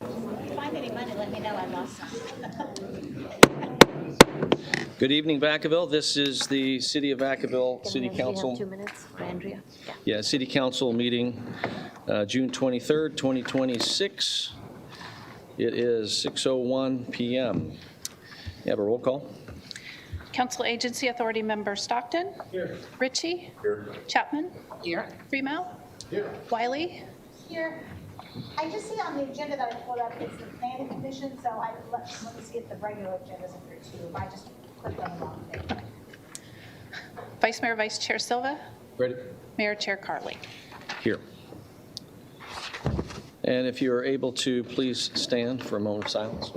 Find any money, let me know, I lost some. Good evening, Vacaville. This is the City of Vacaville City Council. 2 minutes for Andrea. Yeah, City Council meeting, June 23rd, 2026. It is 6:01 p.m. You have a roll call? Council Agency Authority Member Stockton. Here. Ritchie. Here. Chapman. Here. Freeman. Here. Wiley. Here, I just see on the agenda that I pulled up, it's the planning commission, so let me see if the regular agenda's in here too. If I just clicked on the wrong thing. Vice Mayor, Vice Chair Silva. Ready. Mayor Chair Carley. Here. And if you are able to, please stand for a moment of silence.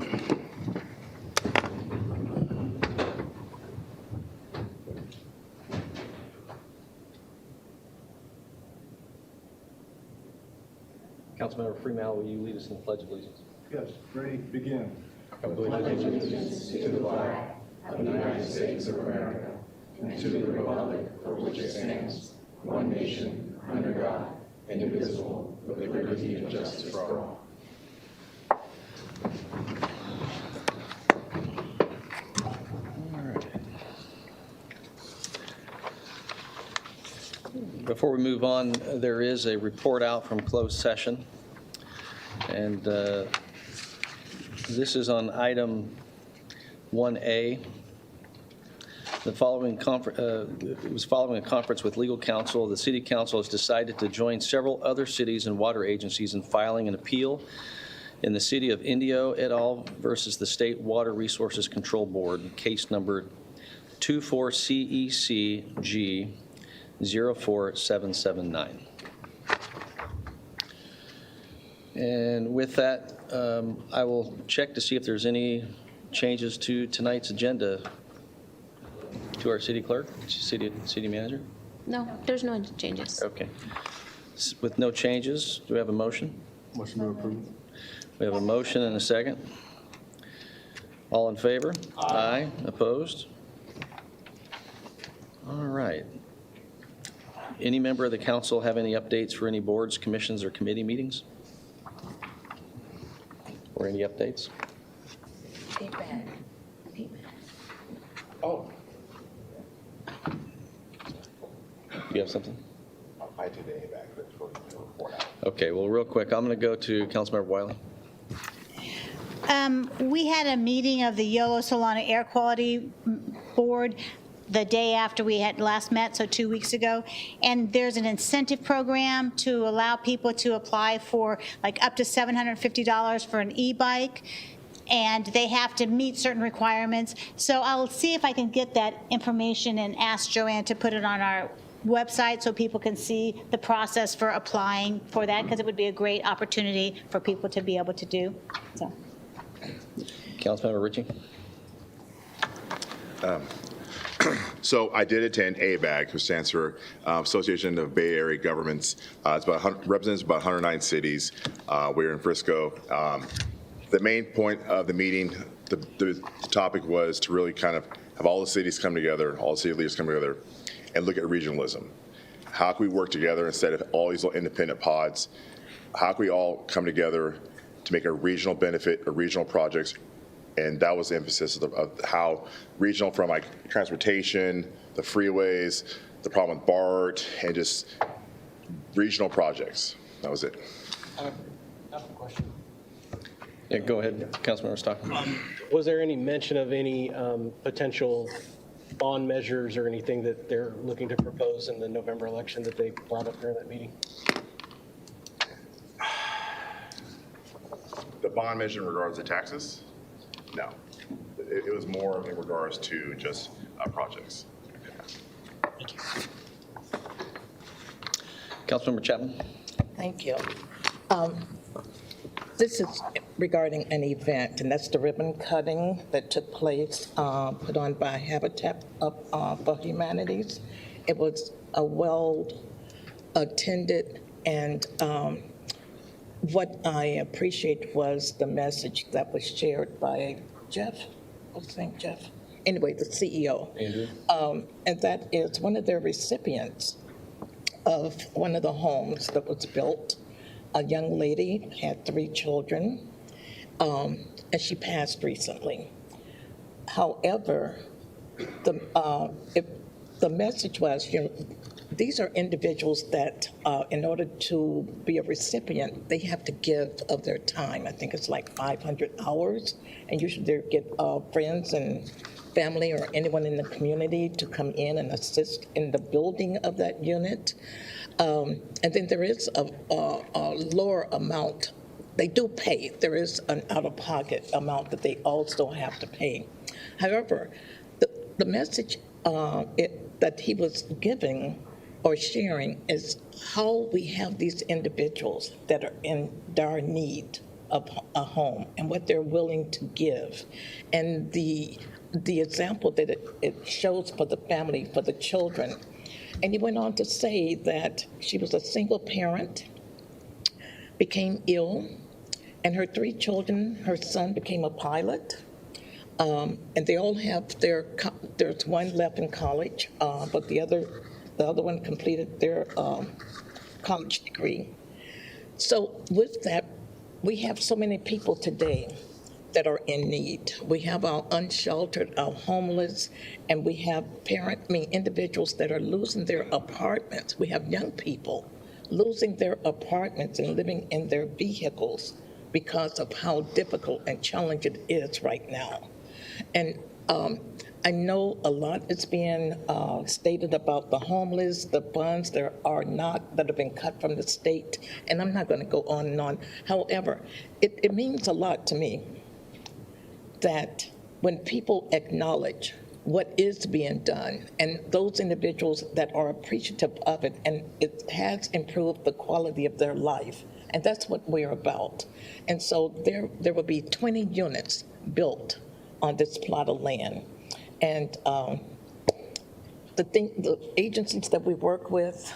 Councilmember Freeman, will you lead us in the Pledge of Allegiance? Yes, ready, begin. I pledge allegiance to the flag of the United States of America and to the republic for which it stands, one nation, under God, indivisible, with liberty and justice for all. All right. Before we move on, there is a report out from closed session. And this is on item 1A. It was following a conference with legal counsel. The City Council has decided to join several other cities and water agencies in filing an appeal in the City of Indio et al. Versus the State Water Resources Control Board, case number 24CECG 04779. And with that, I will check to see if there's any changes to tonight's agenda. To our city clerk, city manager? No, there's no changes. Okay. With no changes, do we have a motion? Motion to approve. We have a motion and a second. All in favor? Aye. Opposed? All right. Any member of the council have any updates for any boards, commissions, or committee meetings? Or any updates? Oh. You have something? I did a back for the report out. Okay, well, real quick, I'm going to go to Councilmember Wiley. We had a meeting of the Yolo Solana Air Quality Board the day after we had last met, so 2 weeks ago. And there's an incentive program to allow people to apply for like up to $750 for an e-bike. And they have to meet certain requirements. So I'll see if I can get that information and ask Joanne to put it on our website so people can see the process for applying for that, because it would be a great opportunity for people to be able to do. So. Councilmember Ritchie. So I did attend ABAG, which stands for Association of Bay Area Governments. It's represents about 109 cities. We're in Frisco. The main point of the meeting, the topic was to really kind of have all the cities come together, all the city leaders come together, and look at regionalism. How can we work together instead of all these little independent pods? How can we all come together to make a regional benefit, or regional projects? And that was the emphasis of how regional, from like transportation, the freeways, the problem with BART, and just regional projects. That was it. I have a question. Yeah, go ahead, Councilmember Stockton. Was there any mention of any potential bond measures or anything that they're looking to propose in the November election that they brought up during that meeting? The bond measure in regards to taxes? No. It was more in regards to just projects. Thank you. Councilmember Chapman. Thank you. This is regarding an event, and that's the ribbon cutting that took place, put on by Habitat for Humanities. It was a well-attended, and what I appreciate was the message that was shared by Jeff. What's his name, Jeff? Anyway, the CEO. Andrew. And that is one of their recipients of one of the homes that was built. A young lady had 3 children. and she passed recently. However, the message was, these are individuals that, in order to be a recipient, they have to give of their time. I think it's like 500 hours, and usually they get friends and family or anyone in the community to come in and assist in the building of that unit. And then there is a lower amount. They do pay. There is an out-of-pocket amount that they also have to pay. However, the message that he was giving or sharing is how we have these individuals that are in dire need of a home and what they're willing to give. And the example that it shows for the family, for the children. And he went on to say that she was a single parent, became ill, and her 3 children, her son became a pilot, and they all have there's one left in college, but the other one completed their college degree. So with that, we have so many people today that are in need. We have our unsheltered, our homeless, and we have individuals that are losing their apartments. We have young people losing their apartments and living in their vehicles because of how difficult and challenging it is right now. And I know a lot is being stated about the homeless, the funds that have been cut from the state, and I'm not going to go on and on. However, it means a lot to me that when people acknowledge what is being done and those individuals that are appreciative of it, and it has improved the quality of their life, and that's what we're about. And so there will be 20 units built on this plot of land. And the agencies that we work with,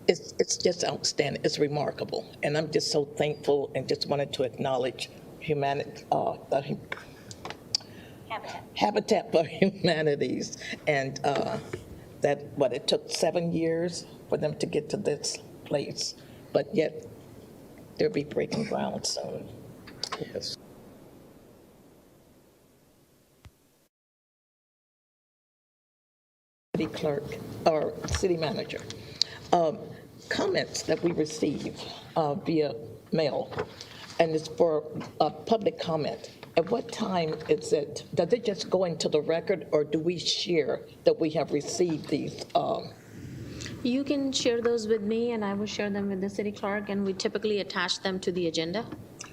it's just outstanding. It's remarkable. And I'm just so thankful and just wanted to acknowledge Habitat for Humanities, and it took 7 years for them to get to this place, but yet they'll be breaking ground soon. Yes. City clerk or city manager. Comments that we receive via mail, and it's for public comment. At what time is it? Does it just go into the record, or do we share that we have received these? You can share those with me, and I will share them with the city clerk, and we typically attach them to the agenda.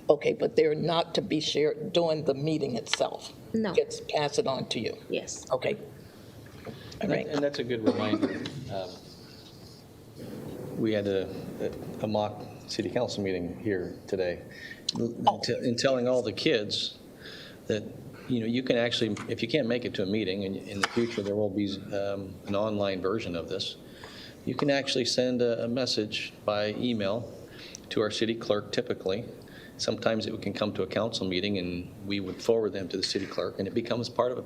Okay, but they're not to be shared during the meeting itself? No. Just pass it on to you? Yes. Okay. All right. And that's a good reminder. We had a mock city council meeting here today, in telling all the kids that, you can actually, if you can't make it to a meeting, and in the future there will be an online version of this, you can actually send a message by email to our city clerk typically. Sometimes it can come to a council meeting, and we would forward them to the city clerk, and it becomes part of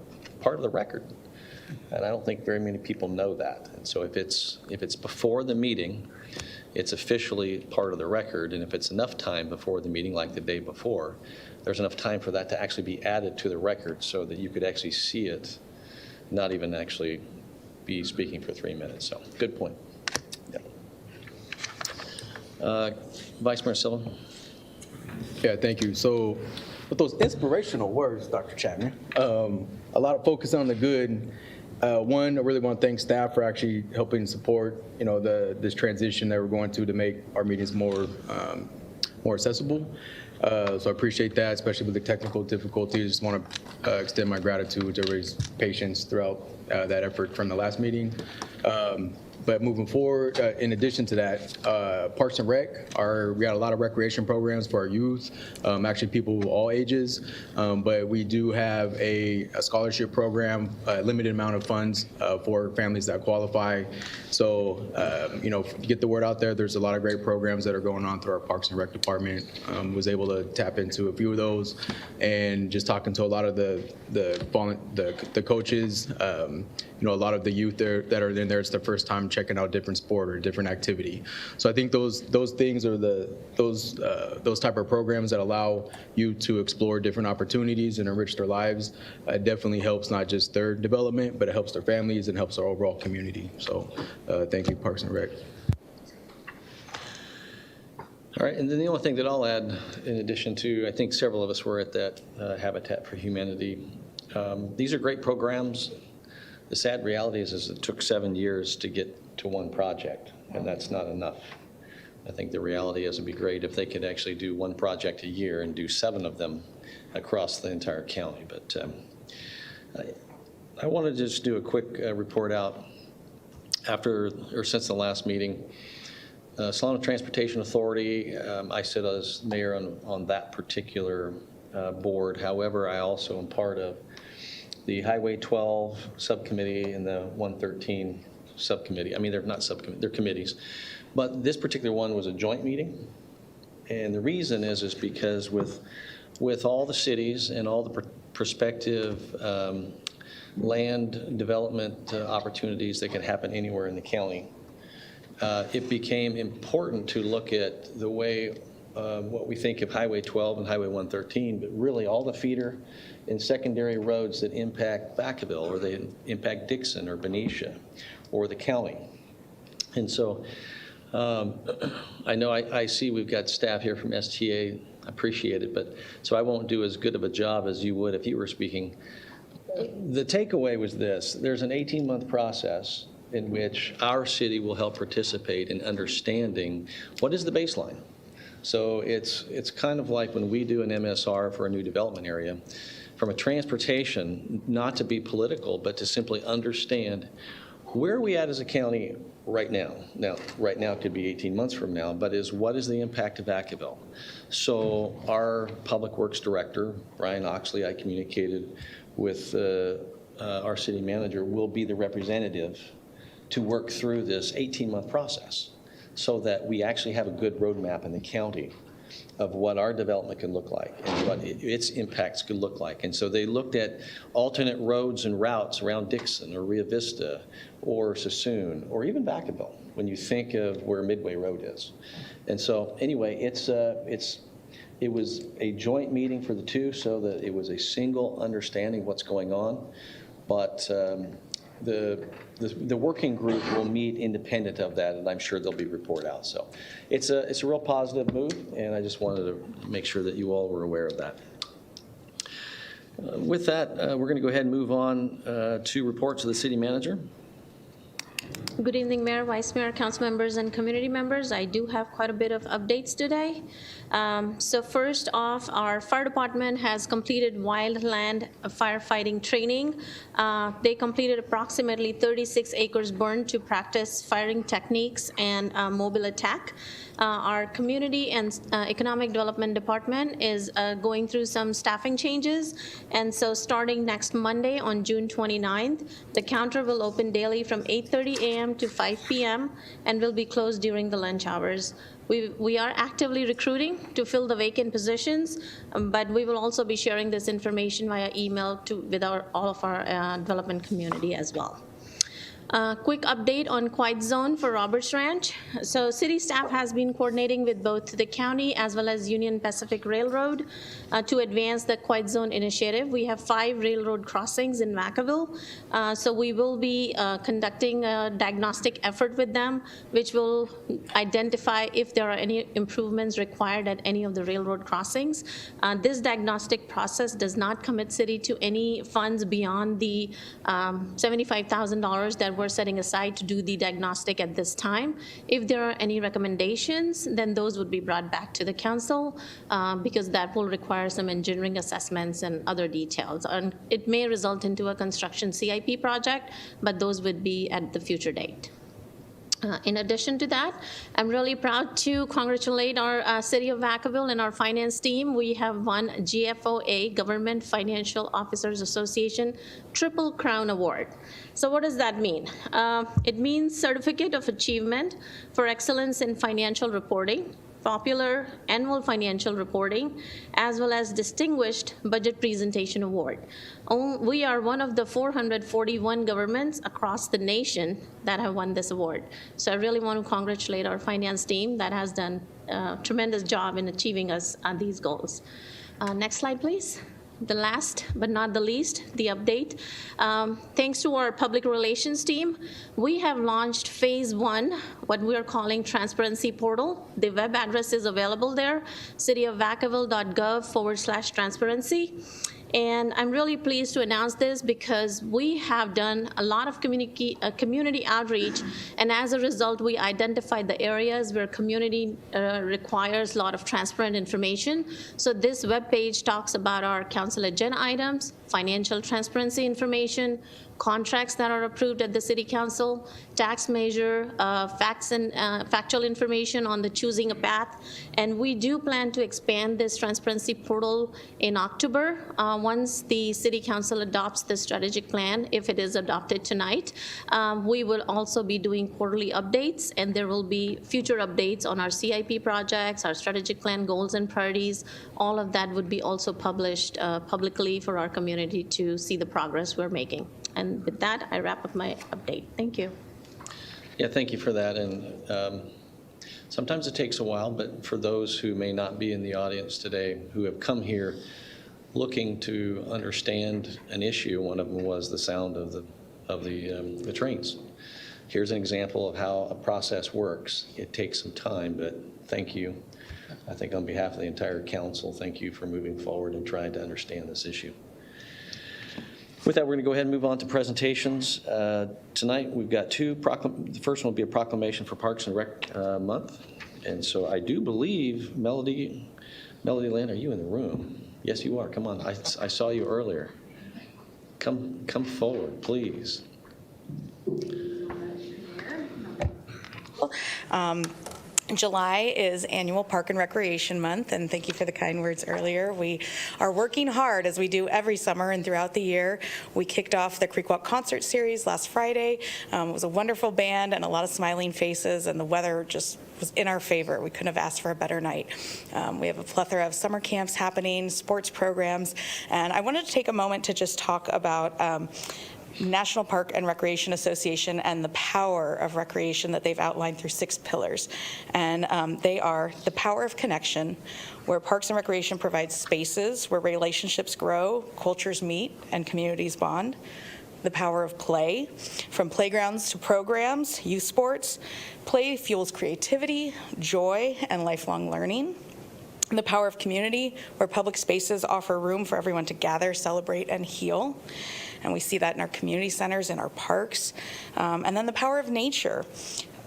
the record. And I don't think very many people know that. And so if it's before the meeting, it's officially part of the record. And if it's enough time before the meeting, like the day before, there's enough time for that to actually be added to the record so that you could actually see it, not even actually be speaking for 3 minutes. So good point. Yeah. Vice Mayor Sullivan. Yeah, thank you. So with those inspirational words, Dr. Chapman, a lot of focus on the good. One, I really want to thank staff for actually helping support, this transition that we're going to make our meetings more accessible. So I appreciate that, especially with the technical difficulties. Just want to extend my gratitude to everybody's patience throughout that effort from the last meeting. But moving forward, in addition to that, Parks and Rec, we got a lot of recreation programs for our youth, actually people of all ages. But we do have a scholarship program, a limited amount of funds for families that qualify. So, get the word out there. There's a lot of great programs that are going on through our Parks and Rec department. Was able to tap into a few of those, and just talking to a lot of the coaches, a lot of the youth there that are in there, it's their first time checking out different sport or different activity. So I think those things are those type of programs that allow you to explore different opportunities and enrich their lives. It definitely helps not just their development, but it helps their families and helps our overall community. So thank you, Parks and Rec. All right, and then the only thing that I'll add, in addition to, I think several of us were at that Habitat for Humanity. These are great programs. The sad reality is it took 7 years to get to one project, and that's not enough. I think the reality is it'd be great if they could actually do one project a year and do 7 of them across the entire county. But I want to just do a quick report out since the last meeting. Solano Transportation Authority, I sit as mayor on that particular board. However, I also am part of the Highway 12 subcommittee and the 113 subcommittee. I mean, they're not subcommittees, they're committees. But this particular one was a joint meeting. And the reason is because with all the cities and all the prospective land development opportunities that could happen anywhere in the county, it became important to look at the way what we think of Highway 12 and Highway 113, but really all the feeder and secondary roads that impact Vacaville, or they impact Dixon or Benicia or the county. And so I know I see we've got staff here from STA. I appreciate it, but so I won't do as good of a job as you would if you were speaking. The takeaway was this: there's an 18-month process in which our city will help participate in understanding what is the baseline. So it's kind of like when we do an MSR for a new development area, from a transportation, not to be political, but to simply understand where are we at as a county right now. Now, right now it could be 18 months from now, but what is the impact of Vacaville? So our Public Works Director, Brian Oxley, I communicated with our city manager, will be the representative to work through this 18-month process so that we actually have a good roadmap in the county of what our development can look like and what its impacts could look like. And so they looked at alternate roads and routes around Dixon or Rio Vista or Sassoon or even Vacaville when you think of where Midway Road is. And so anyway, it was a joint meeting for the two so that it was a single understanding of what's going on. But the working group will meet independent of that, and I'm sure there'll be a report out. So it's a real positive move, and I just wanted to make sure that you all were aware of that. With that, we're going to go ahead and move on to reports of the city manager. Good evening, Mayor, Vice Mayor, council members, and community members. I do have quite a bit of updates today. So first off, our fire department has completed wildland firefighting training. They completed approximately 36 acres burned to practice firing techniques and mobile attack. Our community and economic development department is going through some staffing changes. And so starting next Monday on June 29th, the counter will open daily from 8:30 a.m. to 5 p.m. and will be closed during the lunch hours. We are actively recruiting to fill the vacant positions, but we will also be sharing this information via email with all of our development community as well. Quick update on Quiet Zone for Roberts Ranch. So city staff has been coordinating with both the county as well as Union Pacific Railroad to advance the Quiet Zone initiative. We have 5 railroad crossings in Vacaville. So we will be conducting a diagnostic effort with them, which will identify if there are any improvements required at any of the railroad crossings. This diagnostic process does not commit city to any funds beyond the $75,000 that we're setting aside to do the diagnostic at this time. If there are any recommendations, then those would be brought back to the council because that will require some engineering assessments and other details. And it may result into a construction CIP project, but those would be at the future date. In addition to that, I'm really proud to congratulate our City of Vacaville and our finance team. We have won GFOA, Government Financial Officers Association, Triple Crown Award. So what does that mean? It means Certificate of Achievement for Excellence in Financial Reporting, Popular Annual Financial Reporting, as well as Distinguished Budget Presentation Award. We are one of the 441 governments across the nation that have won this award. So I really want to congratulate our finance team that has done a tremendous job in achieving us these goals. Next slide, please. The last but not the least, the update. Thanks to our public relations team, we have launched phase 1, what we are calling transparency portal. The web address is available there, CityofVacaville.gov/transparency. And I'm really pleased to announce this because we have done a lot of community outreach, and as a result, we identified the areas where community requires a lot of transparent information. So this webpage talks about our council agenda items, financial transparency information, contracts that are approved at the city council, tax measure, facts and factual information on the choosing a path. And we do plan to expand this transparency portal in October once the city council adopts the strategic plan. If it is adopted tonight, we will also be doing quarterly updates, and there will be future updates on our CIP projects, our strategic plan goals and priorities. All of that would be also published publicly for our community to see the progress we're making. And with that, I wrap up my update. Thank you. Yeah, thank you for that. And sometimes it takes a while, but for those who may not be in the audience today, who have come here looking to understand an issue, one of them was the sound of the trains. Here's an example of how a process works. It takes some time, but thank you. I think on behalf of the entire council, thank you for moving forward and trying to understand this issue. With that, we're going to go ahead and move on to presentations. Tonight, we've got two. The first one will be a proclamation for Parks and Rec Month. And so I do believe, Melody Lynn, are you in the room? Yes, you are. Come on. I saw you earlier. Come forward, please. July is annual Park and Recreation Month, and thank you for the kind words earlier. We are working hard, as we do every summer and throughout the year. We kicked off the Creek Walk concert series last Friday. It was a wonderful band and a lot of smiling faces, and the weather just was in our favor. We couldn't have asked for a better night. We have a plethora of summer camps happening, sports programs, and I wanted to take a moment to just talk about National Park and Recreation Association and the power of recreation that they've outlined through 6 pillars. And they are the power of connection, where Parks and Recreation provides spaces where relationships grow, cultures meet, and communities bond. The power of play, from playgrounds to programs, youth sports. Play fuels creativity, joy, and lifelong learning. The power of community, where public spaces offer room for everyone to gather, celebrate, and heal. And we see that in our community centers, in our parks. And then the power of nature.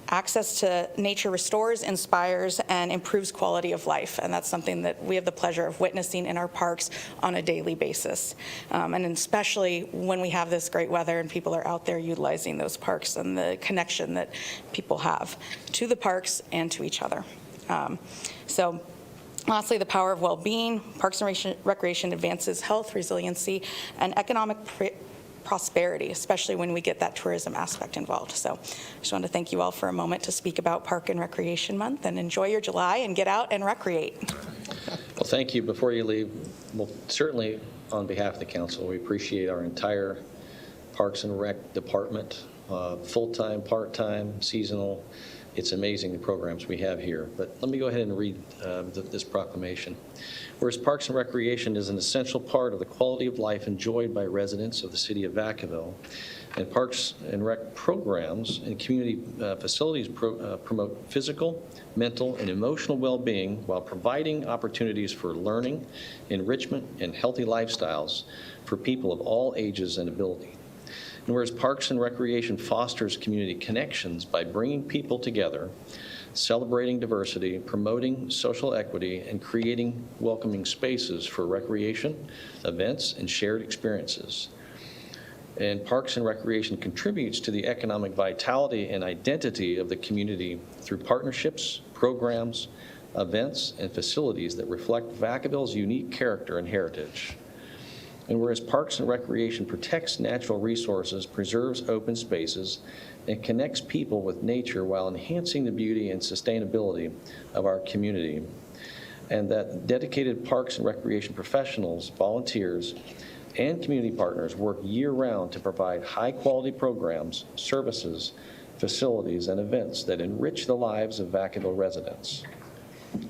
Access to nature restores, inspires, and improves quality of life. And that's something that we have the pleasure of witnessing in our parks on a daily basis. And especially when we have this great weather and people are out there utilizing those parks and the connection that people have to the parks and to each other. So lastly, the power of well-being. Parks and Recreation advances health, resiliency, and economic prosperity, especially when we get that tourism aspect involved. So I just wanted to thank you all for a moment to speak about Park and Recreation Month, and enjoy your July and get out and recreate. Well, thank you. Before you leave, well, certainly on behalf of the council, we appreciate our entire Parks and Rec department, full-time, part-time, seasonal. It's amazing the programs we have here. But let me go ahead and read this proclamation. Whereas Parks and Recreation is an essential part of the quality of life enjoyed by residents of the city of Vacaville, and Parks and Rec programs and community facilities promote physical, mental, and emotional well-being while providing opportunities for learning, enrichment, and healthy lifestyles for people of all ages and ability. And whereas Parks and Recreation fosters community connections by bringing people together, celebrating diversity, promoting social equity, and creating welcoming spaces for recreation, events, and shared experiences. And Parks and Recreation contributes to the economic vitality and identity of the community through partnerships, programs, events, and facilities that reflect Vacaville's unique character and heritage. And whereas Parks and Recreation protects natural resources, preserves open spaces, and connects people with nature while enhancing the beauty and sustainability of our community. And that dedicated Parks and Recreation professionals, volunteers, and community partners work year-round to provide high-quality programs, services, facilities, and events that enrich the lives of Vacaville residents.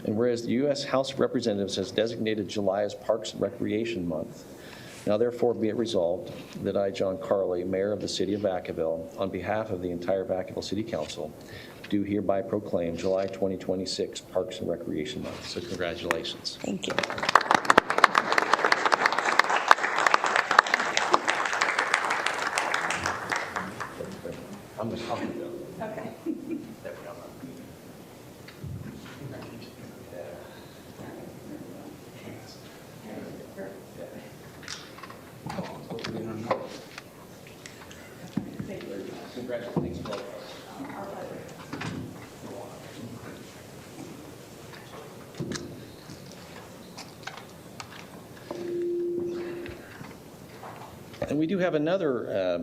And whereas the U.S. House of Representatives has designated July as Parks and Recreation Month, now therefore be it resolved that I, John Carley, Mayor of the City of Vacaville, on behalf of the entire Vacaville City Council, do hereby proclaim July 2026 Parks and Recreation Month. So congratulations. Thank you. I'm going to talk about it. Okay. There we go. Congratulations. And we do have another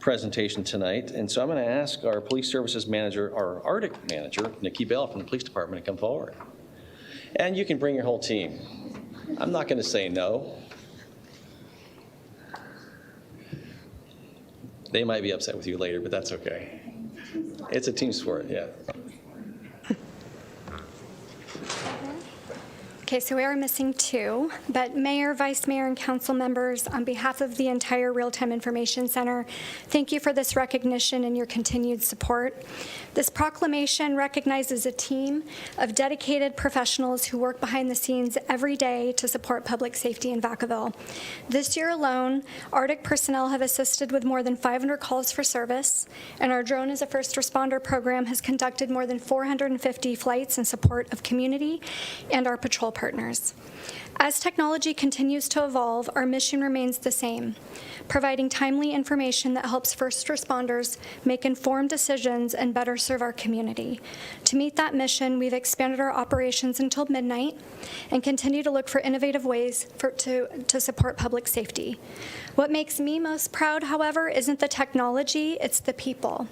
presentation tonight, and so I'm going to ask our Police Services Manager, our Arctic Manager, Nikki Bell from the Police Department, to come forward. And you can bring your whole team. I'm not going to say no. They might be upset with you later, but that's okay. It's a team sport, yeah. Okay, so we are missing two, but Mayor, Vice Mayor, and council members, on behalf of the entire Real-Time Information Center, thank you for this recognition and your continued support. This proclamation recognizes a team of dedicated professionals who work behind the scenes every day to support public safety in Vacaville. This year alone, Arctic personnel have assisted with more than 500 calls for service, and our Drone as a First Responder program has conducted more than 450 flights in support of community and our patrol partners. As technology continues to evolve, our mission remains the same, providing timely information that helps first responders make informed decisions and better serve our community. To meet that mission, we've expanded our operations until midnight and continue to look for innovative ways to support public safety. What makes me most proud, however, isn't the technology, it's the people.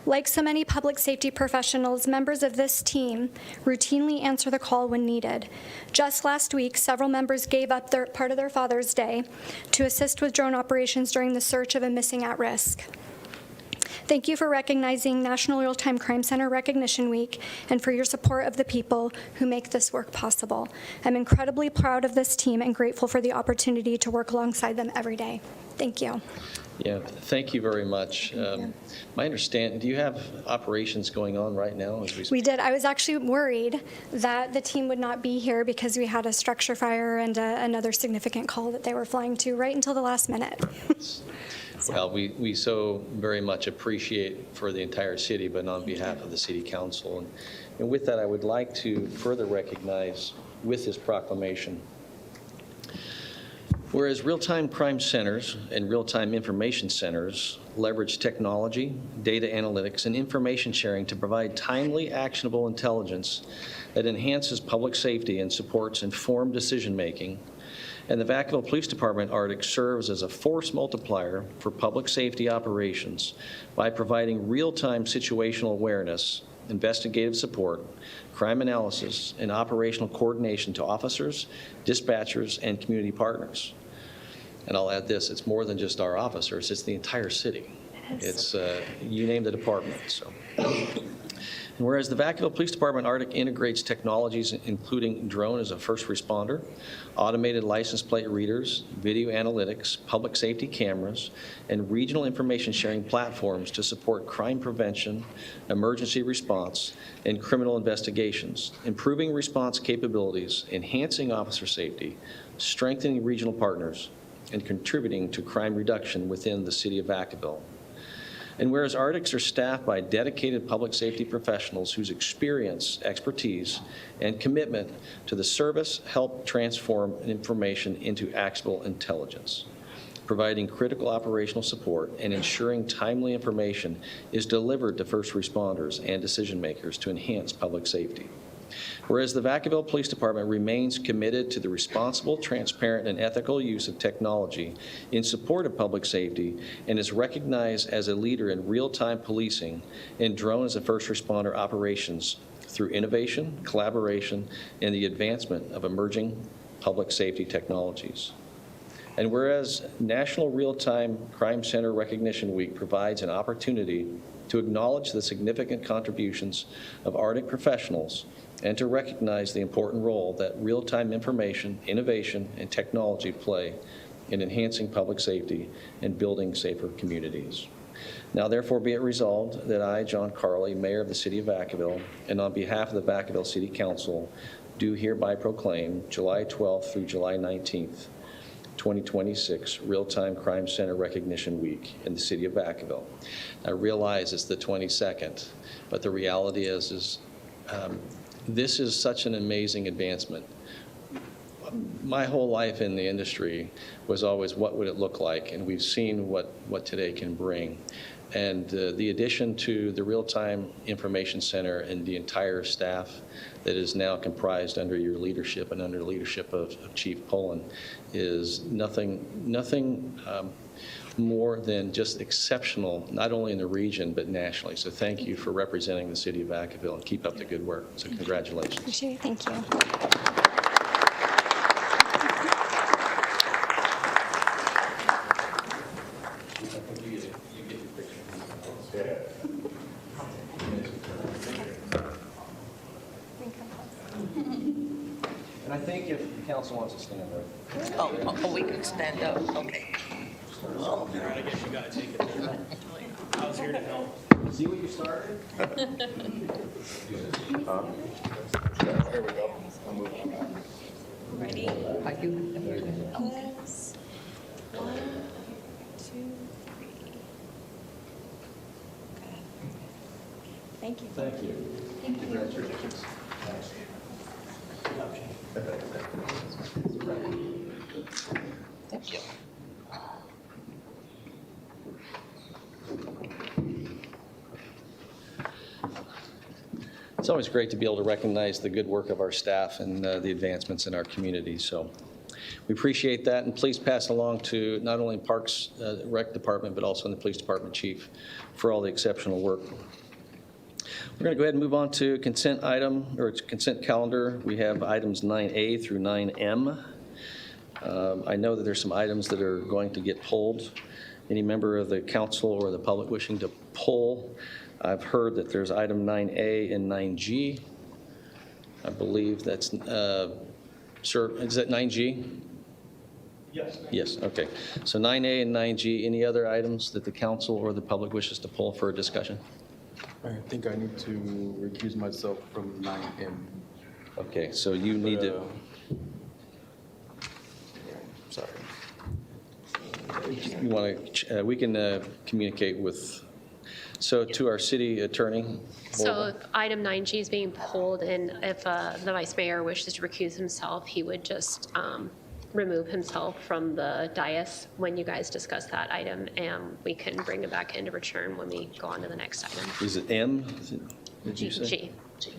Like so many public safety professionals, members of this team routinely answer the call when needed. Just last week, several members gave up part of their Father's Day to assist with drone operations during the search of a missing at-risk. Thank you for recognizing National Real-Time Crime Center Recognition Week and for your support of the people who make this work possible. I'm incredibly proud of this team and grateful for the opportunity to work alongside them every day. Thank you. Yeah, thank you very much. My understanding, do you have operations going on right now as we speak? We did. I was actually worried that the team would not be here because we had a structure fire and another significant call that they were flying to right until the last minute. Well, we so very much appreciate for the entire city, but on behalf of the City Council. And with that, I would like to further recognize with this proclamation, whereas real-time crime centers and real-time information centers leverage technology, data analytics, and information sharing to provide timely, actionable intelligence that enhances public safety and supports informed decision-making. And the Vacaville Police Department Arctic serves as a force multiplier for public safety operations by providing real-time situational awareness, investigative support, crime analysis, and operational coordination to officers, dispatchers, and community partners. And I'll add this, it's more than just our officers, it's the entire city. It's, you name the department, so. And whereas the Vacaville Police Department Arctic integrates technologies including drone as a first responder, automated license plate readers, video analytics, public safety cameras, and regional information sharing platforms to support crime prevention, emergency response, and criminal investigations, improving response capabilities, enhancing officer safety, strengthening regional partners, and contributing to crime reduction within the city of Vacaville. And whereas Arctics are staffed by dedicated public safety professionals whose experience, expertise, and commitment to the service help transform information into actionable intelligence, providing critical operational support and ensuring timely information is delivered to first responders and decision makers to enhance public safety. Whereas the Vacaville Police Department remains committed to the responsible, transparent, and ethical use of technology in support of public safety and is recognized as a leader in real-time policing and drone as a first responder operations through innovation, collaboration, and the advancement of emerging public safety technologies. And whereas National Real-Time Crime Center Recognition Week provides an opportunity to acknowledge the significant contributions of Arctic professionals and to recognize the important role that real-time information, innovation, and technology play in enhancing public safety and building safer communities. Now, therefore, be it resolved that I, John Carley, Mayor of the City of Vacaville, and on behalf of the Vacaville City Council, do hereby proclaim July 12th through July 19th, 2026 Real-Time Crime Center Recognition Week in the City of Vacaville. I realize it's the 22nd, but the reality is this is such an amazing advancement. My whole life in the industry was always what would it look like, and we've seen what today can bring. And the addition to the Real-Time Information Center and the entire staff that is now comprised under your leadership and under the leadership of Chief Poland is nothing more than just exceptional, not only in the region, but nationally. So thank you for representing the City of Vacaville, and keep up the good work. So congratulations. Appreciate it. Thank you. And I think if the council wants to stand up. Oh, we can stand up, okay. I guess you got to take it. I was here to help. See what you started? There we go. I'm moving. Ready? Are you? Yes. 1, 2, 3. Thank you. Thank you. Congratulations. Thank you. It's always great to be able to recognize the good work of our staff and the advancements in our community. So we appreciate that, and please pass along to not only Parks Rec Department, but also in the Police Department Chief for all the exceptional work. We're going to go ahead and move on to consent calendar. We have items 9A through 9M. I know that there's some items that are going to get pulled. Any member of the council or the public wishing to pull, I've heard that there's item 9A and 9G. I believe that's, sir, is that 9G? Yes. Yes, okay. So 9A and 9G, any other items that the council or the public wishes to pull for a discussion? I think I need to recuse myself from 9M. Okay, so you need to, Sorry. you want to, we can communicate with, so to our city attorney. So item 9G is being pulled, and if the vice mayor wishes to recuse himself, he would just remove himself from the dais when you guys discuss that item, and we can bring it back into return when we go on to the next item. Is it M? Did you say? G.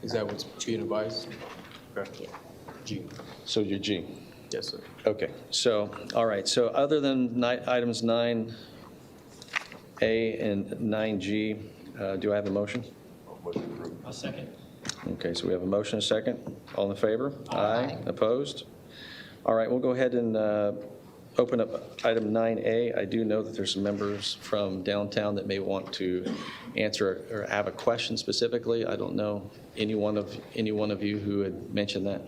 Is that what's being advised? Okay. Yeah. G. So you're G. Yes, sir. Okay, so, all right, so other than items 9A and 9G, do I have a motion? I'll second. Okay, so we have a motion, a second. All in favor? Aye. Opposed? All right, we'll go ahead and open up item 9A. I do know that there's some members from downtown that may want to answer or have a question specifically. I don't know any one of you who had mentioned that.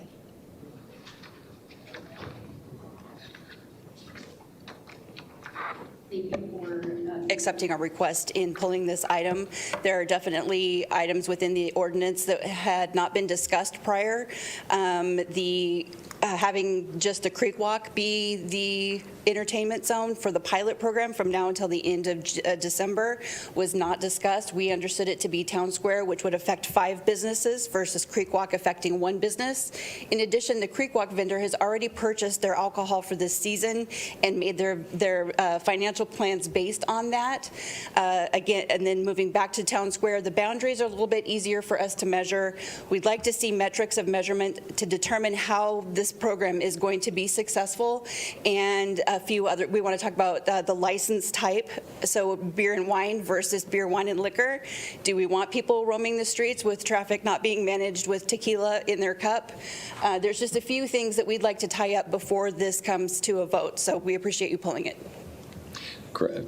Accepting a request in pulling this item. There are definitely items within the ordinance that had not been discussed prior. The having just the Creek Walk be the entertainment zone for the pilot program from now until the end of December was not discussed. We understood it to be Town Square, which would affect 5 businesses versus Creek Walk affecting 1 business. In addition, the Creek Walk vendor has already purchased their alcohol for this season and made their financial plans based on that. Again, and then moving back to Town Square, the boundaries are a little bit easier for us to measure. We'd like to see metrics of measurement to determine how this program is going to be successful, and a few other, we want to talk about the license type, so beer and wine versus beer, wine, and liquor. Do we want people roaming the streets with traffic not being managed with tequila in their cup? There's just a few things that we'd like to tie up before this comes to a vote, so we appreciate you pulling it.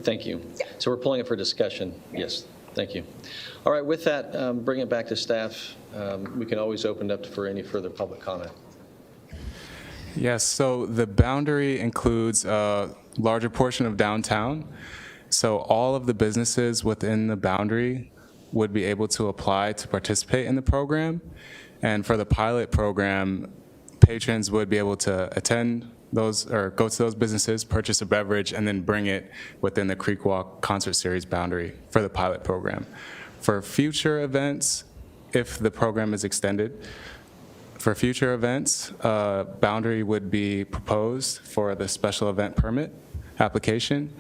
Thank you. So we're pulling it for discussion. Yes, thank you. All right, with that, bring it back to staff. We can always open it up for any further public comment. Yes, so the boundary includes a larger portion of downtown. So all of the businesses within the boundary would be able to apply to participate in the program. And for the pilot program, patrons would be able to attend those or go to those businesses, purchase a beverage, and then bring it within the Creek Walk concert series boundary for the pilot program. For future events, if the program is extended, for future events, boundary would be proposed for the special event permit application.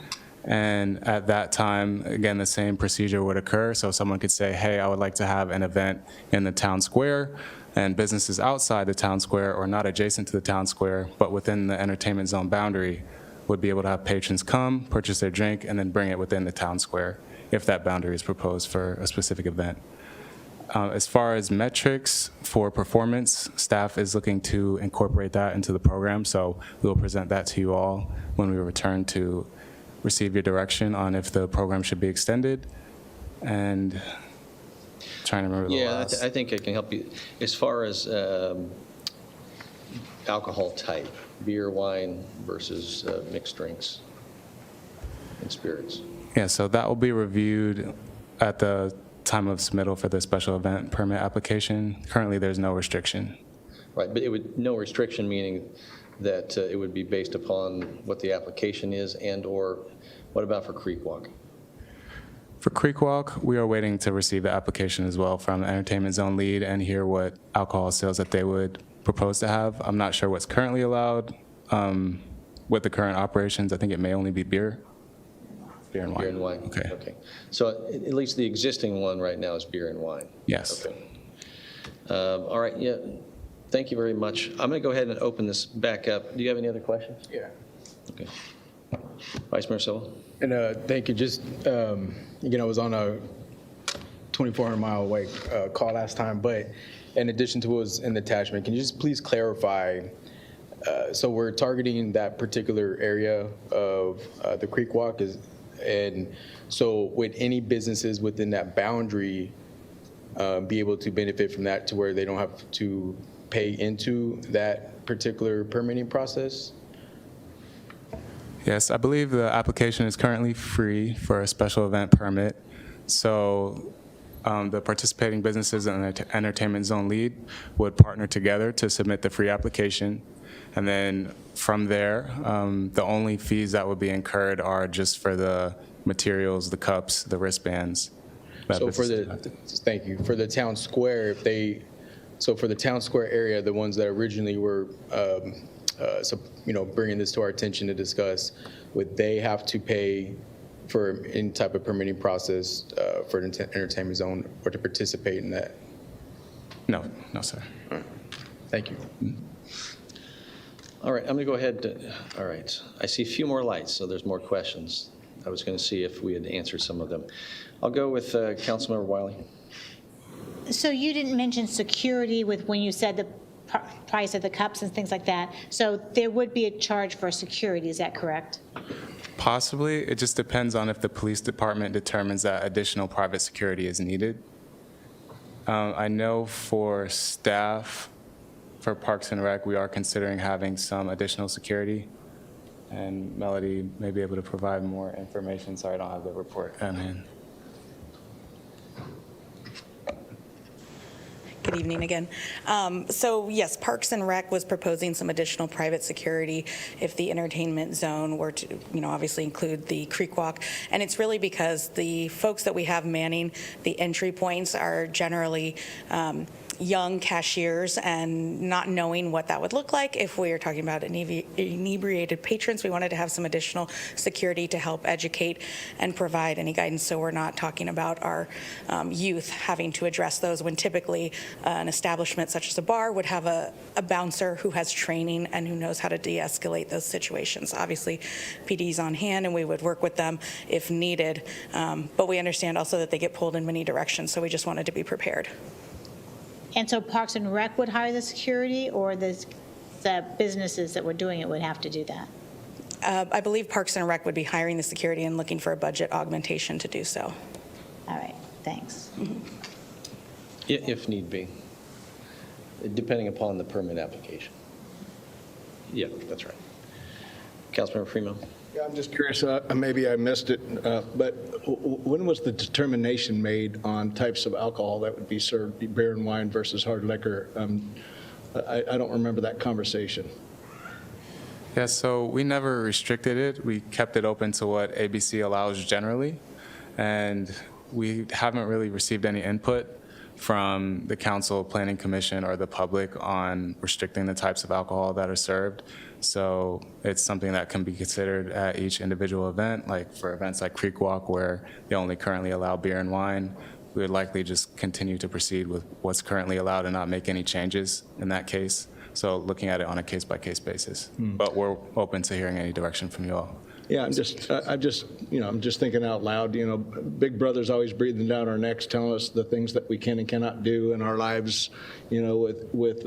And at that time, again, the same procedure would occur. So someone could say, hey, I would like to have an event in the town square, and businesses outside the town square or not adjacent to the town square, but within the entertainment zone boundary would be able to have patrons come, purchase their drink, and then bring it within the town square if that boundary is proposed for a specific event. As far as metrics for performance, staff is looking to incorporate that into the program, so we'll present that to you all when we return to receive your direction on if the program should be extended. And trying to remember the last. I think I can help you. As far as alcohol type, beer, wine versus mixed drinks and spirits. Yeah, so that will be reviewed at the time of submittal for the special event permit application. Currently, there's no restriction. Right, but it would, no restriction meaning that it would be based upon what the application is, and or what about for Creek Walk? For Creek Walk, we are waiting to receive the application as well from the entertainment zone lead and hear what alcohol sales that they would propose to have. I'm not sure what's currently allowed with the current operations. I think it may only be beer. Beer and wine. Beer and wine. Okay. So at least the existing one right now is beer and wine. Yes. Okay. All right. Yeah. Thank you very much. I'm going to go ahead and open this back up. Do you have any other questions? Yeah. Okay. Vice Mayor Silva. And thank you. Just, I was on a 2,400-mile away call last time, but in addition to what was in the attachment, can you just please clarify, so we're targeting that particular area of the Creek Walk, and so would any businesses within that boundary be able to benefit from that to where they don't have to pay into that particular permitting process? Yes, I believe the application is currently free for a special event permit. So the participating businesses and the entertainment zone lead would partner together to submit the free application. And then from there, the only fees that would be incurred are just for the materials, the cups, the wristbands. So for thank you. For the town square, so for the town square area, the ones that originally were bringing this to our attention to discuss, would they have to pay for any type of permitting process for an entertainment zone or to participate in that? No, sir. All right. Thank you. All right, I'm going to go ahead. All right, I see a few more lights, so there's more questions. I was going to see if we had answered some of them. I'll go with Councilmember Wiley. So you didn't mention security with when you said the price of the cups and things like that. So there would be a charge for security, is that correct? Possibly. It just depends on if the police department determines that additional private security is needed. I know for staff, for Parks and Rec, we are considering having some additional security. And Melody may be able to provide more information. Sorry, I don't have the report at hand. Good evening again. So yes, Parks and Rec was proposing some additional private security if the entertainment zone were to, obviously include the creek walk. And it's really because the folks that we have manning the entry points are generally young cashiers, and not knowing what that would look like if we are talking about inebriated patrons, we wanted to have some additional security to help educate and provide any guidance, so we're not talking about our youth having to address those when typically an establishment such as a bar would have a bouncer who has training and who knows how to de-escalate those situations. Obviously, PD's on hand and we would work with them if needed, but we understand also that they get pulled in many directions, so we just wanted to be prepared. And so Parks and Rec would hire the security, or the businesses that were doing it would have to do that? I believe Parks and Rec would be hiring the security and looking for a budget augmentation to do so. All right, thanks. If need be, depending upon the permit application. Yeah, that's right. Councilmember Freeman. Yeah, I'm just curious, maybe I missed it, but when was the determination made on types of alcohol that would be served, beer and wine versus hard liquor? I don't remember that conversation. Yeah, so we never restricted it. We kept it open to what ABC allows generally, and we haven't really received any input from the council, planning commission, or the public on restricting the types of alcohol that are served. So it's something that can be considered at each individual event, like for events like Creek Walk, where they only currently allow beer and wine. We would likely just continue to proceed with what's currently allowed and not make any changes in that case. So looking at it on a case-by-case basis. But we're open to hearing any direction from you all. Yeah, I'm just thinking out loud. Big Brother's always breathing down our necks, telling us the things that we can and cannot do in our lives. With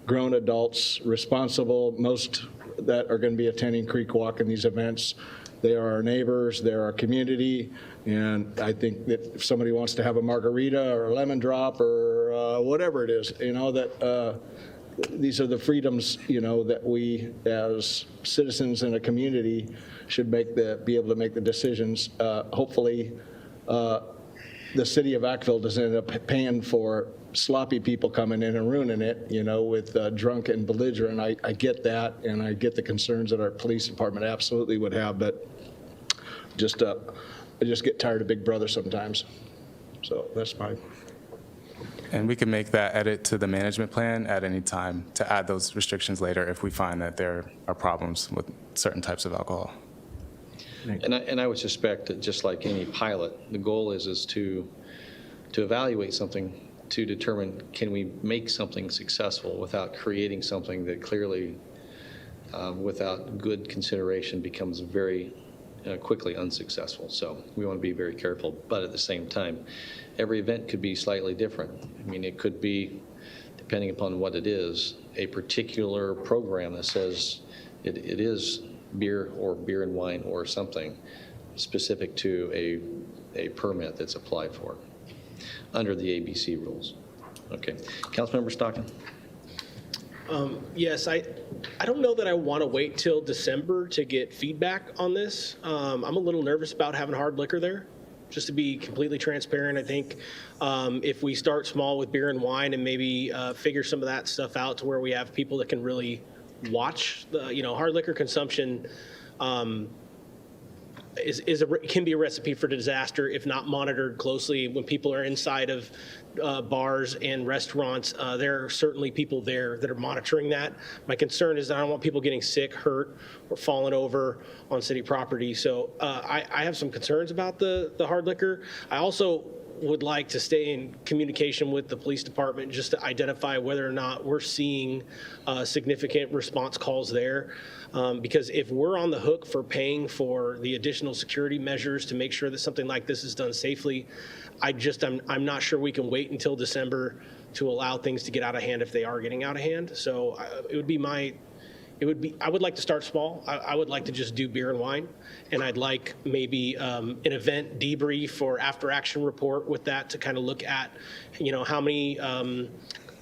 grown adults, responsible. Most that are going to be attending Creek Walk and these events, they are our neighbors, they're our community, and I think that if somebody wants to have a margarita or a lemon drop or whatever it is, that. These are the freedoms, that we as citizens in a community should be able to make the decisions. Hopefully, the city of Vacaville doesn't end up paying for sloppy people coming in and ruining it, with drunk and belligerent. I get that, and I get the concerns that our police department absolutely would have, but I just get tired of Big Brother sometimes. So that's my... And we can make that edit to the management plan at any time to add those restrictions later if we find that there are problems with certain types of alcohol. And I would suspect that just like any pilot, the goal is to evaluate something to determine, can we make something successful without creating something that clearly, without good consideration, becomes very quickly unsuccessful. So we want to be very careful, but at the same time, every event could be slightly different. I mean, it could be, depending upon what it is, a particular program that says it is beer or beer and wine or something specific to a permit that's applied for under the ABC rules. Okay. Councilmember Stockton. Yes, I don't know that I want to wait till December to get feedback on this. I'm a little nervous about having hard liquor there. Just to be completely transparent, I think if we start small with beer and wine and maybe figure some of that stuff out to where we have people that can really watch the, hard liquor consumption can be a recipe for disaster if not monitored closely. When people are inside of bars and restaurants, there are certainly people there that are monitoring that. My concern is that I don't want people getting sick, hurt, or falling over on city property. So I have some concerns about the hard liquor. I also would like to stay in communication with the police department just to identify whether or not we're seeing significant response calls there. Because if we're on the hook for paying for the additional security measures to make sure that something like this is done safely, I'm not sure we can wait until December to allow things to get out of hand if they are getting out of hand. So I would like to start small. I would like to just do beer and wine, and I'd like maybe an event debrief or after action report with that to kind of look at, how many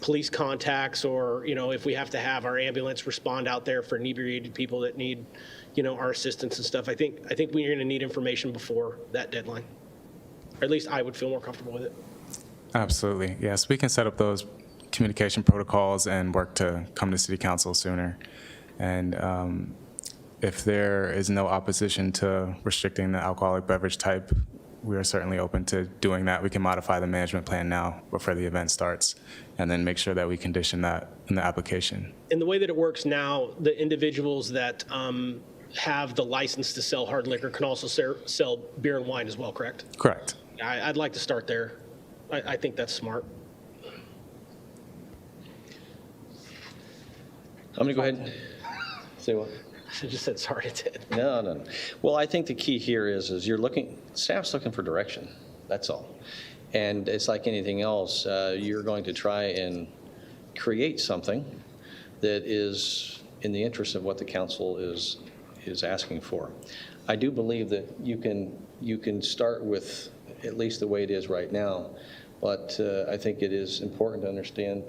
police contacts, or if we have to have our ambulance respond out there for inebriated people that need, our assistance and stuff. I think we're going to need information before that deadline, or at least I would feel more comfortable with it. Absolutely. Yes, we can set up those communication protocols and work to come to City Council sooner. And if there is no opposition to restricting the alcoholic beverage type, we are certainly open to doing that. We can modify the management plan now before the event starts, and then make sure that we condition that in the application. In the way that it works now, the individuals that have the license to sell hard liquor can also sell beer and wine as well, correct? Correct. I'd like to start there. I think that's smart. I'm going to go ahead and say what? I just said sorry, I did. No. Well, I think the key here is staff's looking for direction. That's all. And it's like anything else. You're going to try and create something that is in the interest of what the council is asking for. I do believe that you can start with at least the way it is right now, but I think it is important to understand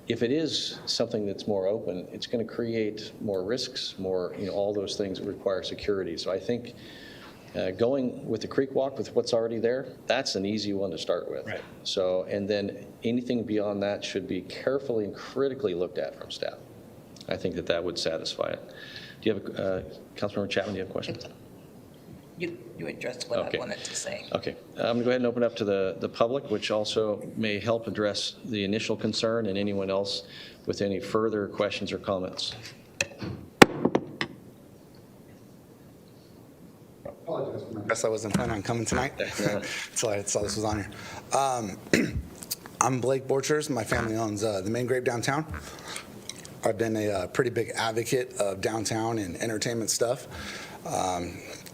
if it is something that's more open, it's going to create more risks, more, all those things that require security. So I think going with the creek walk with what's already there, that's an easy one to start with. Right. So, and then anything beyond that should be carefully and critically looked at from staff. I think that would satisfy it. Do you have Councilmember Chapman, do you have a question? You addressed what I wanted to say. Okay. I'm going to go ahead and open up to the public, which also may help address the initial concern and anyone else with any further questions or comments. Guess I wasn't planning on coming tonight until I saw this was on here. I'm Blake Borchers. My family owns the Main Grave downtown. I've been a pretty big advocate of downtown and entertainment stuff.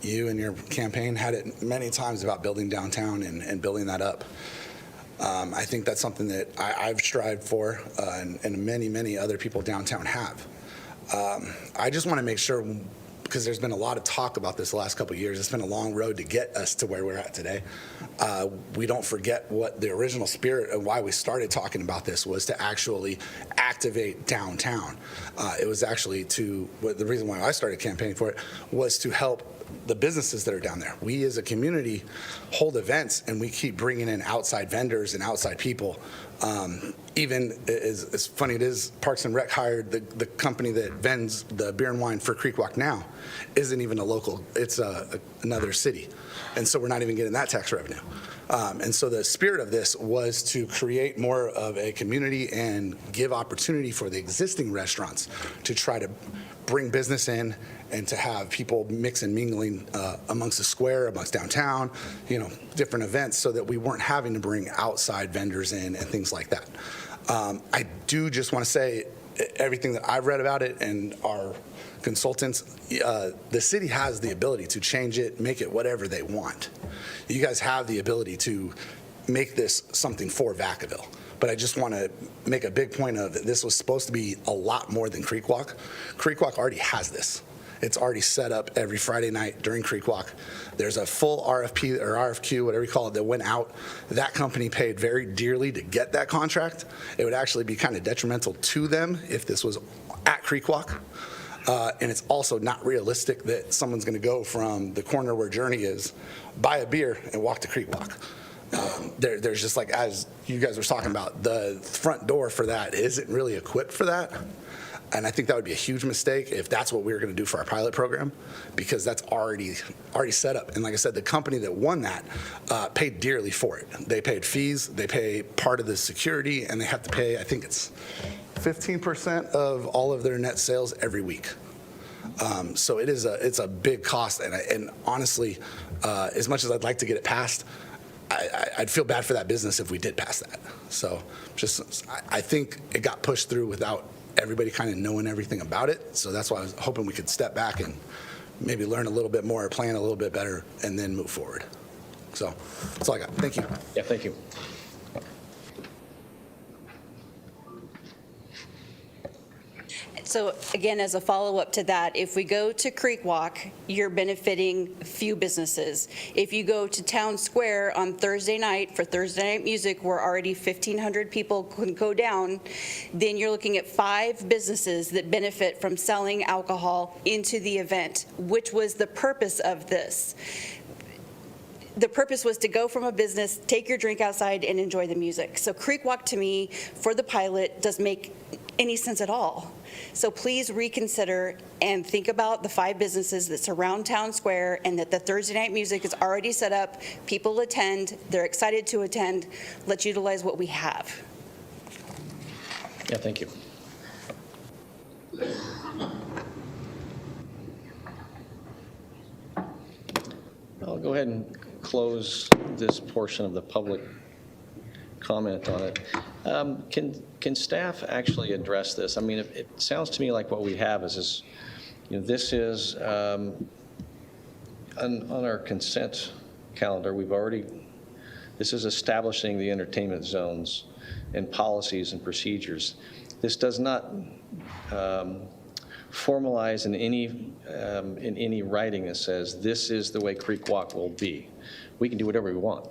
You and your campaign had it many times about building downtown and building that up. I think that's something that I've strived for and many other people downtown have. I just want to make sure, because there's been a lot of talk about this the last couple of years. It's been a long road to get us to where we're at today. We don't forget what the original spirit of why we started talking about this was to actually activate downtown. It was actually the reason why I started campaigning for it was to help the businesses that are down there. We as a community hold events and we keep bringing in outside vendors and outside people. Even as funny it is, Parks and Rec hired the company that vends the beer and wine for Creek Walk now isn't even a local, it's another city. And so we're not even getting that tax revenue. And so the spirit of this was to create more of a community and give opportunity for the existing restaurants to try to bring business in and to have people mix and mingling amongst the square, amongst downtown, different events, so that we weren't having to bring outside vendors in and things like that. I do just want to say everything that I've read about it and our consultants, the city has the ability to change it, make it whatever they want. You guys have the ability to make this something for Vacaville. But I just want to make a big point of this was supposed to be a lot more than Creek Walk. Creek Walk already has this. It's already set up every Friday night during Creek Walk. There's a full RFP or RFQ, whatever you call it, that went out. That company paid very dearly to get that contract. It would actually be kind of detrimental to them if this was at Creek Walk. And it's also not realistic that someone's going to go from the corner where Journey is, buy a beer, and walk to Creek Walk. There's just like, as you guys were talking about, the front door for that isn't really equipped for that. And I think that would be a huge mistake if that's what we were going to do for our pilot program, because that's already set up. And like I said, the company that won that paid dearly for it. They paid fees, they pay part of the security, and they have to pay, I think it's 15% of all of their net sales every week. So it's a big cost. And honestly, as much as I'd like to get it passed, I'd feel bad for that business if we did pass that. So I think it got pushed through without everybody kind of knowing everything about it. So that's why I was hoping we could step back and maybe learn a little bit more, plan a little bit better, and then move forward. So that's all I got. Thank you. Yeah, thank you. So again, as a follow-up to that, if we go to Creek Walk, you're benefiting few businesses. If you go to Town Square on Thursday night for Thursday night music, where already 1,500 people can go down, then you're looking at 5 businesses that benefit from selling alcohol into the event, which was the purpose of this. the purpose was to go from a business, take your drink outside, and enjoy the music. So Creek Walk, to me, for the pilot, doesn't make any sense at all. So please reconsider and think about the 5 businesses that surround Town Square, and that the Thursday night music is already set up. People attend. They're excited to attend. Let's utilize what we have. Yeah, thank you. I'll go ahead and close this portion of the public comment on it. Can staff actually address this? I mean, it sounds to me like what we have is this, this is on our consent calendar. This is establishing the entertainment zones and policies and procedures. This does not formalize in any writing that says this is the way Creek Walk will be. We can do whatever we want.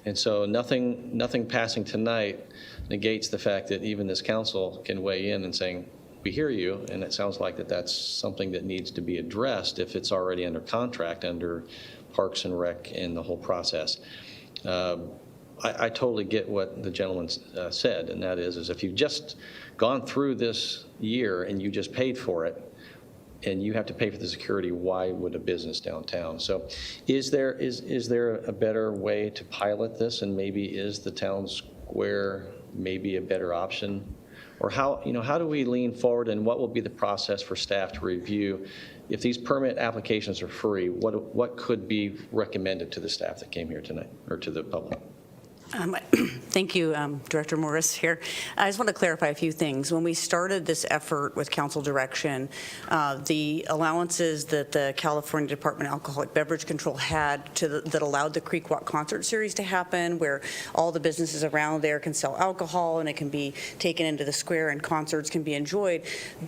And so nothing passing tonight negates the fact that even this council can weigh in and saying, we hear you, and it sounds like that's something that needs to be addressed if it's already under contract under Parks and Rec and the whole process. I totally get what the gentleman said, and that is if you've just gone through this year and you just paid for it, and you have to pay for the security, why would a business downtown? So is there a better way to pilot this, and maybe is the Town Square maybe a better option? Or how do we lean forward, and what will be the process for staff to review? If these permit applications are free, what could be recommended to the staff that came here tonight, or to the public? Thank you, Director Morris here. I just want to clarify a few things. When we started this effort with council direction, the allowances that the California Department of Alcoholic Beverage Control had that allowed the Creek Walk concert series to happen, where all the businesses around there can sell alcohol and it can be taken into the square and concerts can be enjoyed,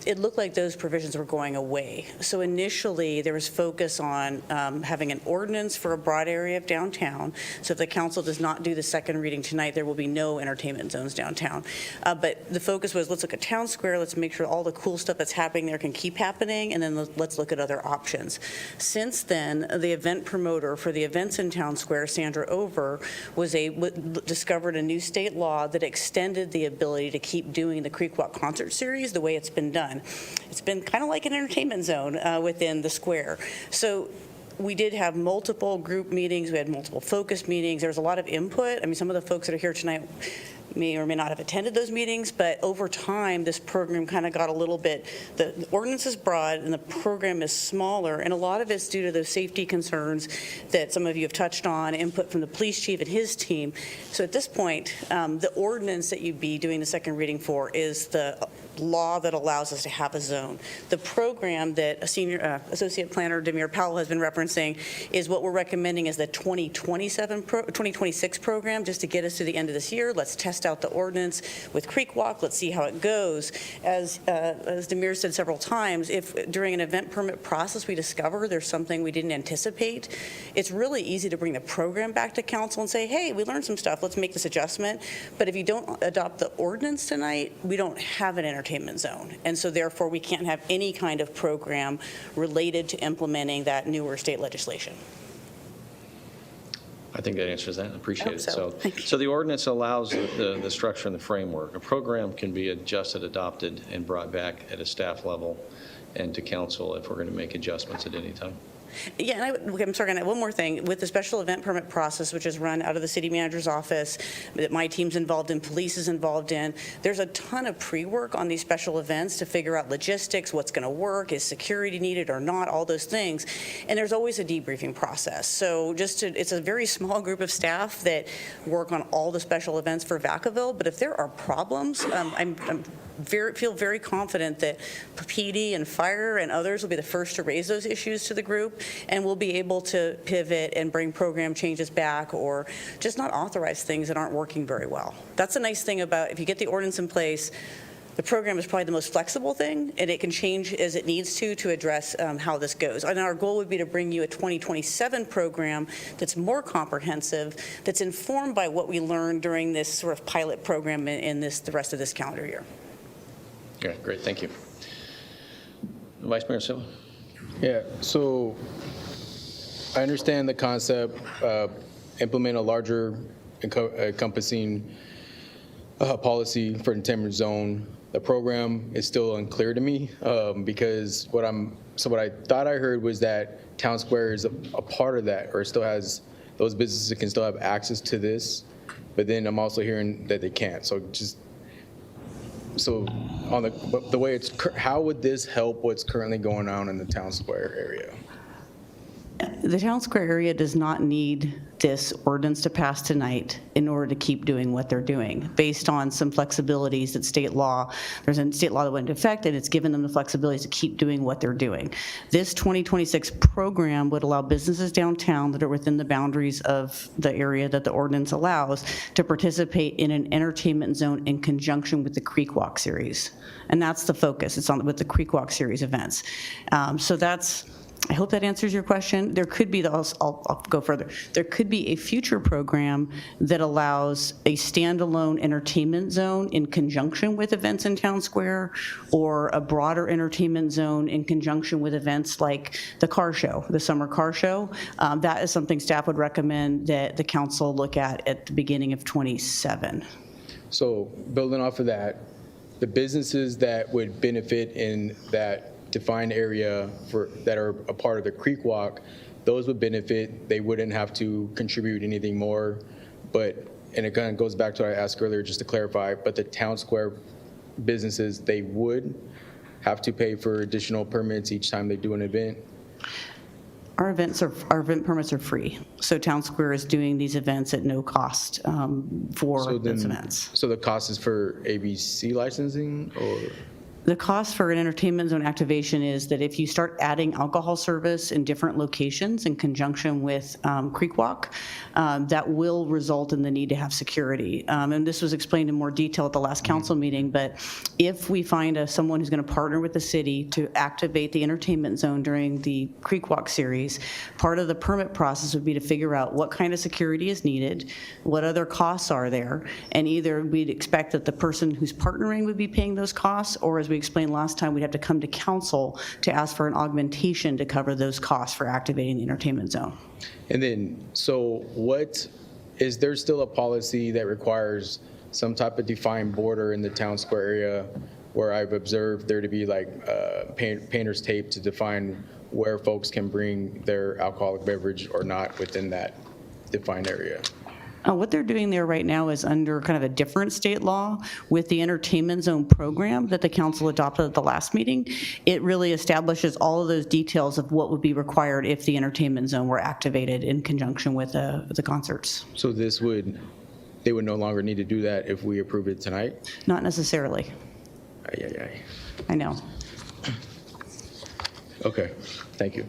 it looked like those provisions were going away. So initially, there was focus on having an ordinance for a broad area of downtown. So if the council does not do the second reading tonight, there will be no entertainment zones downtown. But the focus was, let's look at Town Square, let's make sure all the cool stuff that's happening there can keep happening, and then let's look at other options. Since then, the event promoter for the events in Town Square, Sandra Over, discovered a new state law that extended the ability to keep doing the Creek Walk concert series the way it's been done. It's been kind of like an entertainment zone within the square. So we did have multiple group meetings. We had multiple focus meetings. There was a lot of input. I mean, some of the folks that are here tonight may or may not have attended those meetings, but over time, this program kind of got a little bit, the ordinance is broad and the program is smaller, and a lot of it's due to those safety concerns that some of you have touched on, input from the police chief and his team. So at this point, the ordinance that you'd be doing the second reading for is the law that allows us to have a zone. The program that Associate Planner Demir Powell has been referencing is what we're recommending is the 2026 program, just to get us to the end of this year. Let's test out the ordinance with Creek Walk. Let's see how it goes. As Demir said several times, if during an event permit process we discover there's something we didn't anticipate, it's really easy to bring the program back to council and say, hey, we learned some stuff, let's make this adjustment. But if you don't adopt the ordinance tonight, we don't have an entertainment zone. And so therefore we can't have any kind of program related to implementing that newer state legislation. I think that answers that. I appreciate it. So the ordinance allows the structure and the framework. A program can be adjusted, adopted, and brought back at a staff level and to council if we're going to make adjustments at any time. Yeah, and I'm sorry, one more thing. With the special event permit process, which is run out of the city manager's office, that my team's involved in, police is involved in, there's a ton of pre-work on these special events to figure out logistics, what's going to work, is security needed or not, all those things. And there's always a debriefing process. So it's a very small group of staff that work on all the special events for Vacaville. But if there are problems, feel very confident that PD and fire and others will be the first to raise those issues to the group, and we'll be able to pivot and bring program changes back or just not authorize things that aren't working very well. That's a nice thing about if you get the ordinance in place. The program is probably the most flexible thing, and it can change as it needs to address how this goes. And our goal would be to bring you a 2027 program that's more comprehensive, that's informed by what we learned during this sort of pilot program in the rest of this calendar year. Okay, great, thank you. Vice Mayor Silva. Yeah, so I understand the concept, implement a larger encompassing policy for entertainment zone. The program is still unclear to me because what I thought I heard was that Town Square is a part of that, or it still has, those businesses can still have access to this, but then I'm also hearing that they can't. So on the way it's, how would this help what's currently going on in the Town Square area? The Town Square area does not need this ordinance to pass tonight in order to keep doing what they're doing, based on some flexibilities that there's a state law that went into effect, and it's given them the flexibilities to keep doing what they're doing. This 2026 program would allow businesses downtown that are within the boundaries of the area that the ordinance allows to participate in an entertainment zone in conjunction with the Creek Walk series. And that's the focus. It's on with the Creek Walk series events. So that's, I hope that answers your question. There could be, I'll go further. There could be a future program that allows a standalone entertainment zone in conjunction with events in Town Square, or a broader entertainment zone in conjunction with events like the car show, the summer car show. That is something staff would recommend that the council look at the beginning of '27. So building off of that, the businesses that would benefit in that defined area that are a part of the Creek Walk, those would benefit. They wouldn't have to contribute anything more. And it kind of goes back to what I asked earlier, just to clarify, but the Town Square businesses, they would have to pay for additional permits each time they do an event? Our event permits are free. So Town Square is doing these events at no cost for those events. So the cost is for ABC licensing, or? The cost for an entertainment zone activation is that if you start adding alcohol service in different locations in conjunction with Creek Walk, that will result in the need to have security. And this was explained in more detail at the last council meeting, but if we find someone who's going to partner with the city to activate the entertainment zone during the Creek Walk series, part of the permit process would be to figure out what kind of security is needed, what other costs are there, and either we'd expect that the person who's partnering would be paying those costs, or as we explained last time, we'd have to come to council to ask for an augmentation to cover those costs for activating the entertainment zone. And then, so is there still a policy that requires some type of defined border in the Town Square area, where I've observed there to be like painter's tape to define where folks can bring their alcoholic beverage or not within that defined area? What they're doing there right now is under kind of a different state law with the entertainment zone program that the council adopted at the last meeting. It really establishes all of those details of what would be required if the entertainment zone were activated in conjunction with the concerts. So they would no longer need to do that if we approve it tonight? Not necessarily. I know. Okay, thank you.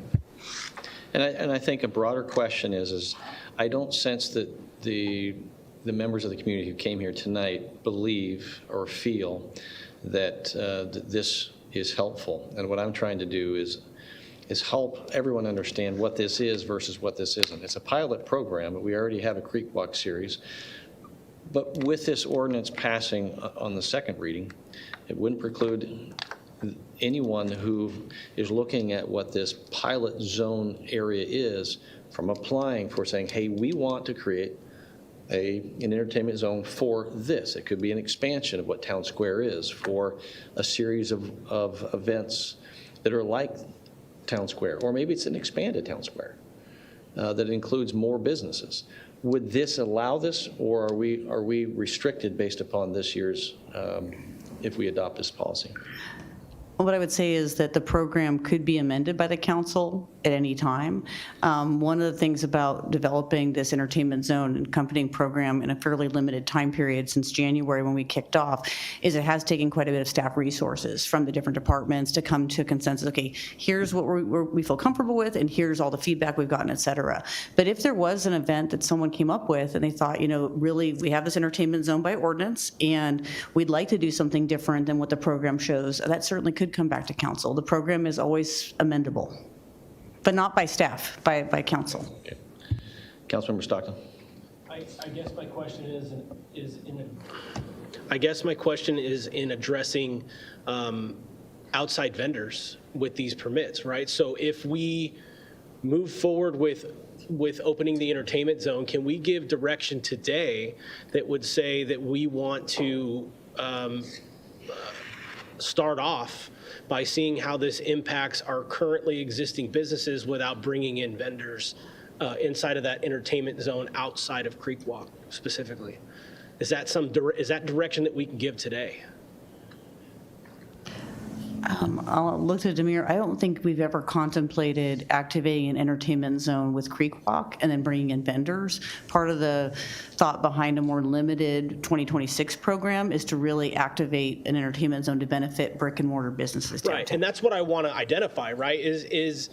And I think a broader question is I don't sense that the members of the community who came here tonight believe or feel that this is helpful. And what I'm trying to do is help everyone understand what this is versus what this isn't. It's a pilot program, but we already have a Creek Walk series. But with this ordinance passing on the second reading, it wouldn't preclude anyone who is looking at what this pilot zone area is from applying for saying, hey, we want to create an entertainment zone for this. It could be an expansion of what Town Square is for a series of events that are like Town Square, or maybe it's an expanded Town Square that includes more businesses. Would this allow this, or are we restricted based upon this year's, if we adopt this policy? What I would say is that the program could be amended by the council at any time. One of the things about developing this entertainment zone and accompanying program in a fairly limited time period since January when we kicked off is it has taken quite a bit of staff resources from the different departments to come to a consensus, okay, here's what we feel comfortable with, and here's all the feedback we've gotten, et cetera. But if there was an event that someone came up with and they thought, really, we have this entertainment zone by ordinance and we'd like to do something different than what the program shows, that certainly could come back to council. The program is always amendable, but not by staff, by council. Okay. Councilmember Stockton. I guess my question is in addressing outside vendors with these permits, right? So if we move forward with opening the entertainment zone, can we give direction today that would say that we want to start off by seeing how this impacts our currently existing businesses without bringing in vendors inside of that entertainment zone outside of Creek Walk specifically? Is that direction that we can give today? I'll look to Demir. I don't think we've ever contemplated activating an entertainment zone with Creek Walk and then bringing in vendors. Part of the thought behind a more limited 2026 program is to really activate an entertainment zone to benefit brick and mortar businesses downtown. Right, and that's what I want to identify, right, is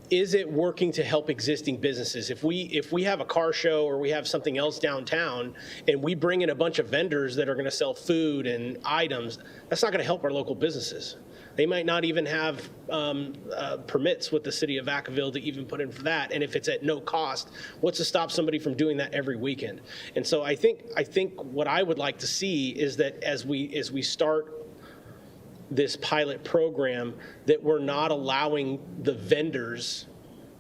it working to help existing businesses? If we have a car show or we have something else downtown and we bring in a bunch of vendors that are going to sell food and items, that's not going to help our local businesses. They might not even have permits with the city of Vacaville to even put in for that. And if it's at no cost, what's to stop somebody from doing that every weekend? And so I think what I would like to see is that as we start this pilot program, that we're not allowing the vendors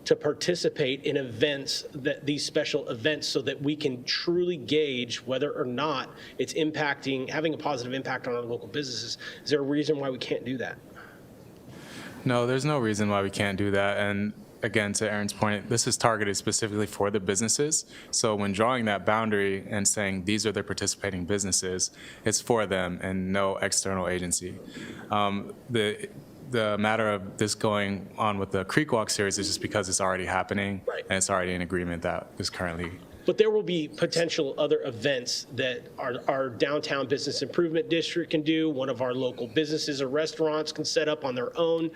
to participate in events, that these special events, so that we can truly gauge whether or not it's having a positive impact on our local businesses. Is there a reason why we can't do that? No, there's no reason why we can't do that. And again, to Aaron's point, this is targeted specifically for the businesses. So when drawing that boundary and saying these are the participating businesses, it's for them and no external agency. The matter of this going on with the Creek Walk series is just because it's already happening, right, and it's already an agreement that is currently. But there will be potential other events that our downtown business improvement district can do. One of our local businesses or restaurants can set up on their own.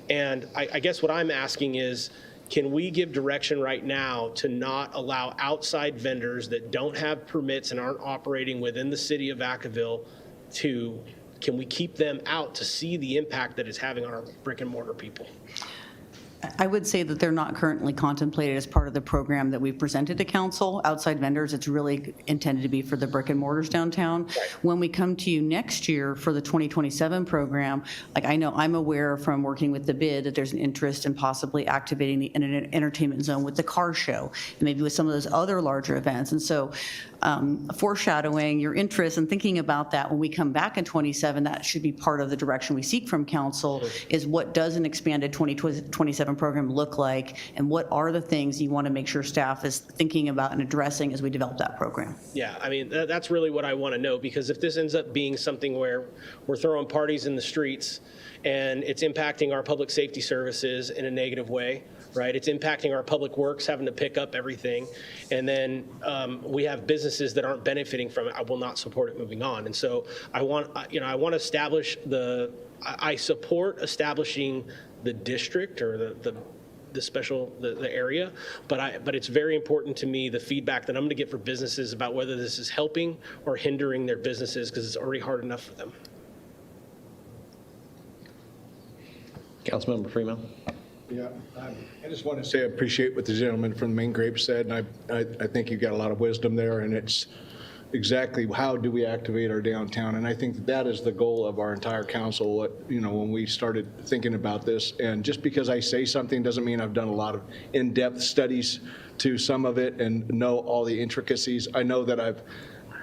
And I guess what I'm asking is, can we give direction right now to not allow outside vendors that don't have permits and aren't operating within the city of Vacaville can we keep them out to see the impact that it's having on our brick and mortar people? I would say that they're not currently contemplated as part of the program that we've presented to council. Outside vendors, it's really intended to be for the brick and mortars downtown. Right. When we come to you next year for the 2027 program, like I know I'm aware from working with the bid that there's an interest in possibly activating the entertainment zone with the car show and maybe with some of those other larger events. And so foreshadowing your interest and thinking about that when we come back in 27, that should be part of the direction we seek from council, is what does an expanded 2027 program look like, and what are the things you want to make sure staff is thinking about and addressing as we develop that program? Yeah, I mean, that's really what I want to know, because if this ends up being something where we're throwing parties in the streets and it's impacting our public safety services in a negative way, right? It's impacting our public works, having to pick up everything. And then we have businesses that aren't benefiting from it. I will not support it moving on. And so I want to establish I support establishing the district or the area, but it's very important to me, the feedback that I'm going to get for businesses about whether this is helping or hindering their businesses, because it's already hard enough for them. Councilmember Freeman. Yeah, I just want to say I appreciate what the gentleman from Main Grape said, and I think you've got a lot of wisdom there, and it's exactly how do we activate our downtown, and I think that is the goal of our entire council, when we started thinking about this. And just because I say something doesn't mean I've done a lot of in-depth studies to some of it and know all the intricacies. I know that I've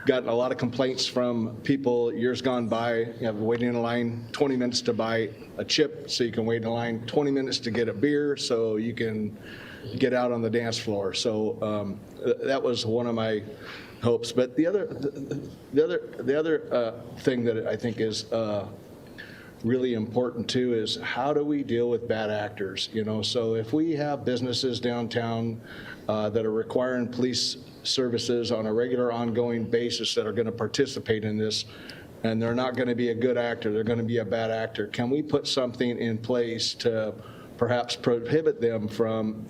gotten a lot of complaints from people years gone by. You have waiting in a line 20 minutes to buy a chip, so you can wait in a line 20 minutes to get a beer, so you can get out on the dance floor. So that was one of my hopes. But the other thing that I think is really important too is, how do we deal with bad actors? So if we have businesses downtown that are requiring police services on a regular, ongoing basis that are going to participate in this, and they're not going to be a good actor, they're going to be a bad actor, can we put something in place to perhaps prohibit them from,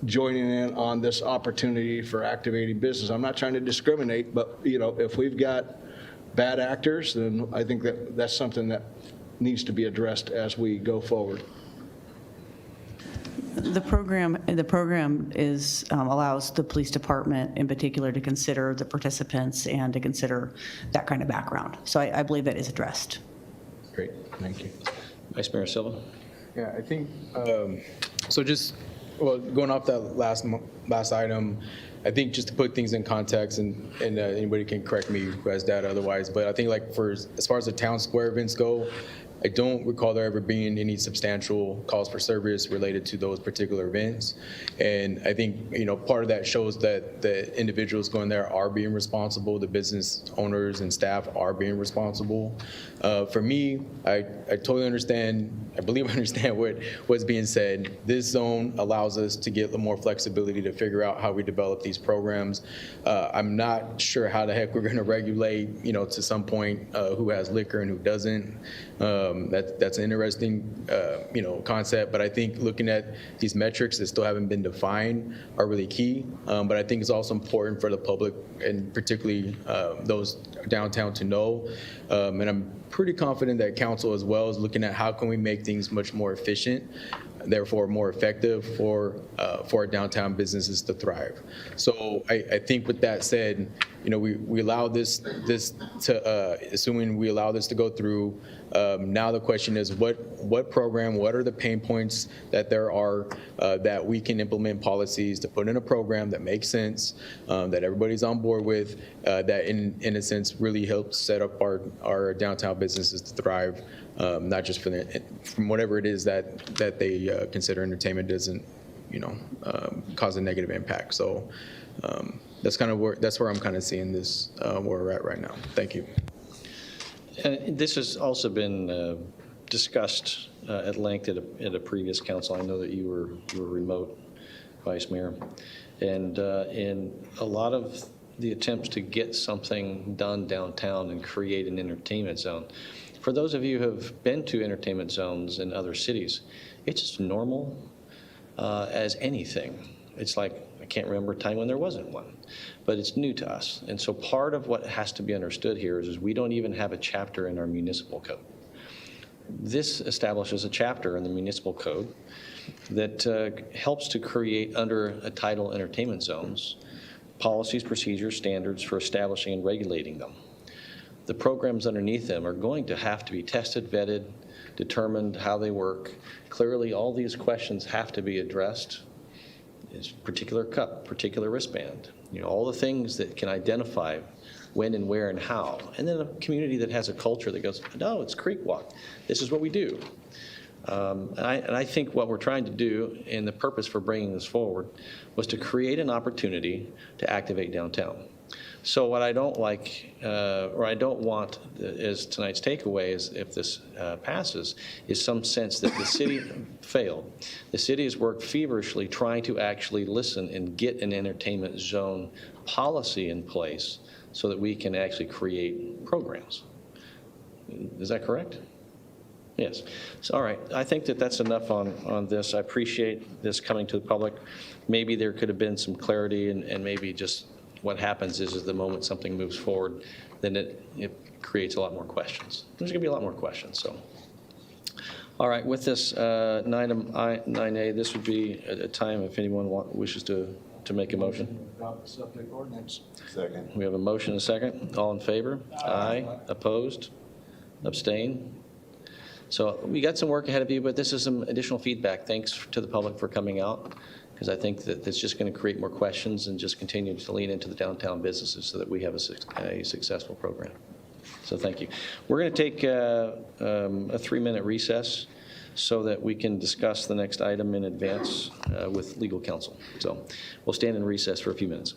joining in on this opportunity for activating business? I'm not trying to discriminate, but, if we've got bad actors, then I think that's something that needs to be addressed as we go forward. The program allows the police department in particular to consider the participants and to consider that kind of background. So I believe that is addressed. Great, thank you. Vice Mayor Silva. Yeah, I think So just, well, going off that last item, I think just to put things in context, and anybody can correct me who has data otherwise, but I think like as far as the town square events go, I don't recall there ever being any substantial calls for service related to those particular events. And I think, part of that shows that the individuals going there are being responsible, the business owners and staff are being responsible. For me, I totally understand, I believe I understand what's being said. This zone allows us to get a little more flexibility to figure out how we develop these programs. I'm not sure how the heck we're going to regulate, to some point, who has liquor and who doesn't. That's an interesting, concept. But I think looking at these metrics that still haven't been defined are really key. But I think it's also important for the public, and particularly those downtown, to know. And I'm pretty confident that council as well is looking at how can we make things much more efficient, therefore more effective for our downtown businesses to thrive. So I think with that said, we allow this to, assuming we allow this to go through, now the question is what program, what are the pain points that there are that we can implement policies to put in a program that makes sense, that everybody's on board with, that in a sense really helps set up our downtown businesses to thrive, not just from whatever it is that they consider entertainment doesn't, cause a negative impact. So that's where I'm kind of seeing this, where we're at right now. Thank you. And this has also been discussed at length at a previous council. I know that you were remote, Vice Mayor, and in a lot of the attempts to get something done downtown and create an entertainment zone. For those of you who have been to entertainment zones in other cities, it's as normal as anything. It's like, I can't remember a time when there wasn't one, but it's new to us. And so part of what has to be understood here is we don't even have a chapter in our municipal code. This establishes a chapter in the municipal code that helps to create, under a title, entertainment zones, policies, procedures, standards for establishing and regulating them. The programs underneath them are going to have to be tested, vetted, determined how they work. Clearly, all these questions have to be addressed. It's particular cup, particular wristband, all the things that can identify when and where and how. And then a community that has a culture that goes, no, it's Creek Walk. This is what we do. And I think what we're trying to do, and the purpose for bringing this forward, was to create an opportunity to activate downtown. So what I don't like, or I don't want as tonight's takeaway is, if this passes, is some sense that the city failed. The city has worked feverishly trying to actually listen and get an entertainment zone policy in place so that we can actually create programs. Is that correct? Yes. So, all right. I think that that's enough on this. I appreciate this coming to the public. Maybe there could have been some clarity, and maybe just what happens is the moment something moves forward, then it creates a lot more questions. There's going to be a lot more questions. So, all right. With this item 9A, this would be a time if anyone wishes to make a motion. Adopt the subject ordinance. Second. We have a motion and a second. All in favor? Aye. Opposed? Abstain? So we got some work ahead of you, but this is some additional feedback. Thanks to the public for coming out, because I think that it's just going to create more questions and just continue to lean into the downtown businesses so that we have a successful program. So thank you. We're going to take a 3-minute recess so that we can discuss the next item in advance with legal counsel. So we'll stand in recess for a few minutes.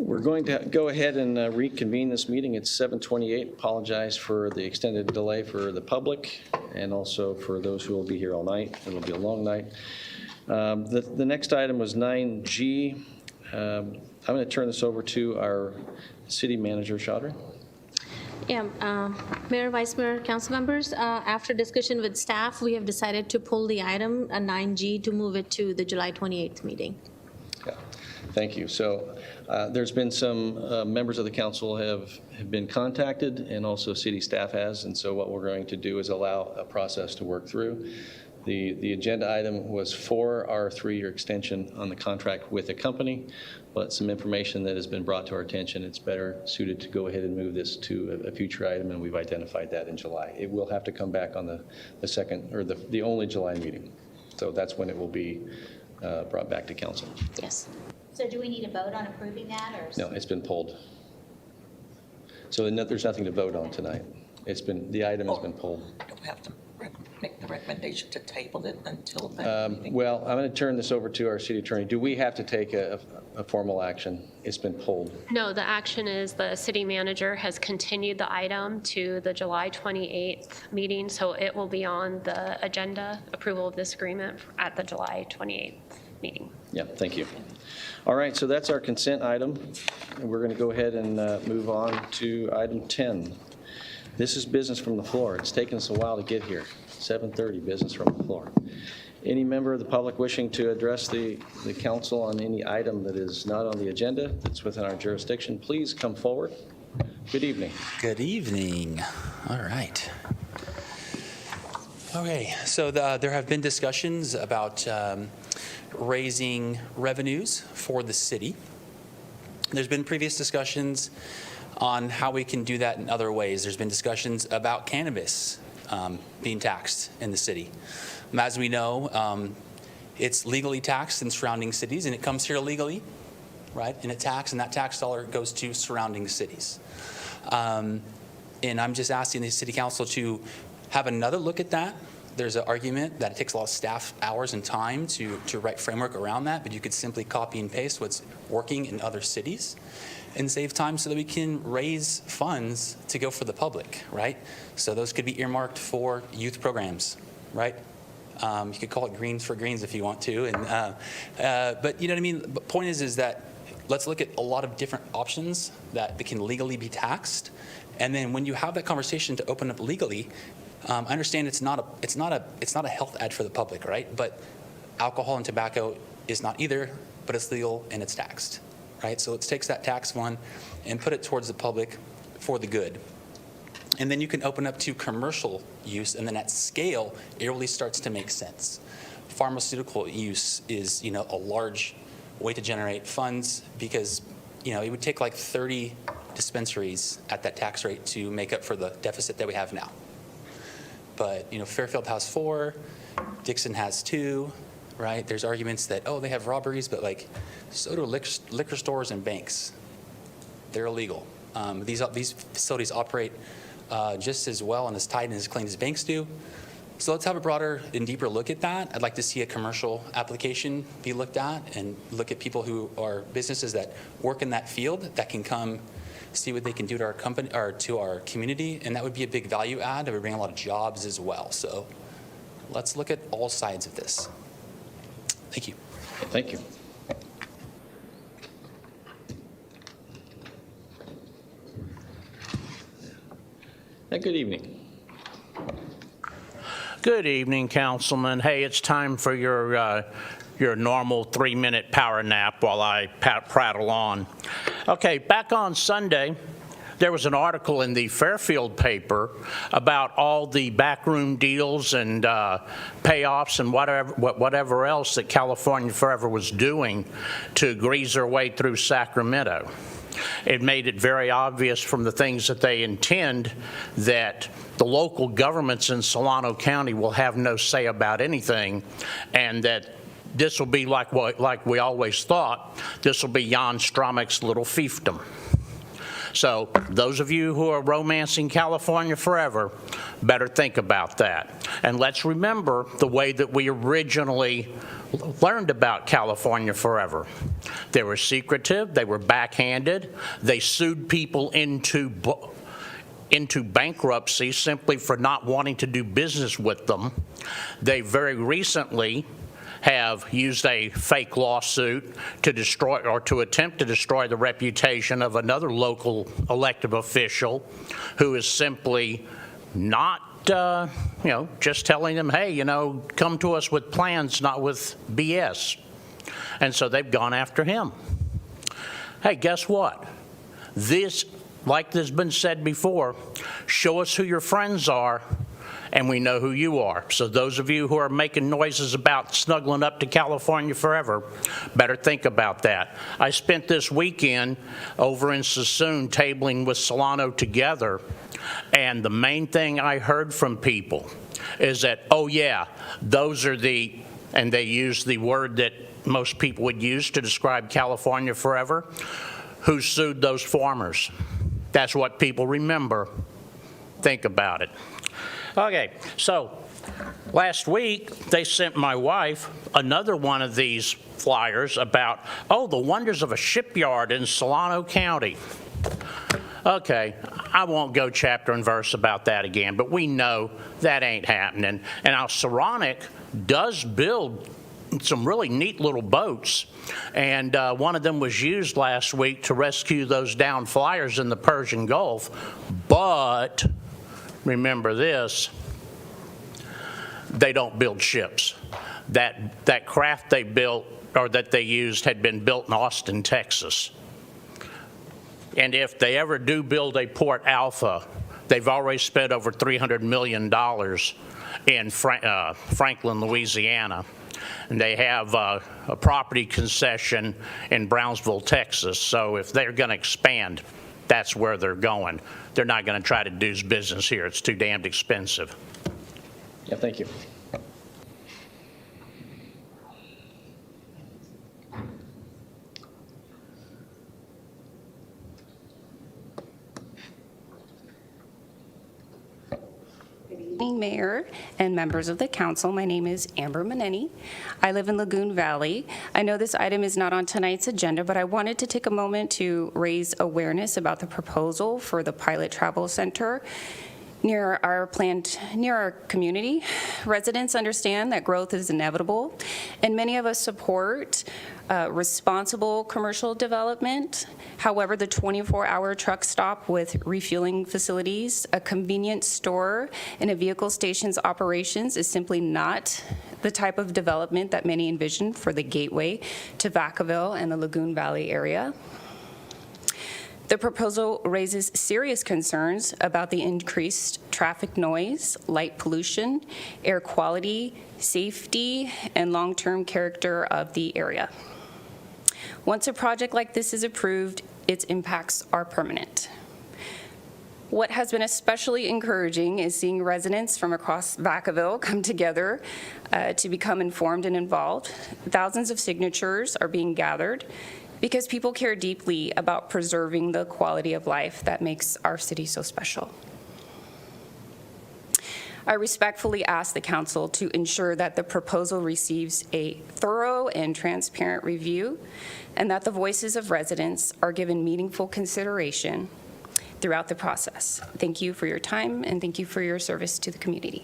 We're going to go ahead and reconvene this meeting. It's 7:28. Apologize for the extended delay for the public and also for those who will be here all night. It'll be a long night. The next item was 9G. I'm going to turn this over to our city manager, Chaudhry. Yeah, Mayor, Vice Mayor, council members, after discussion with staff, we have decided to pull the item 9G to move it to the July 28th meeting. Yeah. Thank you. So there's been some members of the council have been contacted, and also city staff has, and so what we're going to do is allow a process to work through. The agenda item was for our 3-year extension on the contract with the company, but some information that has been brought to our attention, it's better suited to go ahead and move this to a future item, and we've identified that in July. It will have to come back on the second, or the only July meeting. So that's when it will be brought back to council. Yes. So do we need a vote on approving that, or? No, it's been pulled. So there's nothing to vote on tonight. The item has been pulled. Don't have to make the recommendation to table it until that meeting. Well, I'm going to turn this over to our city attorney. Do we have to take a formal action? It's been pulled. No, the action is the city manager has continued the item to the July 28th meeting, so it will be on the agenda, approval of this agreement at the July 28th meeting. Yeah, thank you. All right, so that's our consent item. And we're going to go ahead and move on to item 10. This is business from the floor. It's taken us a while to get here. 7:30, business from the floor. Any member of the public wishing to address the council on any item that is not on the agenda that's within our jurisdiction, please come forward. Good evening. Good evening. All right. Okay, so there have been discussions about raising revenues for the city. There's been previous discussions on how we can do that in other ways. There's been discussions about cannabis being taxed in the city. As we know, it's legally taxed in surrounding cities, and it comes here illegally, right? And that tax dollar goes to surrounding cities. And I'm just asking the city council to have another look at that. There's an argument that it takes a lot of staff hours and time to write framework around that, but you could simply copy and paste what's working in other cities and save time so that we can raise funds to go for the public, right? So those could be earmarked for youth programs, right? You could call it Greens for Greens if you want to, but you know what I mean? The point is that let's look at a lot of different options that can legally be taxed, and then when you have that conversation to open up legally, I understand it's not a health ad for the public, right? But alcohol and tobacco is not either, but it's legal and it's taxed, right? So let's take that tax one and put it towards the public for the good. And then you can open up to commercial use, and then at scale, it really starts to make sense. Pharmaceutical use is, a large way to generate funds because, it would take like 30 dispensaries at that tax rate to make up for the deficit that we have now. But, Fairfield has 4, Dixon has 2, right? There's arguments that, they have robberies, but so do liquor stores and banks. They're illegal. These facilities operate just as well and as tight and as clean as banks do. So let's have a broader and deeper look at that. I'd like to see a commercial application be looked at and look at people who are businesses that work in that field that can come see what they can do to our company or to our community, and that would be a big value add. It would bring a lot of jobs as well. So let's look at all sides of this. Thank you. Thank you. Good evening. Good evening, Councilman. Hey, it's time for your normal 3-minute power nap while I prattle on. Okay, back on Sunday, there was an article in the Fairfield paper about all the backroom deals and payoffs and whatever else that California Forever was doing to grease their way through Sacramento. It made it very obvious from the things that they intend that the local governments in Solano County will have no say about anything, and that this will be like we always thought, this will be Jan Stromik's little fiefdom. So those of you who are romancing California forever better think about that. And let's remember the way that we originally learned about California forever. They were secretive, they were backhanded, they sued people into bankruptcy simply for not wanting to do business with them. They very recently have used a fake lawsuit to destroy or to attempt to destroy the reputation of another local elected official who is simply not just telling them, hey, come to us with plans, not with BS. And so they've gone after him. Hey, guess what? This, like has been said before, show us who your friends are, and we know who you are. So those of you who are making noises about snuggling up to California forever, better think about that. I spent this weekend over in Sassoon tabling with Solano together, and the main thing I heard from people is that, oh yeah, those are and they use the word that most people would use to describe California forever, who sued those farmers. That's what people remember. Think about it. Okay, so last week they sent my wife another one of these flyers about, the wonders of a shipyard in Solano County. Okay, I won't go chapter and verse about that again, but we know that ain't happening. And now Saronic does build some really neat little boats, and one of them was used last week to rescue those downed flyers in the Persian Gulf. But remember this, they don't build ships. That craft they built, or that they used, had been built in Austin, Texas. And if they ever do build a Port Alpha, they've already spent over $300 million in Franklin, Louisiana. And they have a property concession in Brownsville, Texas. So if they're going to expand, that's where they're going. They're not going to try to do business here. It's too damned expensive. Yeah, thank you. Mayor and members of the council, my name is Amber Maneni. I live in Lagoon Valley. I know this item is not on tonight's agenda, but I wanted to take a moment to raise awareness about the proposal for the Pilot Travel Center near our community. Residents understand that growth is inevitable, and many of us support responsible commercial development. However, the 24-hour truck stop with refueling facilities, a convenience store, and a vehicle station's operations is simply not the type of development that many envision for the gateway to Vacaville and the Lagoon Valley area. The proposal raises serious concerns about the increased traffic noise, light pollution, air quality, safety, and long-term character of the area. Once a project like this is approved, its impacts are permanent. What has been especially encouraging is seeing residents from across Vacaville come together to become informed and involved. Thousands of signatures are being gathered because people care deeply about preserving the quality of life that makes our city so special. I respectfully ask the council to ensure that the proposal receives a thorough and transparent review, and that the voices of residents are given meaningful consideration throughout the process. Thank you for your time, and thank you for your service to the community.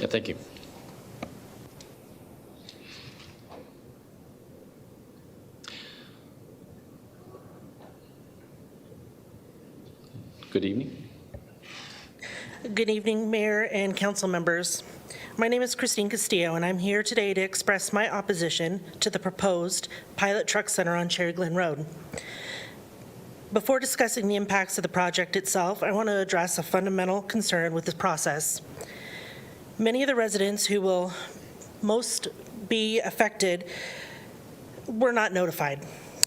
Yeah, thank you. Good evening. Good evening, Mayor and council members. My name is Christine Castillo, and I'm here today to express my opposition to the proposed Pilot Truck Center on Cherry Glen Road. Before discussing the impacts of the project itself, I want to address a fundamental concern with this process. Many of the residents who will most be affected were not notified.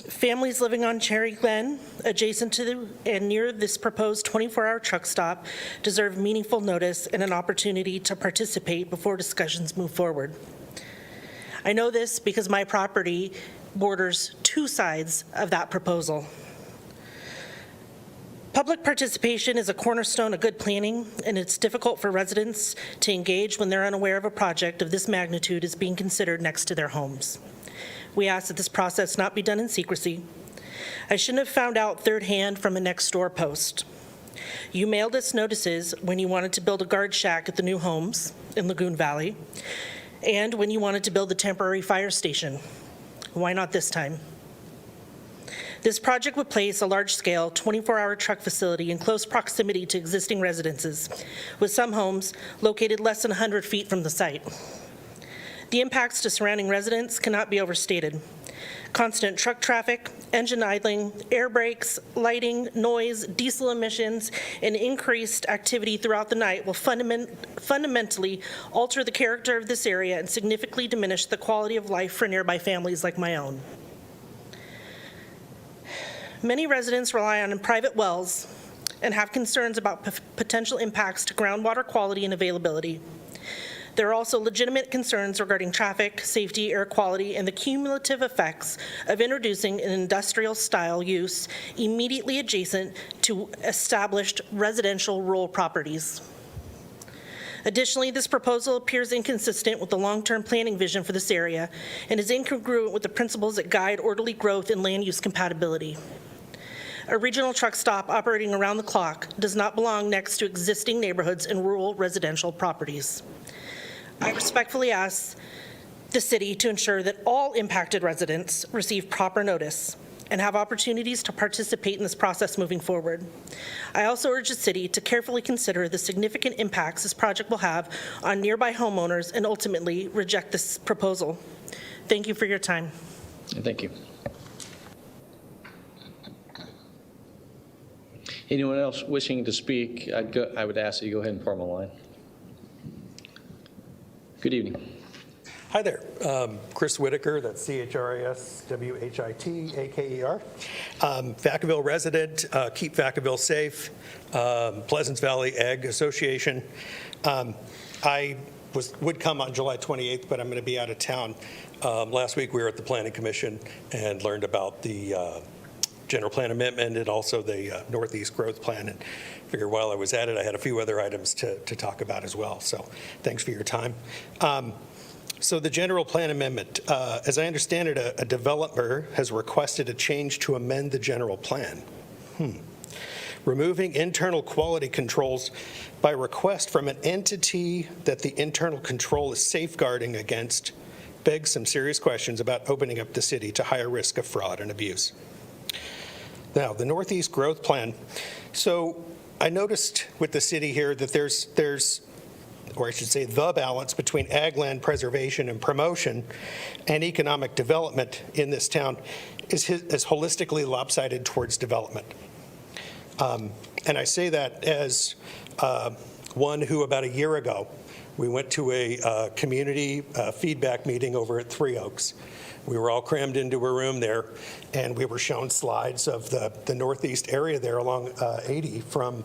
Families living on Cherry Glen, adjacent to and near this proposed 24-hour truck stop, deserve meaningful notice and an opportunity to participate before discussions move forward. I know this because my property borders two sides of that proposal. Public participation is a cornerstone of good planning, and it's difficult for residents to engage when they're unaware of a project of this magnitude is being considered next to their homes. We ask that this process not be done in secrecy. I shouldn't have found out third hand from a next door post. You mailed us notices when you wanted to build a guard shack at the new homes in Lagoon Valley, and when you wanted to build a temporary fire station. Why not this time? This project would place a large-scale 24-hour truck facility in close proximity to existing residences, with some homes located less than 100 feet from the site. The impacts to surrounding residents cannot be overstated. Constant truck traffic, engine idling, air brakes, lighting, noise, diesel emissions, and increased activity throughout the night will fundamentally alter the character of this area and significantly diminish the quality of life for nearby families like my own. Many residents rely on private wells and have concerns about potential impacts to groundwater quality and availability. There are also legitimate concerns regarding traffic, safety, air quality, and the cumulative effects of introducing an industrial-style use immediately adjacent to established residential rural properties. Additionally, this proposal appears inconsistent with the long-term planning vision for this area and is incongruent with the principles that guide orderly growth and land use compatibility. A regional truck stop operating around the clock does not belong next to existing neighborhoods and rural residential properties. I respectfully ask the city to ensure that all impacted residents receive proper notice and have opportunities to participate in this process moving forward. I also urge the city to carefully consider the significant impacts this project will have on nearby homeowners and ultimately reject this proposal. Thank you for your time. Thank you. Anyone else wishing to speak, I would ask that you go ahead and form a line. Good evening. Hi there. Chris Whitaker, that's CHRISWHITAKER. Vacaville resident, Keep Vacaville Safe, Pleasance Valley Egg Association. I would come on July 28th, but I'm going to be out of town. Last week we were at the Planning Commission and learned about the general plan amendment and also the Northeast Growth Plan, and figured while I was at it I had a few other items to talk about as well, so thanks for your time. So the general plan amendment, as I understand it, a developer has requested a change to amend the general plan. Removing internal quality controls by request from an entity that the internal control is safeguarding against begs some serious questions about opening up the city to higher risk of fraud and abuse. Now, the Northeast Growth Plan. So I noticed with the city here that there's, or I should say the balance between ag land preservation and promotion and economic development in this town is holistically lopsided towards development. And I say that as one who about a year ago, we went to a community feedback meeting over at Three Oaks. We were all crammed into a room there, and we were shown slides of the northeast area there along 80 from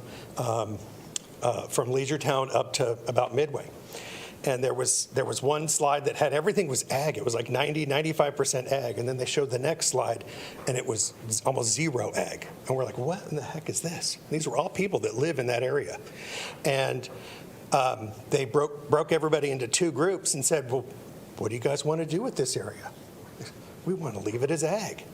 Leisuuretown up to about Midway. And there was one slide that had everything was ag. It was like 95% ag. And then they showed the next slide, and it was almost zero ag. And we're like, what in the heck is this? These were all people that live in that area. And they broke everybody into two groups and said, well, what do you guys want to do with this area? We want to leave it as ag.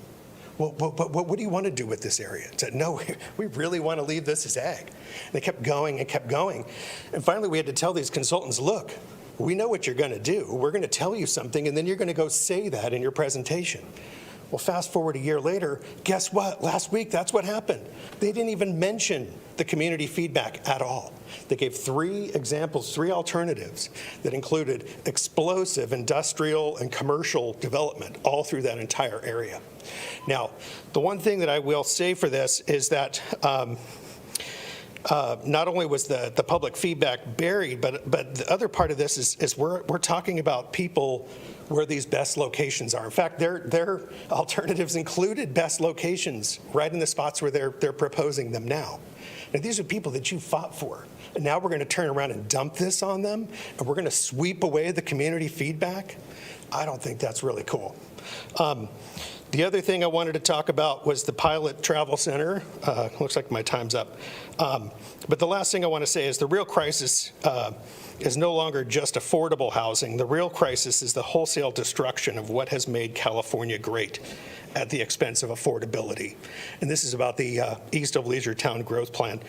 Well, but what do you want to do with this area? I said, no, we really want to leave this as ag. And they kept going and kept going. And finally, we had to tell these consultants, look, we know what you're going to do. We're going to tell you something, and then you're going to go say that in your presentation. Well, fast forward a year later, guess what? Last week, that's what happened. They didn't even mention the community feedback at all. They gave three examples, three alternatives that included explosive industrial and commercial development all through that entire area. Now, the one thing that I will say for this is that not only was the public feedback buried, but the other part of this is we're talking about people where these best locations are. In fact, their alternatives included best locations right in the spots where they're proposing them now. Now, these are people that you fought for. And now we're going to turn around and dump this on them, and we're going to sweep away the community feedback? I don't think that's really cool. The The other thing I wanted to talk about was the pilot travel center. Looks like my time's up. But the last thing I want to say is the real crisis is no longer just affordable housing. The real crisis is the wholesale destruction of what has made California great at the expense of affordability. And this is about the East of Leisure Town Growth Plan,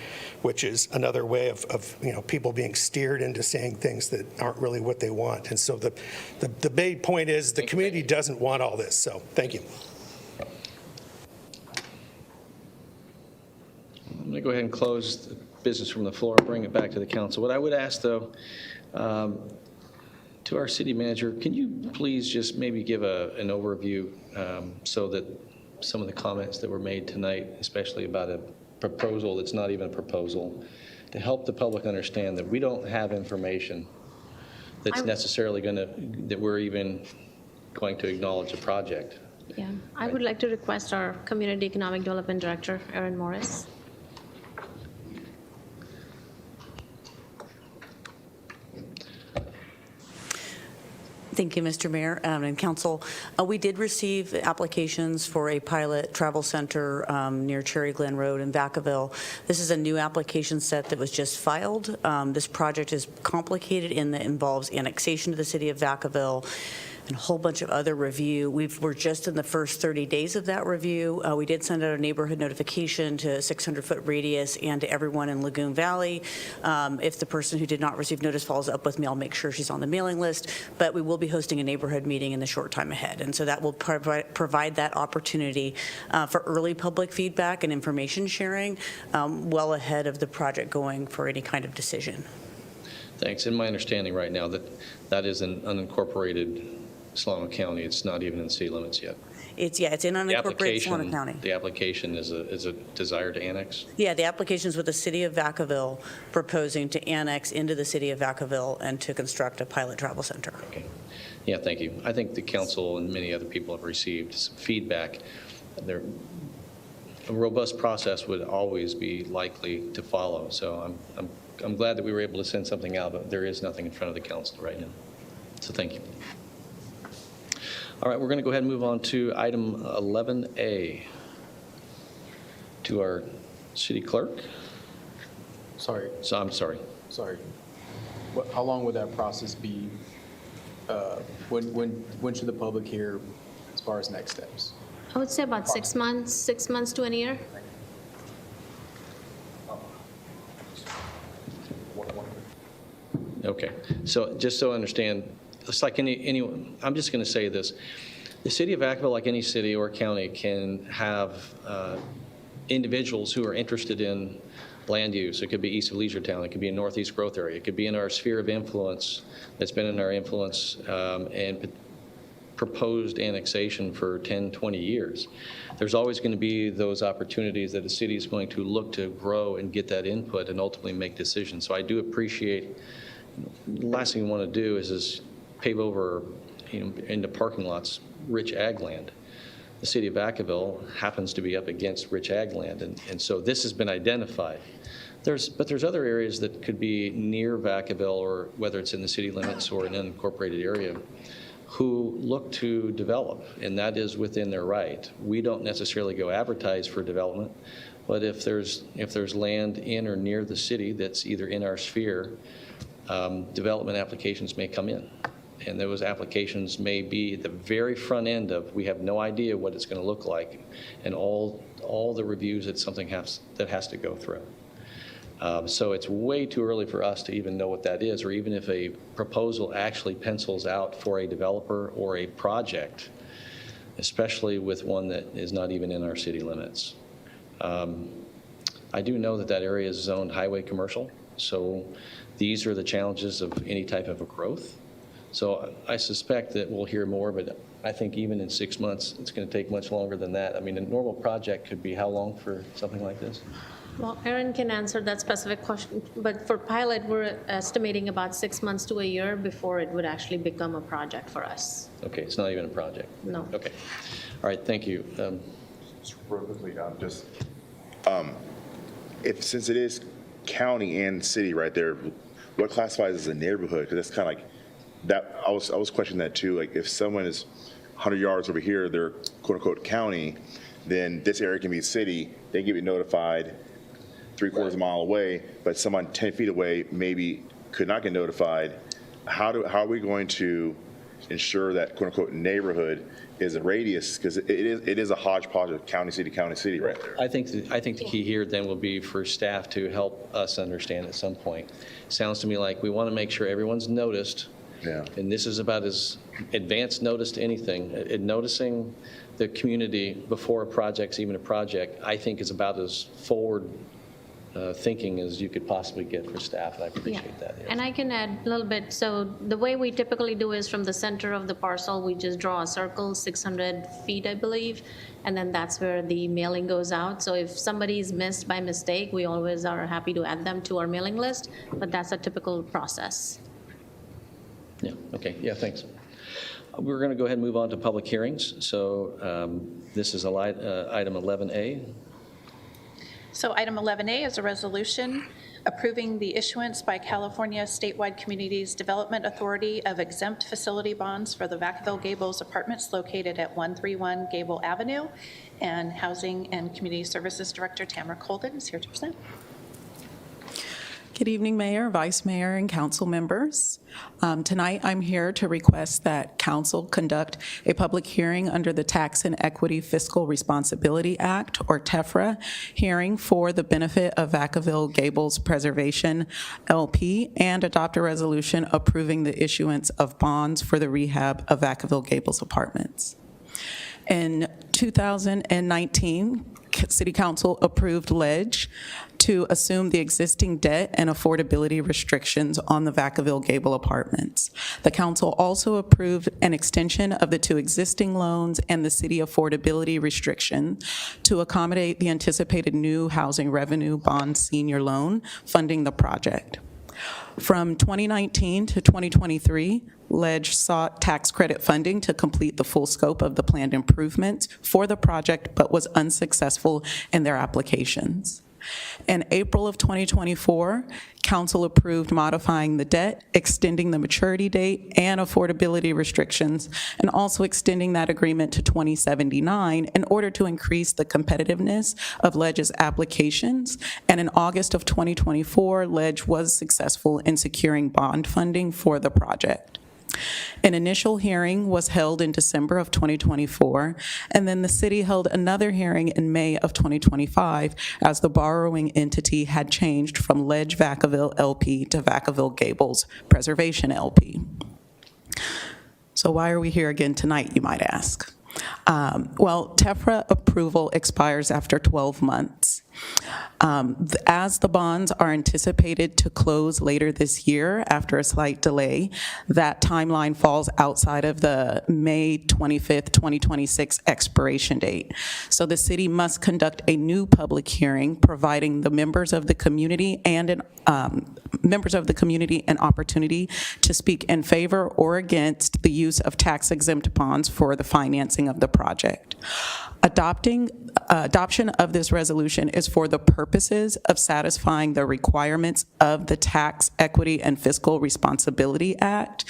which is another way of people being steered into saying things that aren't really what they want. And so the big point is the community doesn't want all this. So thank you. I'm going to go ahead and close the business from the floor and bring it back to the council. What I would ask, though, to our city manager, can you please just maybe give an overview so that some of the comments that were made tonight, especially about a proposal that's not even a proposal, to help the public understand that we don't have information that's necessarily that we're even going to acknowledge a project. Yeah, I would like to request our Community Economic Development Director, Erin Morris. Thank you, Mr. Mayor and Council. We did receive applications for a pilot travel center near Cherry Glen Road in Vacaville. This is a new application set that was just filed. This project is complicated in that it involves annexation to the city of Vacaville and a whole bunch of other review. We're just in the first 30 days of that review. We did send out a neighborhood notification to a 600-foot radius and to everyone in Lagoon Valley. If the person who did not receive notice follows up with me, I'll make sure she's on the mailing list. But we will be hosting a neighborhood meeting in the short time ahead. And so that will provide that opportunity for early public feedback and information sharing well ahead of the project going for any kind of decision. Thanks. And my understanding right now that is an unincorporated Solano County. It's not even in city limits yet. It's in unincorporated Solano County. The application is a desire to annex? Yeah, the application is with the city of Vacaville proposing to annex into the city of Vacaville and to construct a pilot travel center. Okay. Yeah, thank you. I think the council and many other people have received some feedback. A robust process would always be likely to follow. So I'm glad that we were able to send something out, but there is nothing in front of the council right now. So thank you. All right, we're going to go ahead and move on to item 11A, to our city clerk. Sorry. So I'm sorry. Sorry. How long would that process be? When should the public hear as far as next steps? I would say about 6 months, 6 months to a year. Okay, so just so I understand, it's like anyone, I'm just going to say this. The city of Vacaville, like any city or county, can have individuals who are interested in land use. It could be east of Leisure Town. It could be a northeast growth area. It could be in our sphere of influence that's been in our influence and proposed annexation for 10, 20 years. There's always going to be those opportunities that a city is going to look to grow and get that input and ultimately make decisions. So I do appreciate, the last thing you want to do is pave over, into parking lots, rich ag land. The city of Vacaville happens to be up against rich ag land, and so this has been identified. But there's other areas that could be near Vacaville, or whether it's in the city limits or an unincorporated area, who look to develop, and that is within their right. We don't necessarily go advertise for development, but if there's land in or near the city that's either in our sphere, development applications may come in. And those applications may be at the very front end of, we have no idea what it's going to look like, and all the reviews that something has to go through. So it's way too early for us to even know what that is, or even if a proposal actually pencils out for a developer or a project, especially with one that is not even in our city limits. I do know that area is zoned highway commercial, so these are the challenges of any type of a growth. So I suspect that we'll hear more, but I think even in 6 months, it's going to take much longer than that. I mean, a normal project could be how long for something like this? Well, Erin can answer that specific question, but for pilot, we're estimating about 6 months to a year before it would actually become a project for us. Okay, it's not even a project? No. Okay. All right, thank you. Just real quickly, since it is county and city right there, what classifies as a neighborhood? Because that's kind of like that. I was questioning that too. Like if someone is 100 yards over here, they're quote-unquote county, then this area can be city. They can be notified 3/4 mile away, but someone 10 feet away maybe could not get notified. How are we going to ensure that quote-unquote neighborhood is a radius? Because it is a hodgepodge of county, city right there. I think the key here then will be for staff to help us understand at some point. Sounds to me like we want to make sure everyone's noticed. Yeah. And this is about as advanced notice to anything. Noticing the community before a project's even a project, I think is about as forward thinking as you could possibly get for staff, and I appreciate that. And I can add a little bit. So the way we typically do is from the center of the parcel, we just draw a circle, 600 feet, I believe, and then that's where the mailing goes out. So if somebody's missed by mistake, we always are happy to add them to our mailing list, but that's a typical process. Yeah, okay, yeah, thanks. We're going to go ahead and move on to public hearings. So this is item 11A. So item 11A is a resolution approving the issuance by California Statewide Communities Development Authority of exempt facility bonds for the Vacaville Gables apartments located at 131 Gable Avenue. And Housing and Community Services Director Tamara Colden is here to present. Good evening, Mayor, Vice Mayor, and council members. Tonight, I'm here to request that council conduct a public hearing under the Tax and Equity Fiscal Responsibility Act, or TEFRA, hearing for the benefit of Vacaville Gables Preservation LP, and adopt a resolution approving the issuance of bonds for the rehab of Vacaville Gables apartments. In 2019, City Council approved LEDGE to assume the existing debt and affordability restrictions on the Vacaville Gable apartments. The council also approved an extension of the 2 existing loans and the city affordability restriction to accommodate the anticipated new housing revenue bond senior loan funding the project. From 2019 to 2023, LEDGE sought tax credit funding to complete the full scope of the planned improvements for the project, but was unsuccessful in their applications. In April of 2024, council approved modifying the debt, extending the maturity date and affordability restrictions, and also extending that agreement to 2079 in order to increase the competitiveness of LEDGE's applications. And in August of 2024, LEDGE was successful in securing bond funding for the project. An initial hearing was held in December of 2024, and then the city held another hearing in May of 2025 as the borrowing entity had changed from LEDGE Vacaville LP to Vacaville Gables Preservation LP. So why are we here again tonight, you might ask? Well, TEFRA approval expires after 12 months. As the bonds are anticipated to close later this year after a slight delay, that timeline falls outside of the May 25th, 2026 expiration date. So the city must conduct a new public hearing, providing the members of the community and an opportunity to speak in favor or against the use of tax-exempt bonds for the financing of the project. Adoption of this resolution is for the purposes of satisfying the requirements of the Tax, Equity, and Fiscal Responsibility Act.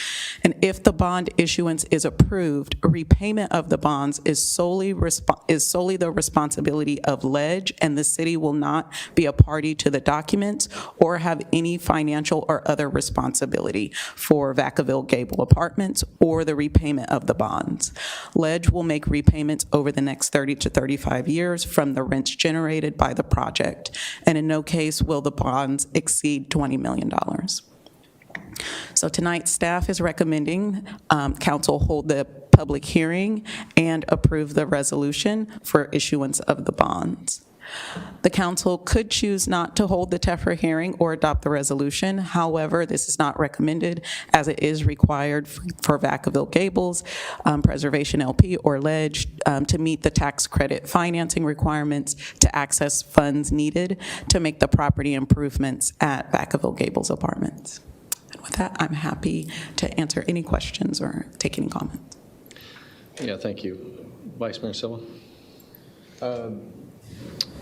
And if the bond issuance is approved, repayment of the bonds is solely the responsibility of LEDGE, and the city will not be a party to the documents or have any financial or other responsibility for Vacaville Gable Apartments or the repayment of the bonds. LEDGE will make repayments over the next 30 to 35 years from the rents generated by the project, and in no case will the bonds exceed $20 million. So tonight, staff is recommending council hold the public hearing and approve the resolution for issuance of the bonds. The council could choose not to hold the TEFRA hearing or adopt the resolution. However, this is not recommended as it is required for Vacaville Gables Preservation LP or LEDGE to meet the tax credit financing requirements to access funds needed to make the property improvements at Vacaville Gables Apartments. And with that, I'm happy to answer any questions or take any comments. Yeah, thank you. Vice Mayor Silva?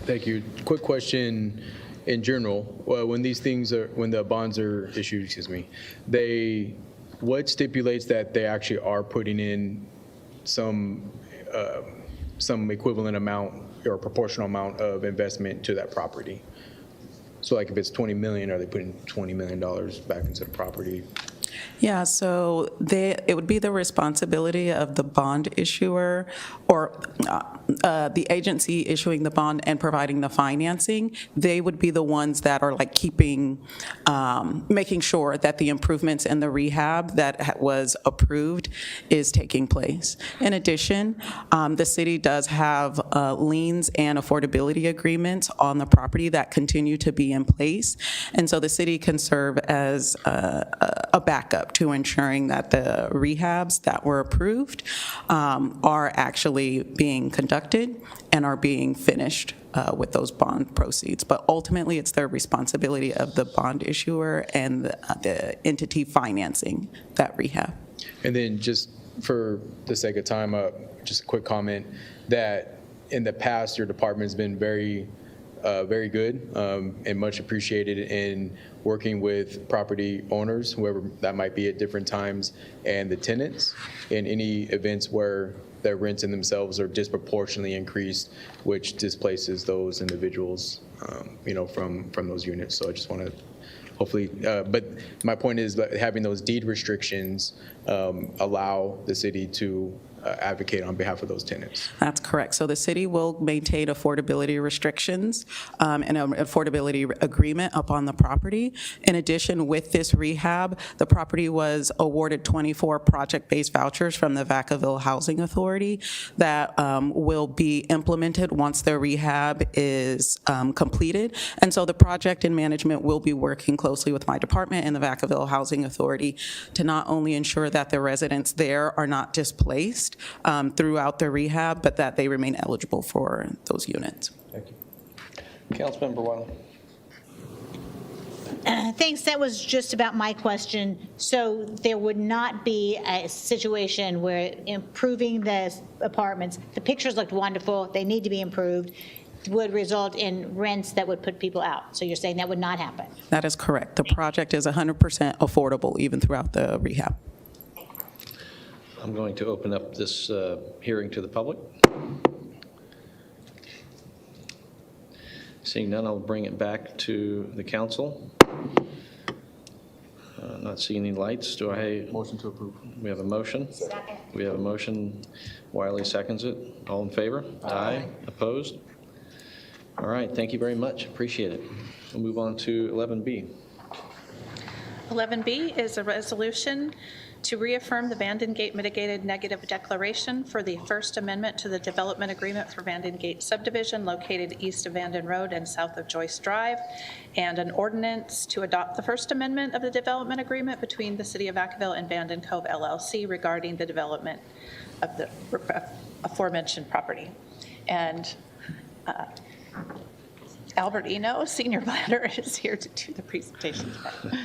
Thank you. Quick question in general. When the bonds are issued, what stipulates that they actually are putting in some equivalent amount or proportional amount of investment to that property. So like if it's 20 million, are they putting $20 million back into the property? Yeah, so it would be the responsibility of the bond issuer or the agency issuing the bond and providing the financing. They would be the ones that are like making sure that the improvements and the rehab that was approved is taking place. In addition, the city does have liens and affordability agreements on the property that continue to be in place. And so the city can serve as a backup to ensuring that the rehabs that were approved are actually being conducted and are being finished with those bond proceeds. But ultimately, it's the responsibility of the bond issuer and the entity financing that rehab. And then just for the sake of time, just a quick comment that in the past, your department has been very good and much appreciated in working with property owners, whoever that might be at different times, and the tenants in any events where their rents in themselves are disproportionately increased, which displaces those individuals, from those units. So I just want to hopefully, but my point is that having those deed restrictions allow the city to advocate on behalf of those tenants. That's correct. So the city will maintain affordability restrictions and an affordability agreement upon the property. In addition, with this rehab, the property was awarded 24 project-based vouchers from the Vacaville Housing Authority that will be implemented once the rehab is completed. And so the project and management will be working closely with my department and the Vacaville Housing Authority to not only ensure that the residents there are not displaced throughout the rehab, but that they remain eligible for those units. Thank you. Councilmember Waddle. Thanks, that was just about my question. So there would not be a situation where improving the apartments, the pictures looked wonderful, they need to be improved, would result in rents that would put people out. So you're saying that would not happen? That is correct. The project is 100% affordable even throughout the rehab. I'm going to open up this hearing to the public. Seeing none, I'll bring it back to the council. Not seeing any lights. Do I? Motion to approve. We have a motion. Second. We have a motion. Wiley seconds it. All in favor? Aye. Opposed? All right. Thank you very much. Appreciate it. We'll move on to 11B. 11B is a resolution to reaffirm the Vanden Gate mitigated negative declaration for the First Amendment to the Development Agreement for Vanden Gate subdivision located east of Vanden Road and south of Joyce Drive, and an ordinance to adopt the First Amendment of the Development Agreement between the City of Vacaville and Vanden Cove LLC regarding the development of the aforementioned property. And Albert Eno, Senior Planner, is here to do the presentation today.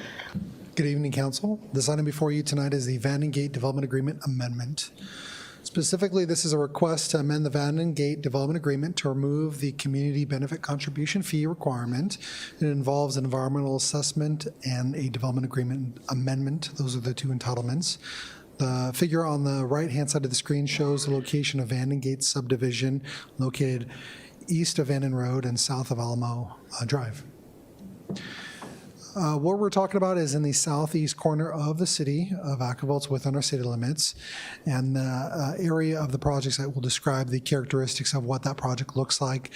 Good evening, Council. This item before you tonight is the Vanden Gate Development Agreement Amendment. Specifically, this is a request to amend the Vanden Gate Development Agreement to remove the community benefit contribution fee requirement. It involves an environmental assessment and a development agreement amendment. Those are the two entitlements. The figure on the right-hand side of the screen shows the location of Vanden Gate subdivision located east of Vanden Road and south of Alamo Drive. What we're talking about is in the southeast corner of the city of Vacaville. It's within our city limits, and the area of the project site will describe the characteristics of what that project looks like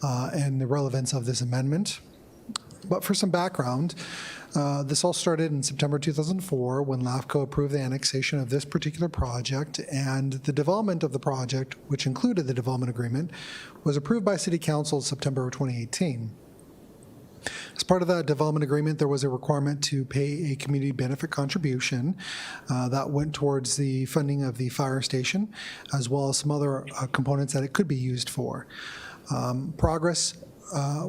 and the relevance of this amendment. But for some background, this all started in September 2004 when LAFCO approved the annexation of this particular project, and the development of the project, which included the development agreement, was approved by City Council in September of 2018. As part of that development agreement, there was a requirement to pay a community benefit contribution that went towards the funding of the fire station, as well as some other components that it could be used for. Progress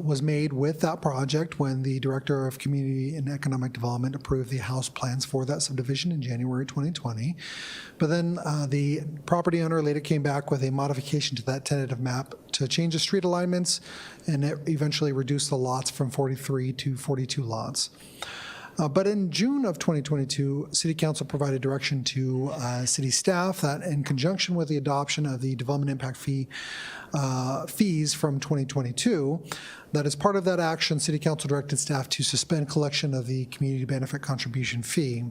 was made with that project when the Director of Community and Economic Development approved the house plans for that subdivision in January 2020. But then the property owner later came back with a modification to that tentative map to change the street alignments, and it eventually reduced the lots from 43 to 42 lots. But in June of 2022, City Council provided direction to city staff that in conjunction with the adoption of the development impact fees from 2022, that as part of that action, City Council directed staff to suspend collection of the community benefit contribution fee.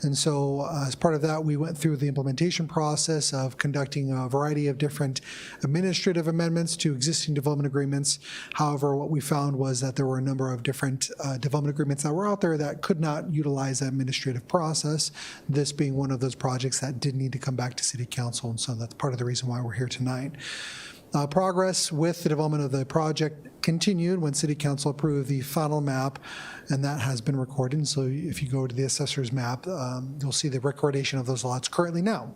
And so as part of that, we went through the implementation process of conducting a variety of different administrative amendments to existing development agreements. However, what we found was that there were a number of different development agreements that were out there that could not utilize the administrative process, this being one of those projects that did need to come back to City Council. And so that's part of the reason why we're here tonight. Progress with the development of the project continued when City Council approved the final map, and that has been recorded. And so if you go to the assessor's map, you'll see the recordation of those lots currently now.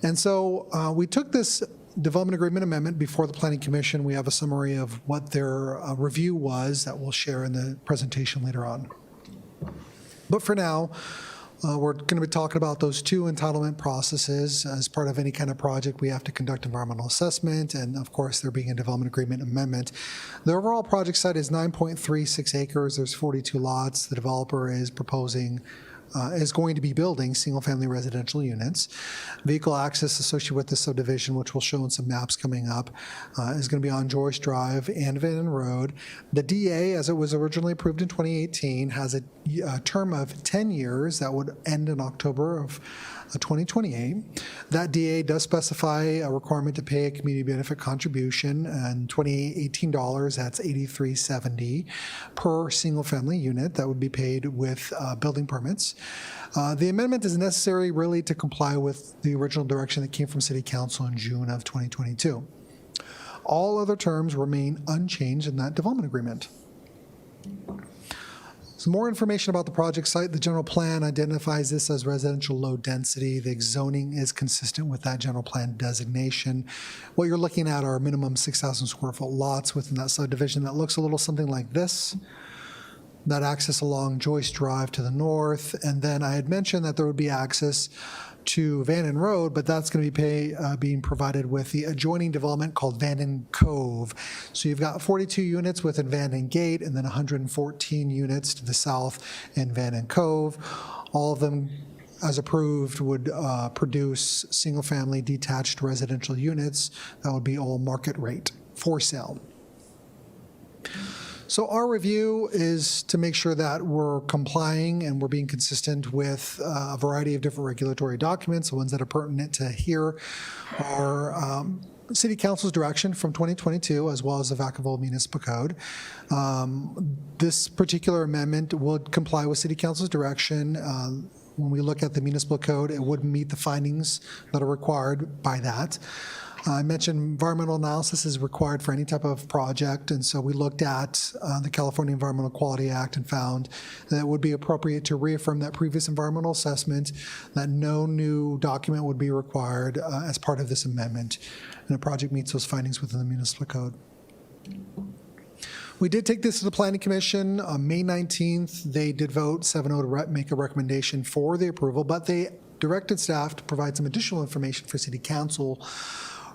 And so we took this development agreement amendment before the Planning Commission. We have a summary of what their review was that we'll share in the presentation later on. But for now, we're going to be talking about those two entitlement processes. As part of any kind of project, we have to conduct environmental assessment, and of course, there being a development agreement amendment. The overall project site is 9.36 acres. There's 42 lots. The developer is proposing is going to be building single-family residential units. Vehicle access associated with the subdivision, which we'll show in some maps coming up, is going to be on Joyce Drive and Van Road. The DA, as it was originally approved in 2018, has a term of 10 years that would end in October of 2028. That DA does specify a requirement to pay a community benefit contribution, and $2018, that's $83.70 per single-family unit that would be paid with building permits. The amendment is necessary really to comply with the original direction that came from City Council in June of 2022. All other terms remain unchanged in that development agreement. Some more information about the project site. The general plan identifies this as residential low density. The zoning is consistent with that general plan designation. What you're looking at are minimum 6,000 square foot lots within that subdivision that looks a little something like this. That access along Joyce Drive to the north. And then I had mentioned that there would be access to Vanden Road, but that's going to be being provided with the adjoining development called Vanden Cove. So you've got 42 units within Vanden Gate and then 114 units to the south in Vanden Cove. All of them, as approved, would produce single-family detached residential units that would be all market rate for sale. So our review is to make sure that we're complying and we're being consistent with a variety of different regulatory documents. The ones that are pertinent to here are City Council's direction from 2022, as well as the Vacaville Municipal Code. This particular amendment would comply with City Council's direction. When we look at the municipal code, it would meet the findings that are required by that. I mentioned environmental analysis is required for any type of project, and so we looked at the California Environmental Quality Act and found that it would be appropriate to reaffirm that previous environmental assessment, that no new document would be required as part of this amendment, and the project meets those findings within the municipal code. We did take this to the Planning Commission on May 19th. They did vote 7-0 to make a recommendation for the approval, but they directed staff to provide some additional information for City Council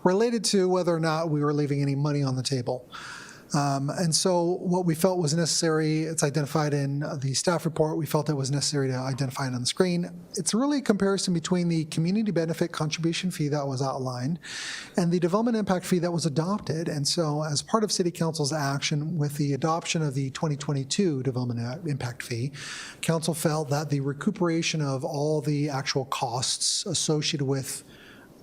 related to whether or not we were leaving any money on the table. And so what we felt was necessary, it's identified in the staff report, we felt it was necessary to identify it on the screen. It's really a comparison between the community benefit contribution fee that was outlined and the development impact fee that was adopted. And so as part of City Council's action with the adoption of the 2022 development impact fee, Council felt that the recuperation of all the actual costs associated with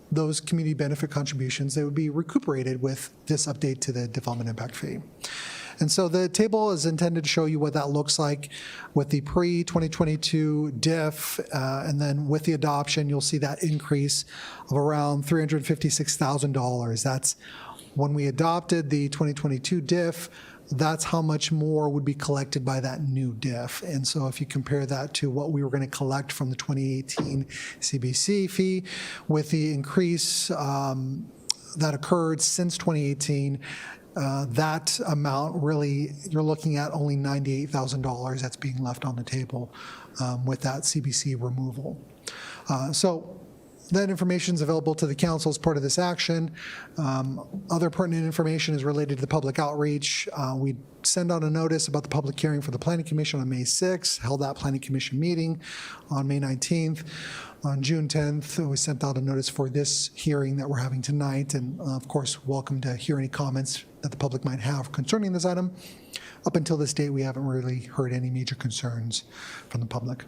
those community benefit contributions, they would be recuperated with this update to the development impact fee. And so the table is intended to show you what that looks like with the pre-2022 diff, and then with the adoption, you'll see that increase of around $356,000. That's when we adopted the 2022 diff, that's how much more would be collected by that new diff. And so if you compare that to what we were going to collect from the 2018 CBC fee with the increase that occurred since 2018, that amount really, you're looking at only $98,000 that's being left on the table with that CBC removal. So That information is available to the council as part of this action. Other pertinent information is related to the public outreach. We send out a notice about the public hearing for the Planning Commission on May 6th, held that Planning Commission meeting on May 19th. On June 10th, we sent out a notice for this hearing that we're having tonight, and of course, welcome to hear any comments that the public might have concerning this item. Up until this date, we haven't really heard any major concerns from the public.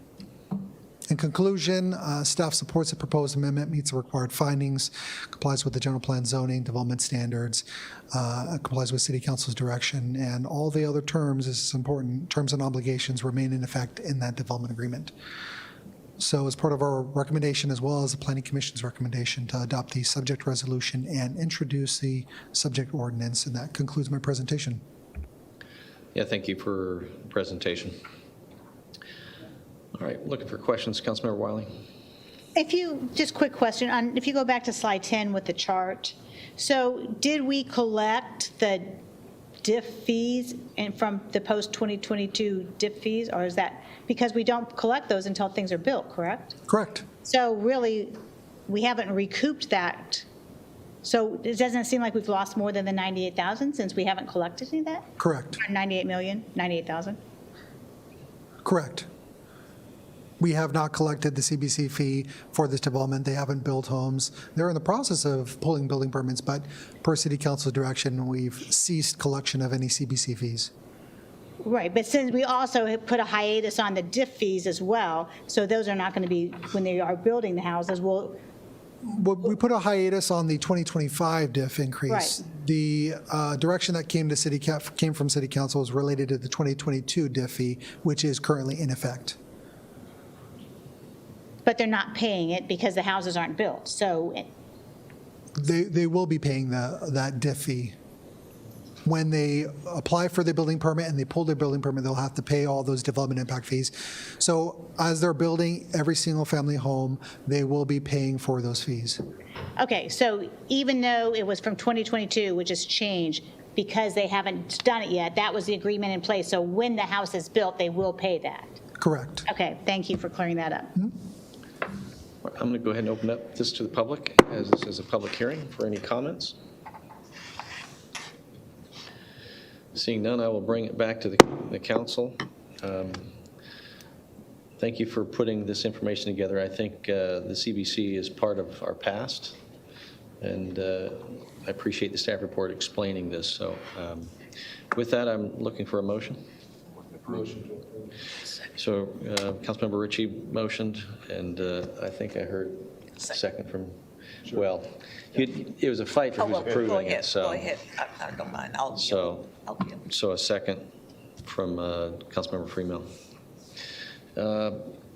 In conclusion, staff supports the proposed amendment, meets the required findings, complies with the general plan zoning, development standards, complies with City Council's direction, and all the other terms, this is important, terms and obligations remain in effect in that development agreement. So as part of our recommendation, as well as the Planning Commission's recommendation to adopt the subject resolution and introduce the subject ordinance, and that concludes my presentation. Yeah, thank you for the presentation. All right, looking for questions, Councilmember Wiley. Just quick question, if you go back to slide 10 with the chart, so did we collect the DIF fees and from the post-2022 DIF fees, or is that, because we don't collect those until things are built, correct? Correct. So really, we haven't recouped that. So it doesn't seem like we've lost more than the 98,000 since we haven't collected any of that? Correct. 98 million, 98,000? Correct. We have not collected the CBC fee for this development. They haven't built homes. They're in the process of pulling building permits, but per City Council direction, we've ceased collection of any CBC fees. Right, but since we also have put a hiatus on the DIF fees as well, so those are not going to be, when they are building the houses, We put a hiatus on the 2025 DIF increase. Right. The direction that came from City Council is related to the 2022 DIF fee, which is currently in effect. but they're not paying it because the houses aren't built, so. They will be paying that DIF fee. When they apply for their building permit and they pull their building permit, they'll have to pay all those development impact fees. So as they're building every single family home, they will be paying for those fees. Okay, so even though it was from 2022, which has changed, because they haven't done it yet, that was the agreement in place. So when the house is built, they will pay that. Correct. Okay, thank you for clearing that up. I'm going to go ahead and open up this to the public, as this is a public hearing, for any comments. Seeing none, I will bring it back to the council. Thank you for putting this information together. I think the CBC is part of our past, and I appreciate the staff report explaining this. So with that, I'm looking for a motion. Motion. So Councilmember Ritchie motioned, and I think I heard a second from, well, it was a fight for who's approving it. So go ahead. I don't mind. So a second from Councilmember Freemel.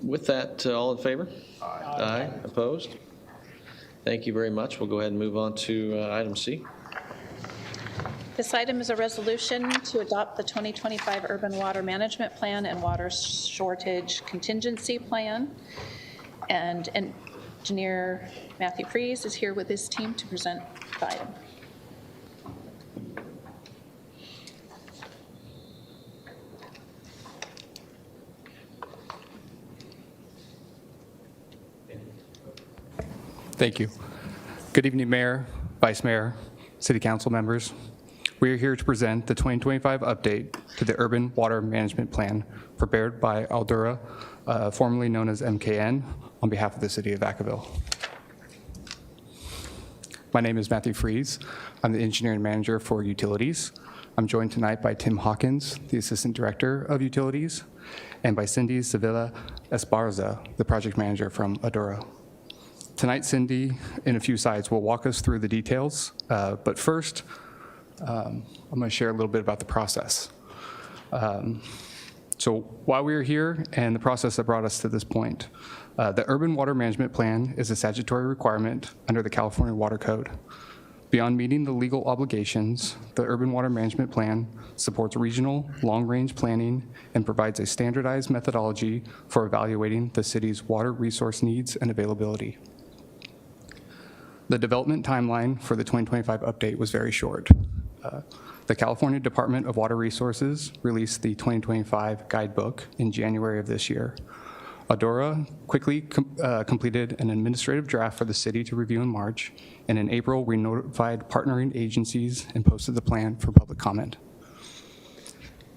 With that, all in favor? Aye. Opposed? Thank you very much. We'll go ahead and move on to item C. This item is a resolution to adopt the 2025 Urban Water Management Plan and Water Shortage Contingency Plan. And Engineer Matthew Freeze is here with his team to present the item. Thank you. Good evening, Mayor, Vice Mayor, City Council members. We are here to present the 2025 update to the Urban Water Management Plan prepared by Aldura, formerly known as MKN, on behalf of the City of Vacaville. My name is Matthew Freeze. I'm the Engineering Manager for Utilities. I'm joined tonight by Tim Hawkins, the Assistant Director of Utilities, and by Cindy Sevilla Esparza, the Project Manager from Aldura. Tonight, Cindy, in a few slides, will walk us through the details, but first, I'm going to share a little bit about the process. So why we are here and the process that brought us to this point. The Urban Water Management Plan is a statutory requirement under the California Water Code. Beyond meeting the legal obligations, the Urban Water Management Plan supports regional, long-range planning and provides a standardized methodology for evaluating the city's water resource needs and availability. The development timeline for the 2025 update was very short. The California Department of Water Resources released the 2025 guidebook in January of this year. Adora quickly completed an administrative draft for the city to review in March, and in April, we notified partnering agencies and posted the plan for public comment.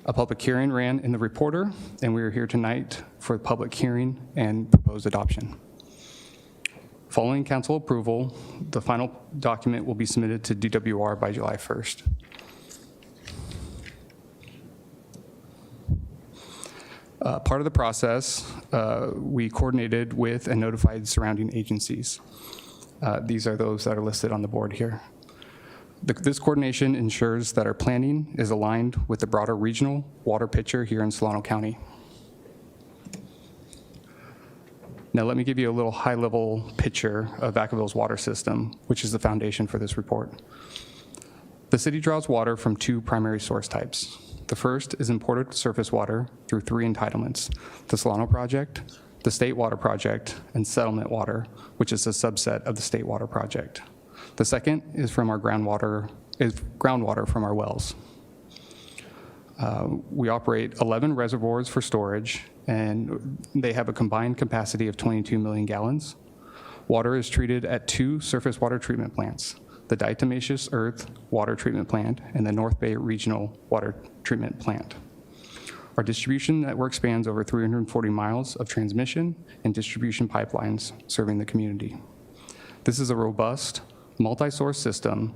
A public hearing ran in the Reporter, and we are here tonight for the public hearing and proposed adoption. Following council approval, the final document will be submitted to DWR by July 1st. Part of the process, we coordinated with and notified surrounding agencies. These are those that are listed on the board here. This coordination ensures that our planning is aligned with the broader regional water picture here in Solano County. Now let me give you a little high-level picture of Vacaville's water system, which is the foundation for this report. The city draws water from two primary source types. The first is imported surface water through 3 entitlements: the Solano Project, the State Water Project, and Settlement Water, which is a subset of the State Water Project. The second is from our groundwater from our wells. We operate 11 reservoirs for storage, and they have a combined capacity of 22 million gallons. Water is treated at 2 surface water treatment plants: the Diatomaceous Earth Water Treatment Plant and the North Bay Regional Water Treatment Plant. Our distribution network spans over 340 miles of transmission and distribution pipelines serving the community. This is a robust, multi-source system,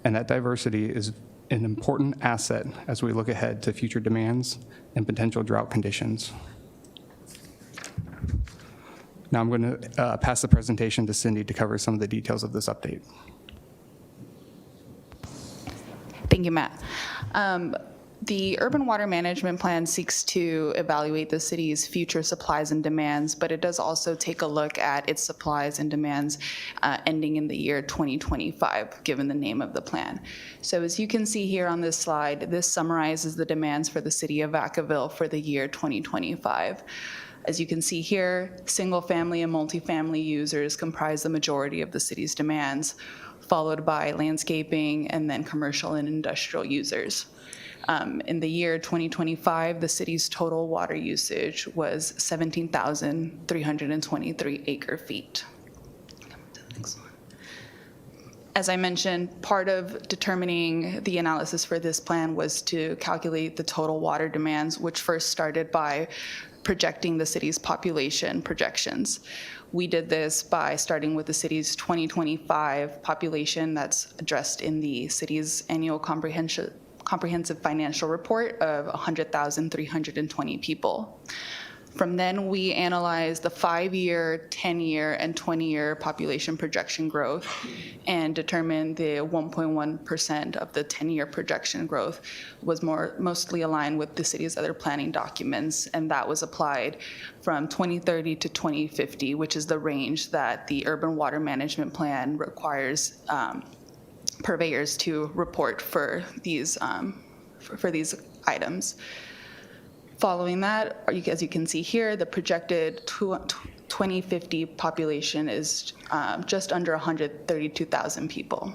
and that diversity is an important asset as we look ahead to future demands and potential drought conditions. Now I'm going to pass the presentation to Cindy to cover some of the details of this update. Thank you, Matt. The Urban Water Management Plan seeks to evaluate the city's future supplies and demands, but it does also take a look at its supplies and demands ending in the year 2025, given the name of the plan. So as you can see here on this slide, this summarizes the demands for the city of Vacaville for the year 2025. As you can see here, single-family and multifamily users comprise the majority of the city's demands, followed by landscaping and then commercial and industrial users. In the year 2025, the city's total water usage was 17,323 acre feet. As I mentioned, part of determining the analysis for this plan was to calculate the total water demands, which first started by projecting the city's population projections. We did this by starting with the city's 2025 population that's addressed in the city's annual comprehensive financial report of 100,320 people. From then, we analyzed the 5-year, 10-year, and 20-year population projection growth and determined the 1.1% of the 10-year projection growth was mostly aligned with the city's other planning documents, and that was applied from 2030 to 2050, which is the range that the Urban Water Management Plan requires purveyors to report for these items. Following that, as you can see here, the projected 2050 population is just under 132,000 people.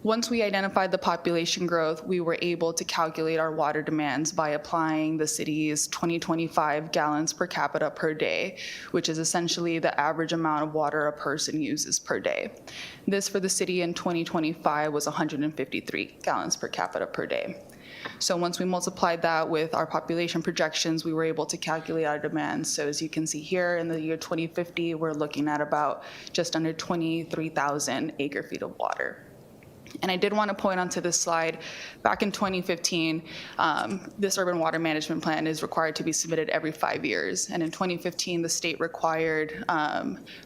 Once we identified the population growth, we were able to calculate our water demands by applying the city's 2025 gallons per capita per day, which is essentially the average amount of water a person uses per day. This for the city in 2025 was 153 gallons per capita per day. So once we multiplied that with our population projections, we were able to calculate our demands. So as you can see here, in the year 2050, we're looking at about just under 23,000 acre feet of water. And I did want to point onto this slide, back in 2015, this urban water management plan is required to be submitted every 5 years. And in 2015, the state required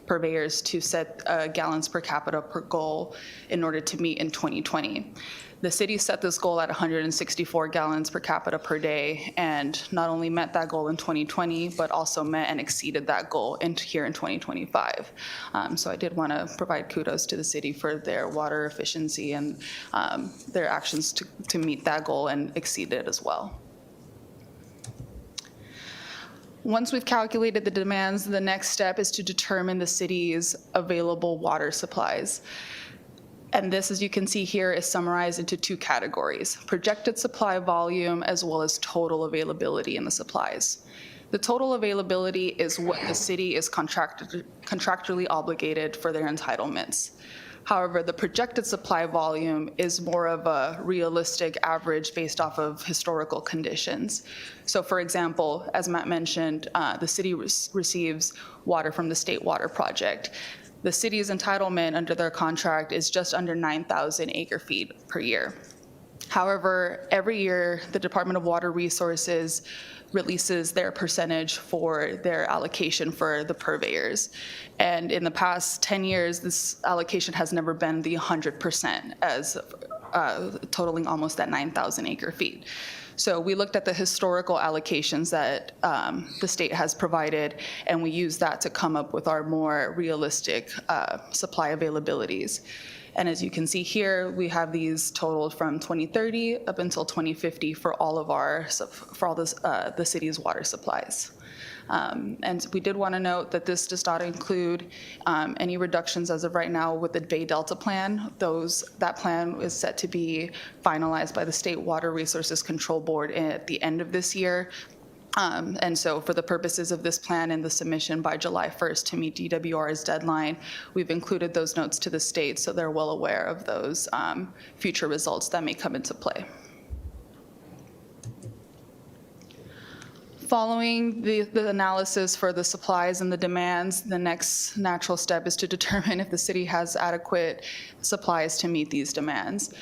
purveyors to set gallons per capita per goal in order to meet in 2020. The city set this goal at 164 gallons per capita per day, and not only met that goal in 2020, but also met and exceeded that goal here in 2025. So I did want to provide kudos to the city for their water efficiency and their actions to meet that goal and exceed it as well. Once we've calculated the demands, the next step is to determine the city's available water supplies. And this, as you can see here, is summarized into 2 categories: projected supply volume as well as total availability in the supplies. The total availability is what the city is contractually obligated for their entitlements. However, the projected supply volume is more of a realistic average based off of historical conditions. So for example, as Matt mentioned, the city receives water from the State Water Project. The city's entitlement under their contract is just under 9,000 acre-feet per year. However, every year, the Department of Water Resources releases their percentage for their allocation for the purveyors. And in the past 10 years, this allocation has never been the 100%, as totaling almost that 9,000 acre-feet. So we looked at the historical allocations that the state has provided, and we used that to come up with our more realistic supply availabilities. And as you can see here, we have these totaled from 2030 up until 2050 for all of the city's water supplies. And we did want to note that this does not include any reductions as of right now with the Bay Delta plan. That plan is set to be finalized by the State Water Resources Control Board at the end of this year. And so for the purposes of this plan and the submission by July 1st to meet DWR's deadline, we've included those notes to the state so they're well aware of those future results that may come into play. Following the analysis for the supplies and the demands, the next natural step is to determine if the city has adequate supplies to meet these demands.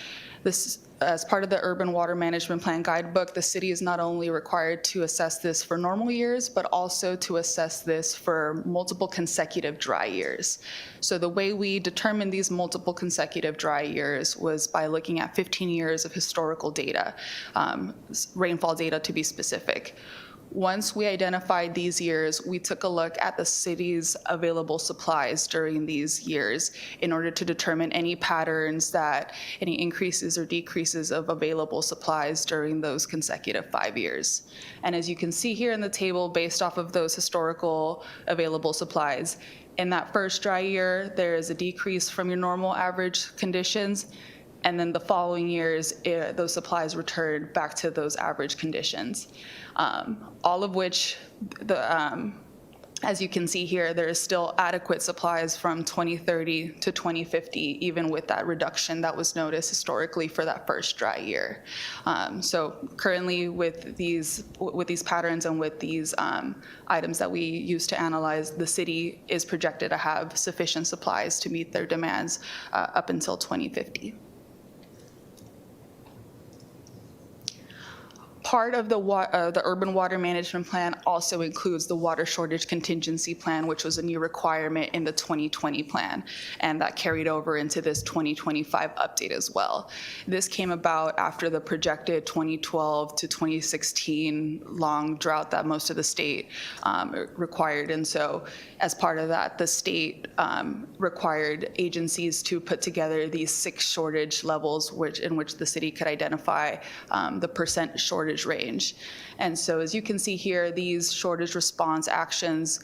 As part of the Urban Water Management Plan Guidebook, the city is not only required to assess this for normal years, but also to assess this for multiple consecutive dry years. So the way we determined these multiple consecutive dry years was by looking at 15 years of historical data, rainfall data to be specific. Once we identified these years, we took a look at the city's available supplies during these years in order to determine any patterns any increases or decreases of available supplies during those consecutive 5 years. And as you can see here in the table, based off of those historical available supplies, in that first dry year, there is a decrease from your normal average conditions. And then the following years, those supplies returned back to those average conditions. All of which, as you can see here, there is still adequate supplies from 2030 to 2050, even with that reduction that was noticed historically for that first dry year. So currently with these patterns and with these items that we use to analyze, the city is projected to have sufficient supplies to meet their demands up until 2050. Part of the Urban Water Management Plan also includes the Water Shortage Contingency Plan, which was a new requirement in the 2020 plan, and that carried over into this 2025 update as well. This came about after the projected 2012 to 2016 long drought that most of the state required. And so as part of that, the state required agencies to put together these 6 shortage levels in which the city could identify the percent shortage range. And so as you can see here, these shortage response actions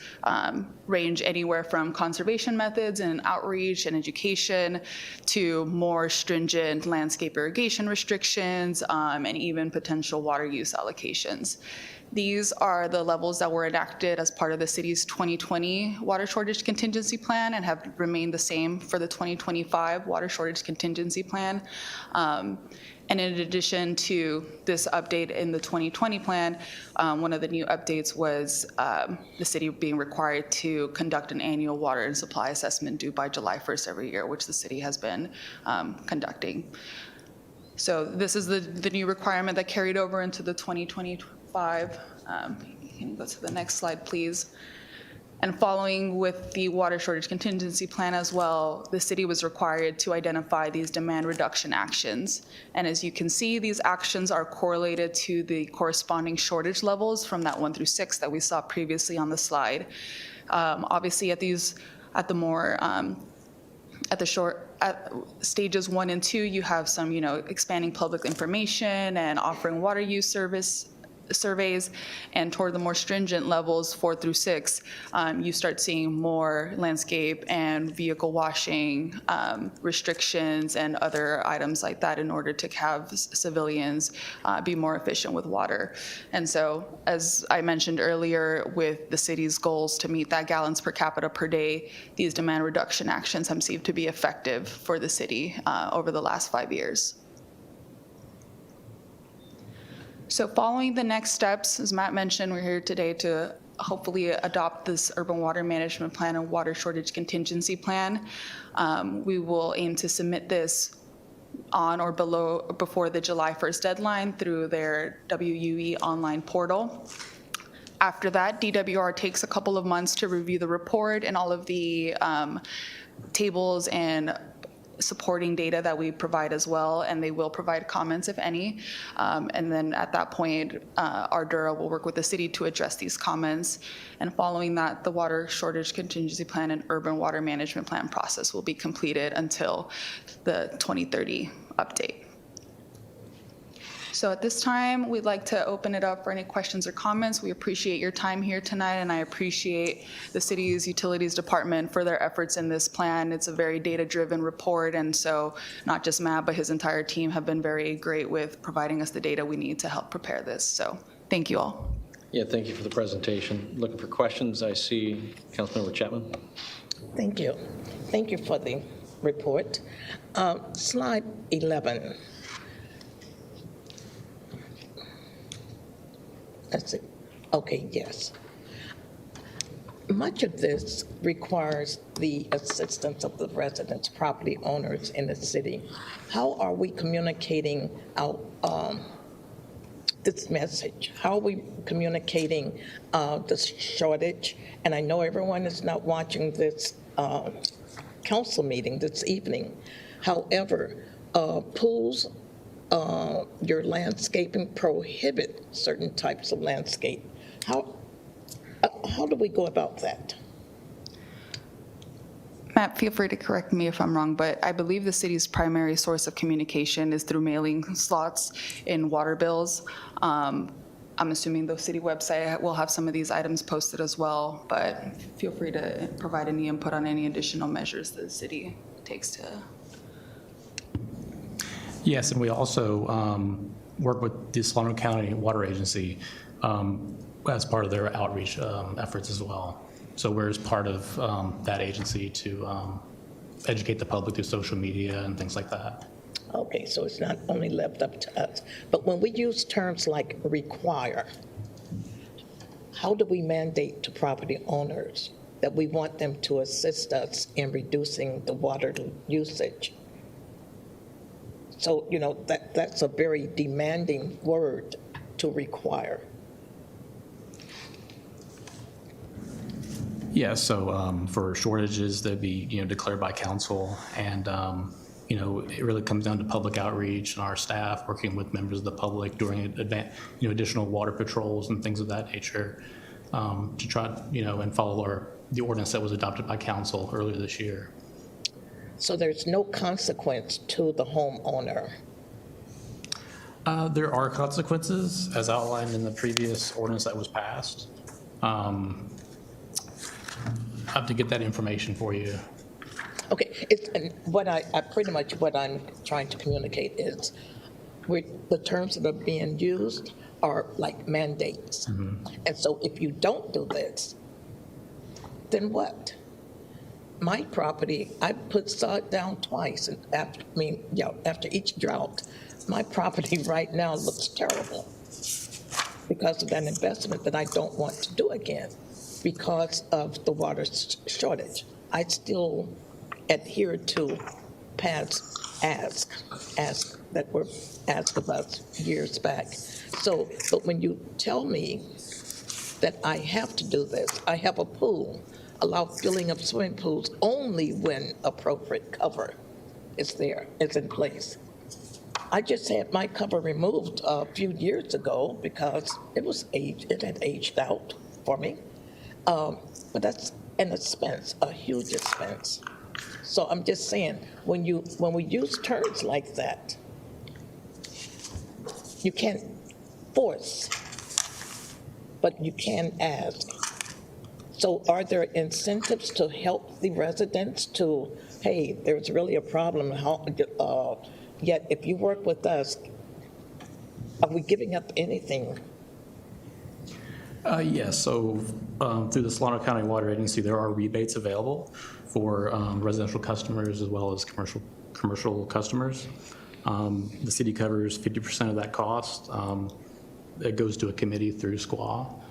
range anywhere from conservation methods and outreach and education to more stringent landscape irrigation restrictions and even potential water use allocations. These are the levels that were enacted as part of the city's 2020 water shortage contingency plan and have remained the same for the 2025 water shortage contingency plan. And in addition to this update in the 2020 plan, one of the new updates was the city being required to conduct an annual water and supply assessment due by July 1st every year, which the city has been conducting. So this is the new requirement that carried over into the 2025. You can go to the next slide, please. And following with the water shortage contingency plan as well, the city was required to identify these demand reduction actions. And as you can see, these actions are correlated to the corresponding shortage levels from that 1 through 6 that we saw previously on the slide. Obviously at stages 1 and 2, you have some, expanding public information and offering water use service surveys, and toward the more stringent levels, 4 through 6, you start seeing more landscape and vehicle washing restrictions and other items like that in order to have civilians be more efficient with water. And so, as I mentioned earlier, with the city's goals to meet that gallons per capita per day, these demand reduction actions have seemed to be effective for the city over the last 5 years. So following the next steps, as Matt mentioned, we're here today to hopefully adopt this urban water management plan and water shortage contingency plan. We will aim to submit this on or before the July 1st deadline through their WUE online portal. After that, DWR takes a couple of months to review the report and all of the tables and supporting data that we provide as well, and they will provide comments, if any. And then at that point, Ardura will work with the city to address these comments. And following that, the water shortage contingency plan and urban water management plan process will be completed until the 2030 update. So at this time, we'd like to open it up for any questions or comments. We appreciate your time here tonight, and I appreciate the city's utilities department for their efforts in this plan. It's a very data-driven report, and so not just Matt, but his entire team have been very great with providing us the data we need to help prepare this. So thank you all. Yeah, thank you for the presentation. Looking for questions. I see Councilmember Chapman. Thank you. Thank you for the report. Slide 11. That's it. Okay, yes. Much of this requires the assistance of the residents, property owners in the city. How are we communicating out this message? How are we communicating the shortage? And I know everyone is not watching this council meeting this evening. However, pools, your landscaping prohibit certain types of landscape. How do we go about that? Matt, feel free to correct me if I'm wrong, but I believe the city's primary source of communication is through mailing slots in water bills. I'm assuming the city website will have some of these items posted as well, but feel free to provide any input on any additional measures that the city takes to. Yes, and we also work with the Solano County Water Agency as part of their outreach efforts as well. So we're as part of that agency to educate the public through social media and things like that. Okay, so it's not only left up to us. But when we use terms like require, how do we mandate to property owners that we want them to assist us in reducing the water usage? So, you know, that's a very demanding word, to require. Yeah, so for shortages, they'd be, declared by council, and, it really comes down to public outreach and our staff working with members of the public during additional water patrols and things of that nature to try, and follow the ordinance that was adopted by council earlier this year. So there's no consequence to the homeowner? There are consequences, as outlined in the previous ordinance that was passed. I have to get that information for you. Okay, and what I'm trying to communicate is the terms that are being used are like mandates. Mm-hmm. And so if you don't do this, then what? My property, I put sod down twice, and after each drought, my property right now looks terrible because of that investment that I don't want to do again because of the water shortage. I still adhere to past asks that were asked of us years back. So, but when you tell me that I have to do this, I have a pool, allow filling of swimming pools only when appropriate cover is in place. I just had my cover removed a few years ago because it had aged out for me. But that's an expense, a huge expense. So I'm just saying, when we use terms like that, you can't force but you can ask. So are there incentives to help the residents to, hey, there's really a problem, yet if you work with us, are we giving up anything? Yes, so through the Solano County Water Agency, there are rebates available for residential customers as well as commercial customers. The city covers 50% of that cost. It goes to a committee through SQA.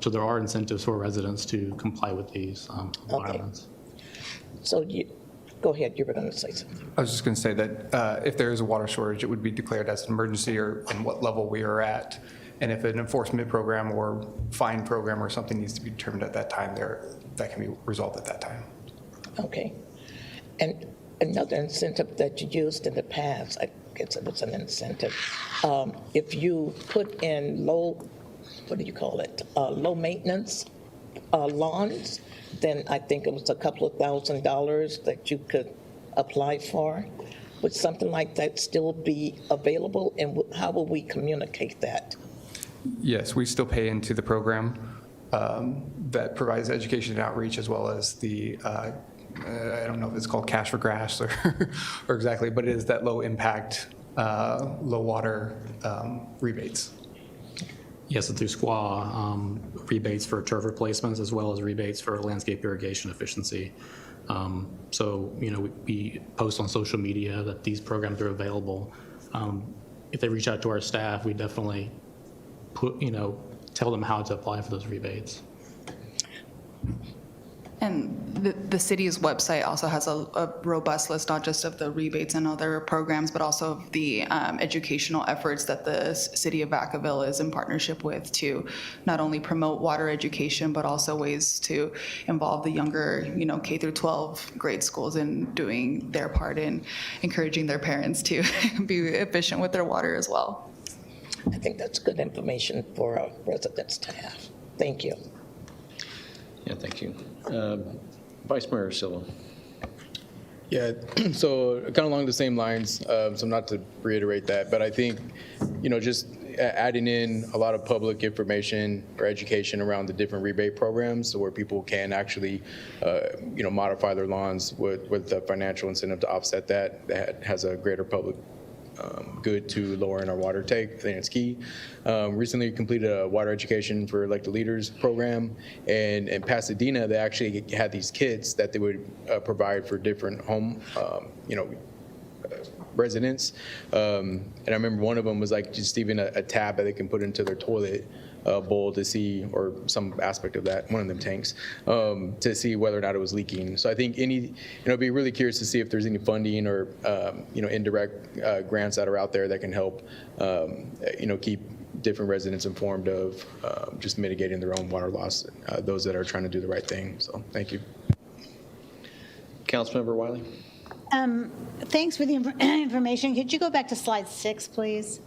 So there are incentives for residents to comply with these requirements. So go ahead, you were going to say something. I was just going to say that if there is a water shortage, it would be declared as an emergency or in what level we are at. And if an enforcement program or fine program or something needs to be determined at that time, that can be resolved at that time. Okay. And another incentive that you used in the past, I guess it was an incentive, if you put in low maintenance lawns, then I think it was a couple of $1,000s that you could apply for. Would something like that still be available, and how will we communicate that? Yes, we still pay into the program that provides education and outreach, as well as the, I don't know if it's called Cash for Grass or exactly, but it is that low impact, low water rebates. Yes, and through SQA, rebates for turf replacements as well as rebates for landscape irrigation efficiency. So, we post on social media that these programs are available. If they reach out to our staff, we definitely tell them how to apply for those rebates. And the city's website also has a robust list, not just of the rebates and other programs, but also of the educational efforts that the city of Vacaville is in partnership with to not only promote water education, but also ways to involve the younger, K through 12 grade schools in doing their part in encouraging their parents to be efficient with their water as well. I think that's good information for our residents to have. Thank you. Yeah, thank you. Vice Mayor Silva. Yeah, so kind of along the same lines, so not to reiterate that, but I think, just adding in a lot of public information or education around the different rebate programs, so where people can actually, modify their lawns with the financial incentive to offset that has a greater public good to lowering our water take. I think it's key. Recently completed a water education for elected leaders program, and in Pasadena, they actually had these kits that they would provide for different home, residents. And I remember one of them was like just even a tab that they can put into their toilet bowl to see, or some aspect of that, one of them tanks, to see whether or not it was leaking. So I think be really curious to see if there's any funding or, indirect grants that are out there that can help, keep different residents informed of just mitigating their own water loss, those that are trying to do the right thing. So thank you. Councilmember Wiley. Thanks for the information. Could you go back to slide 6, please?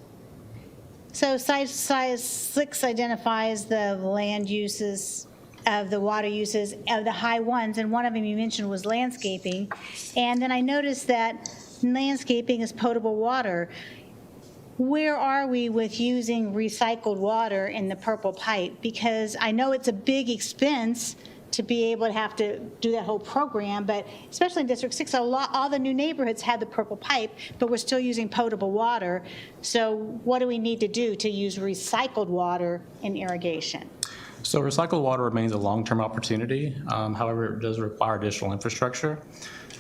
So slide 6 identifies the land uses of the water uses of the high ones, and one of them you mentioned was landscaping. And then I noticed that landscaping is potable water. Where are we with using recycled water in the purple pipe? Because I know it's a big expense to be able to have to do that whole program, but especially in District 6, all the new neighborhoods had the purple pipe, but we're still using potable water. So what do we need to do to use recycled water in irrigation? So recycled water remains a long-term opportunity. However, it does require additional infrastructure.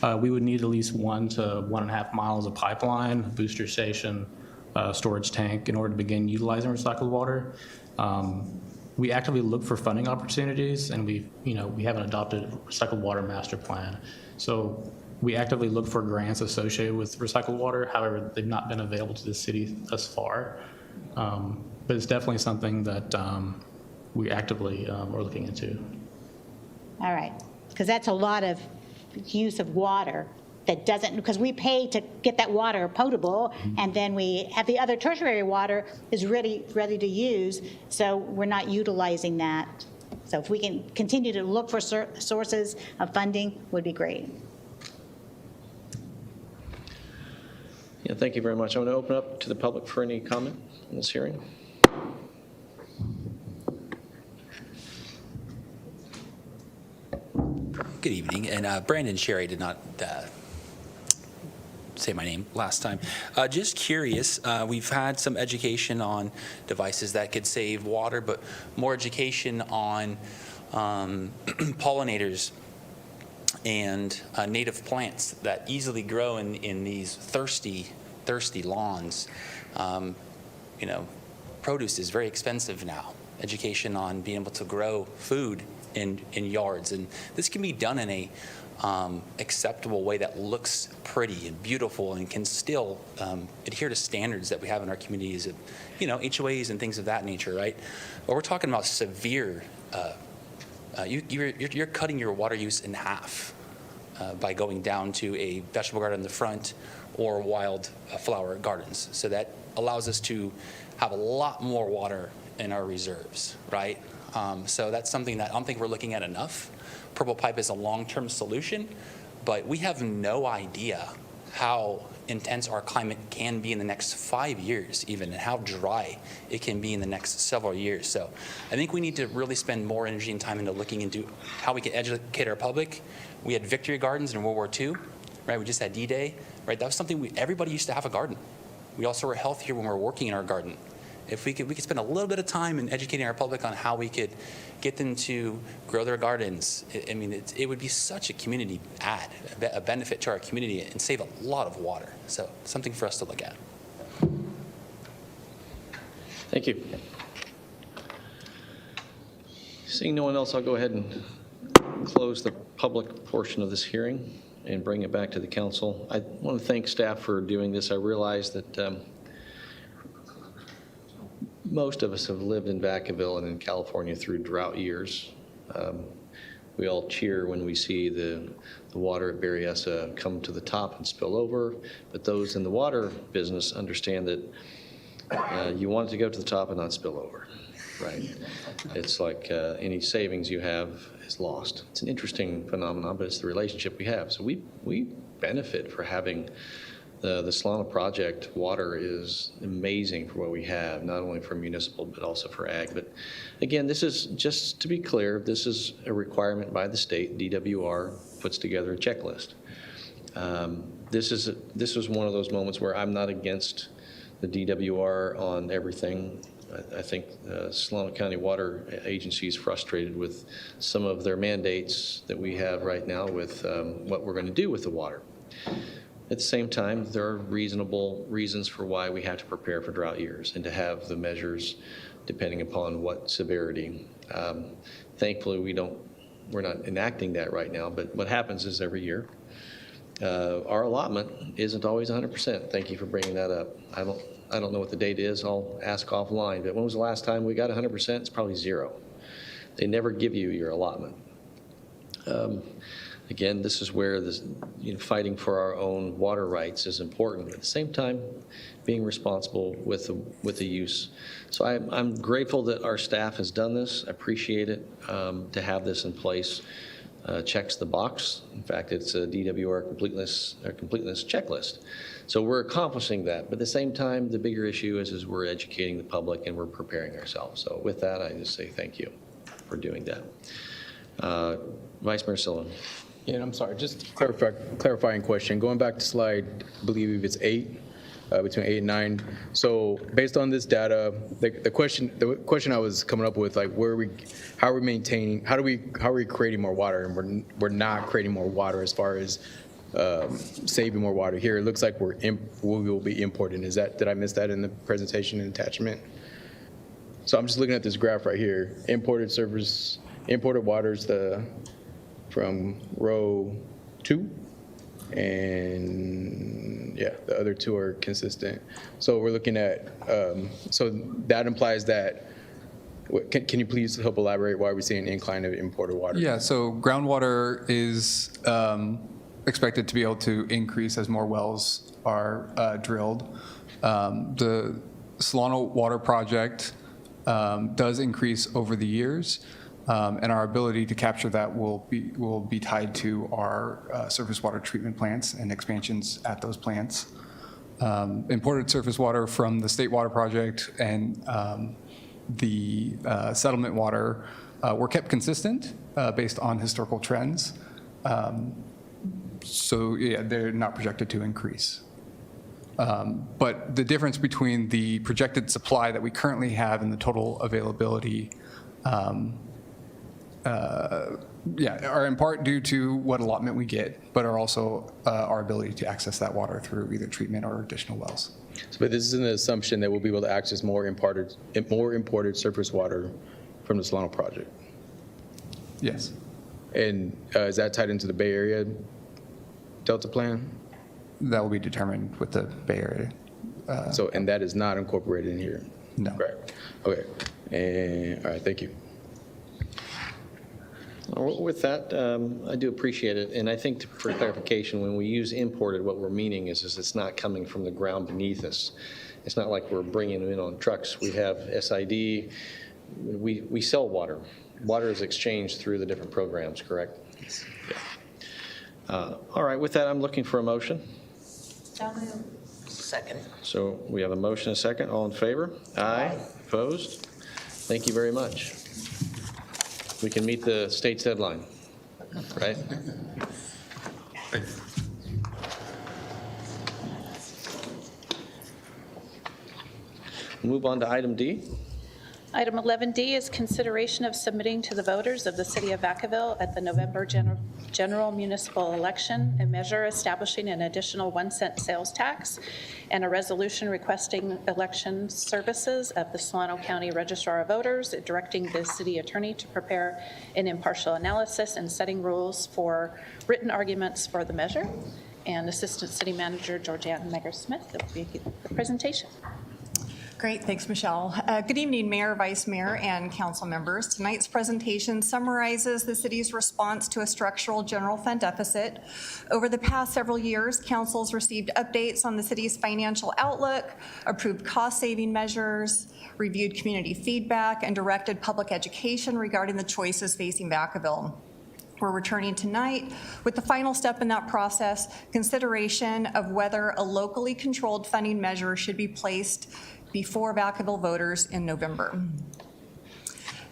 We would need at least 1 to 1.5 miles of pipeline, booster station, storage tank in order to begin utilizing recycled water. We actively look for funding opportunities, and we haven't adopted a recycled water master plan. So we actively look for grants associated with recycled water. However, they've not been available to the city thus far. But it's definitely something that we actively are looking into. All right, because that's a lot of use of water that doesn't, because we pay to get that water potable, and then we have the other tertiary water is ready to use, so we're not utilizing that. So if we can continue to look for sources of funding, would be great. Yeah, thank you very much. I want to open up to the public for any comment in this hearing. Good evening. And Brandon Sherry did not say my name last time. Just curious, we've had some education on devices that could save water, but more education on pollinators and native plants that easily grow in these thirsty lawns. You know, produce is very expensive now. Education on being able to grow food in yards, and this can be done in a acceptable way that looks pretty and beautiful and can still adhere to standards that we have in our communities of, you know, HOAs and things of that nature, right? But we're talking about severe, you're cutting your water use in half by going down to a vegetable garden in the front or wild flower gardens. So that allows us to have a lot more water in our reserves, right? So that's something that I don't think we're looking at enough. Purple pipe is a long-term solution, but we have no idea how intense our climate can be in the next 5 years even, and how dry it can be in the next several years. So I think we need to really spend more energy and time into looking into how we can educate our public. We had victory gardens in World War II, right? We just had D-Day, right? That was something everybody used to have a garden. We also were healthier when we were working in our garden. If we could spend a little bit of time in educating our public on how we could get them to grow their gardens. I mean, it would be such a community a benefit to our community, and save a lot of water. So something for us to look at. Thank you. Seeing no one else, I'll go ahead and close the public portion of this hearing and bring it back to the council. I want to thank staff for doing this. I realize that most of us have lived in Vacaville and in California through drought years. We all cheer when we see the water at Berryessa come to the top and spill over, but those in the water business understand that you want it to go to the top and not spill over, right? It's like any savings you have is lost. It's an interesting phenomenon, but it's the relationship we have. So we benefit for having the Solana project. Water is amazing for what we have, not only for municipal, but also for ag. But again, this is, just to be clear, this is a requirement by the state. DWR puts together a checklist. This was one of those moments where I'm not against the DWR on everything. I think Solana County Water Agency is frustrated with some of their mandates that we have right now with what we're going to do with the water. At the same time, there are reasonable reasons for why we have to prepare for drought years and to have the measures depending upon what severity. Thankfully, we're not enacting that right now, but what happens is every year, our allotment isn't always 100%. Thank you for bringing that up. I don't know what the date is. I'll ask offline, but when was the last time we got 100%? It's probably zero. They never give you your allotment. Again, this is where this, fighting for our own water rights is important, but at the same time, being responsible with the use. So I'm grateful that our staff has done this. I appreciate it to have this in place. Checks the box. In fact, it's a DWR completeness checklist. So we're accomplishing that. But at the same time, the bigger issue is we're educating the public and we're preparing ourselves. So with that, I just say thank you for doing that. Vice Mayor Sullivan. Yeah, and I'm sorry, just clarifying question. Going back to slide, I believe it's 8, between 8 and 9. So based on this data, the question I was coming up with, like, how are we creating more water, and we're not creating more water as far as saving more water here. It looks like we will be importing. Did I miss that in the presentation and attachment? So I'm just looking at this graph right here. Imported waters, from row 2, and yeah, the other 2 are consistent. So we're looking at, so that implies that, can you please help elaborate why we're seeing an incline of imported water? Yeah, so groundwater is expected to be able to increase as more wells are drilled. The Solana Water Project does increase over the years. And our ability to capture that will be tied to our surface water treatment plants and expansions at those plants. Imported surface water from the State Water Project and the settlement water were kept consistent based on historical trends. So yeah, they're not projected to increase. But the difference between the projected supply that we currently have and the total availability are in part due to what allotment we get, but are also our ability to access that water through either treatment or additional wells. But this is an assumption that we'll be able to access more imported surface water from the Solano project. Yes. And is that tied into the Bay Area Delta plan? That will be determined with the Bay Area. And that is not incorporated in here? No. Right. Okay. And, all right, thank you. With that, I do appreciate it. And I think for clarification, when we use imported, what we're meaning is it's not coming from the ground beneath us. It's not like we're bringing them in on trucks. We have SID. We sell water. Water is exchanged through the different programs, correct? Yes. Yeah. All right, with that, I'm looking for a motion. Second. So we have a motion and a second. All in favor? Aye. Opposed? Thank you very much. We can meet the state's deadline, right? Move on to item D. Item 11D is consideration of submitting to the voters of the City of Vacaville at the November general municipal election a measure establishing an additional 1-cent sales tax and a resolution requesting election services of the Solano County Registrar of Voters, directing the city attorney to prepare an impartial analysis and setting rules for written arguments for the measure. And Assistant City Manager Georgianne Megger-Smith will be the presentation. Great, thanks, Michelle. Good evening, Mayor, Vice Mayor, and council members. Tonight's presentation summarizes the city's response to a structural general fund deficit. Over the past several years, council's received updates on the city's financial outlook, approved cost-saving measures, reviewed community feedback, and directed public education regarding the choices facing Vacaville. We're returning tonight with the final step in that process, consideration of whether a locally controlled funding measure should be placed before Vacaville voters in November.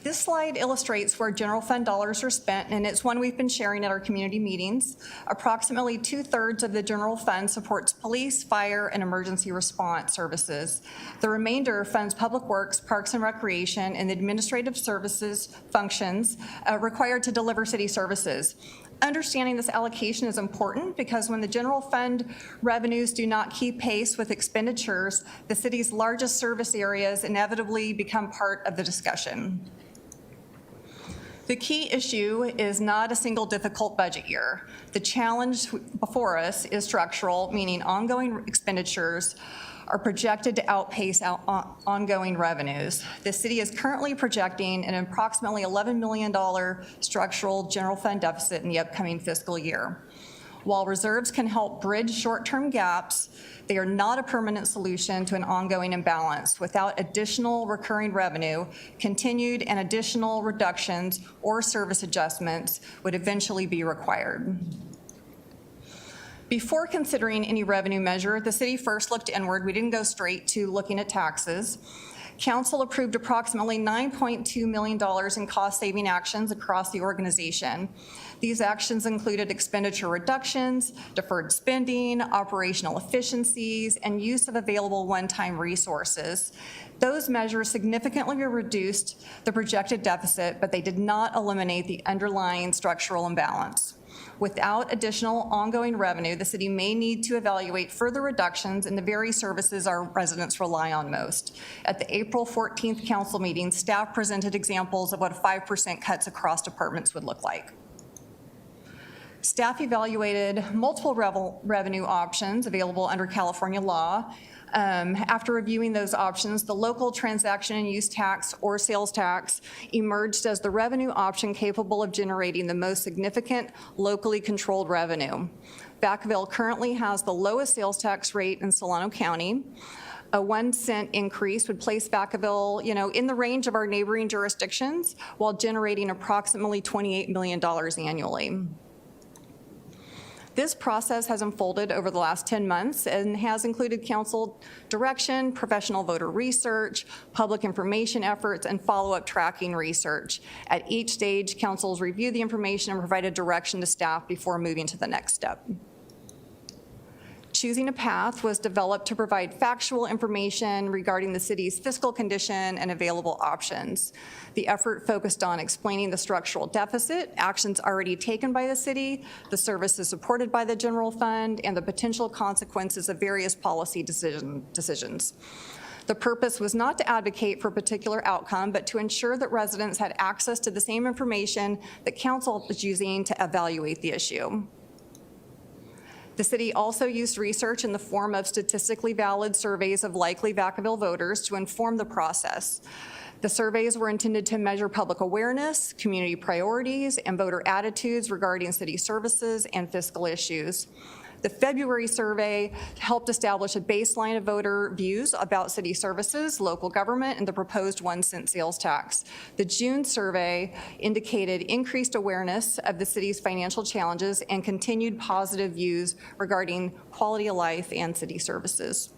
This slide illustrates where general fund dollars are spent, and it's one we've been sharing at our community meetings. Approximately 2/3 of the general fund supports police, fire, and emergency response services. The remainder funds public works, parks and recreation, and administrative services functions required to deliver city services. Understanding this allocation is important because when the general fund revenues do not keep pace with expenditures, the city's largest service areas inevitably become part of the discussion. The key issue is not a single difficult budget year. The challenge before us is structural, meaning ongoing expenditures are projected to outpace ongoing revenues. The city is currently projecting an approximately $11 million structural general fund deficit in the upcoming fiscal year. While reserves can help bridge short-term gaps, they are not a permanent solution to an ongoing imbalance. Without additional recurring revenue, continued and additional reductions or service adjustments would eventually be required. Before considering any revenue measure, the city first looked inward. We didn't go straight to looking at taxes. Council approved approximately $9.2 million in cost-saving actions across the organization. These actions included expenditure reductions, deferred spending, operational efficiencies, and use of available one-time resources. Those measures significantly reduced the projected deficit, but they did not eliminate the underlying structural imbalance. Without additional ongoing revenue, the city may need to evaluate further reductions in the very services our residents rely on most. At the April 14th council meeting, staff presented examples of what 5% cuts across departments would look like. Staff evaluated multiple revenue options available under California law. After reviewing those options, the local transaction and use tax or sales tax emerged as the revenue option capable of generating the most significant locally controlled revenue. Vacaville currently has the lowest sales tax rate in Solano County. A 1-cent increase would place Vacaville, in the range of our neighboring jurisdictions while generating approximately $28 million annually. This process has unfolded over the last 10 months and has included council direction, professional voter research, public information efforts, and follow-up tracking research. At each stage, councils review the information and provided direction to staff before moving to the next step. Choosing a Path was developed to provide factual information regarding the city's fiscal condition and available options. The effort focused on explaining the structural deficit, actions already taken by the city, the services supported by the general fund, and the potential consequences of various policy decisions. The purpose was not to advocate for a particular outcome, but to ensure that residents had access to the same information that council is using to evaluate the issue. The city also used research in the form of statistically valid surveys of likely Vacaville voters to inform the process. The surveys were intended to measure public awareness, community priorities, and voter attitudes regarding city services and fiscal issues. The February survey helped establish a baseline of voter views about city services, local government, and the proposed 1-cent sales tax. The June survey indicated increased awareness of the city's financial challenges and continued positive views regarding quality of life and city services.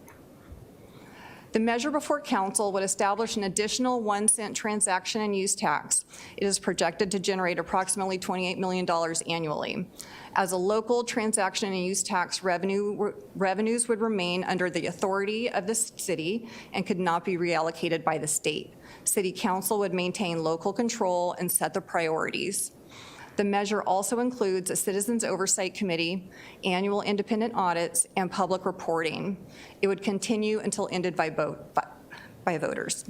The measure before council would establish an additional 1-cent transaction and use tax. It is projected to generate approximately $28 million annually. As a local transaction and use tax, revenues would remain under the authority of the city and could not be reallocated by the state. City council would maintain local control and set the priorities. The measure also includes a Citizens Oversight Committee, annual independent audits, and public reporting. It would continue until ended by voters.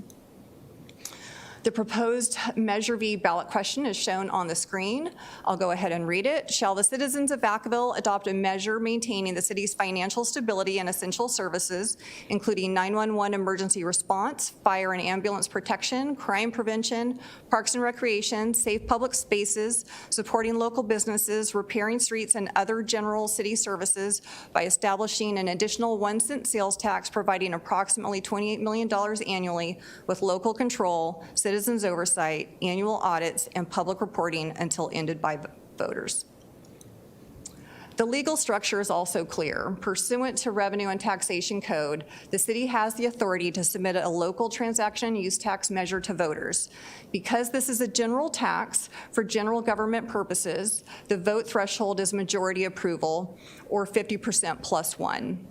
The proposed Measure V ballot question is shown on the screen. I'll go ahead and read it. Shall the citizens of Vacaville adopt a measure maintaining the city's financial stability and essential services, including 911 emergency response, fire and ambulance protection, crime prevention, parks and recreation, safe public spaces, supporting local businesses, repairing streets, and other general city services by establishing an additional 1-cent sales tax, providing approximately $28 million annually with local control, citizens oversight, annual audits, and public reporting until ended by voters. The legal structure is also clear. Pursuant to Revenue and Taxation Code, the city has the authority to submit a local transaction and use tax measure to voters. Because this is a general tax for general government purposes, the vote threshold is majority approval, or 50% plus 1.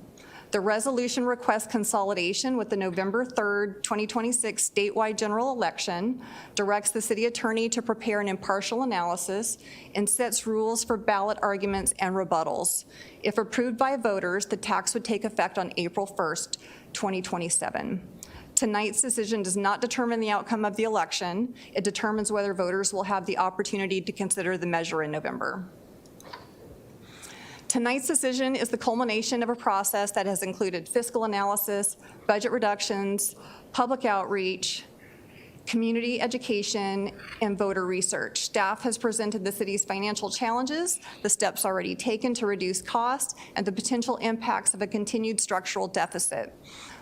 The resolution requests consolidation with the November 3rd, 2026 statewide general election, directs the city attorney to prepare an impartial analysis, and sets rules for ballot arguments and rebuttals. If approved by voters, the tax would take effect on April 1st, 2027. Tonight's decision does not determine the outcome of the election. It determines whether voters will have the opportunity to consider the measure in November. Tonight's decision is the culmination of a process that has included fiscal analysis, budget reductions, public outreach, community education, and voter research. Staff has presented the city's financial challenges, the steps already taken to reduce costs, and the potential impacts of a continued structural deficit.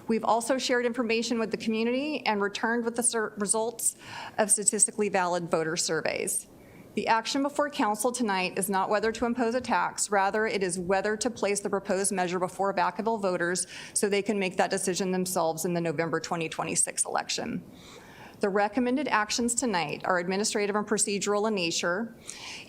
We've also shared information with the community and returned with the results of statistically valid voter surveys. The action before council tonight is not whether to impose a tax, rather it is whether to place the proposed measure before Vacaville voters so they can make that decision themselves in the November 2026 election. The recommended actions tonight are administrative and procedural in nature: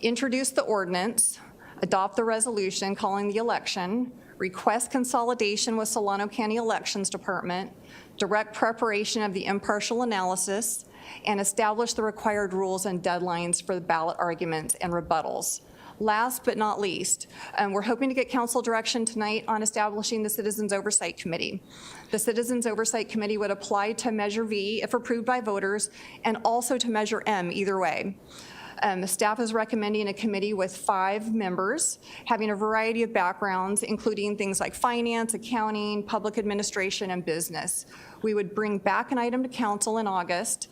introduce the ordinance, adopt the resolution calling the election, request consolidation with Solano County Elections Department, direct preparation of the impartial analysis, and establish the required rules and deadlines for the ballot arguments and rebuttals. Last but not least, we're hoping to get council direction tonight on establishing the Citizens Oversight Committee. The Citizens Oversight Committee would apply to Measure V if approved by voters, and also to Measure M either way. The staff is recommending a committee with 5 members, having a variety of backgrounds, including things like finance, accounting, public administration, and business. We would bring back an item to council in August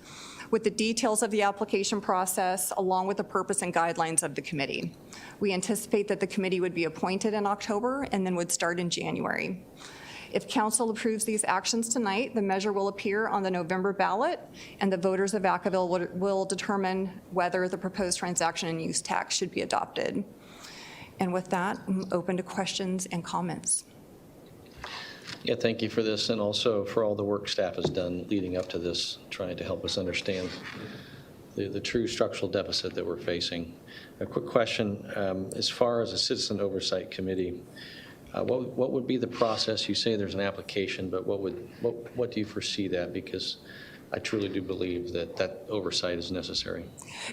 with the details of the application process, along with the purpose and guidelines of the committee. We anticipate that the committee would be appointed in October and then would start in January. If council approves these actions tonight, the measure will appear on the November ballot, and the voters of Vacaville will determine whether the proposed transaction and use tax should be adopted. And with that, I'm open to questions and comments. Yeah, thank you for this, and also for all the work staff has done leading up to this, trying to help us understand the true structural deficit that we're facing. A quick question, as far as a citizen oversight committee, what would be the process? You say there's an application, but what do you foresee that? Because I truly do believe that oversight is necessary.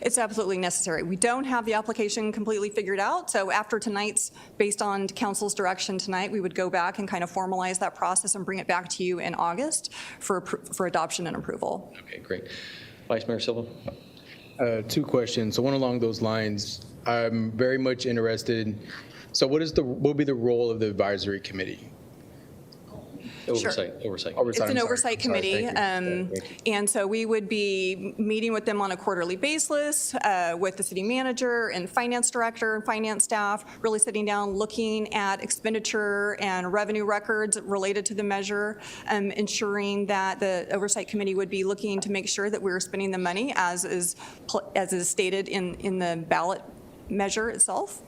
It's absolutely necessary. We don't have the application completely figured out, so after tonight's, based on council's direction tonight, we would go back and kind of formalize that process and bring it back to you in August for adoption and approval. Okay, great. Vice Mayor Silva? Two questions. So one along those lines, I'm very much interested. So what will be the role of the advisory committee? Oversight. It's an oversight committee, and so we would be meeting with them on a quarterly basis with the city manager and finance director and finance staff, really sitting down, looking at expenditure and revenue records related to the measure, ensuring that the oversight committee would be looking to make sure that we're spending the money as is stated in the ballot measure itself.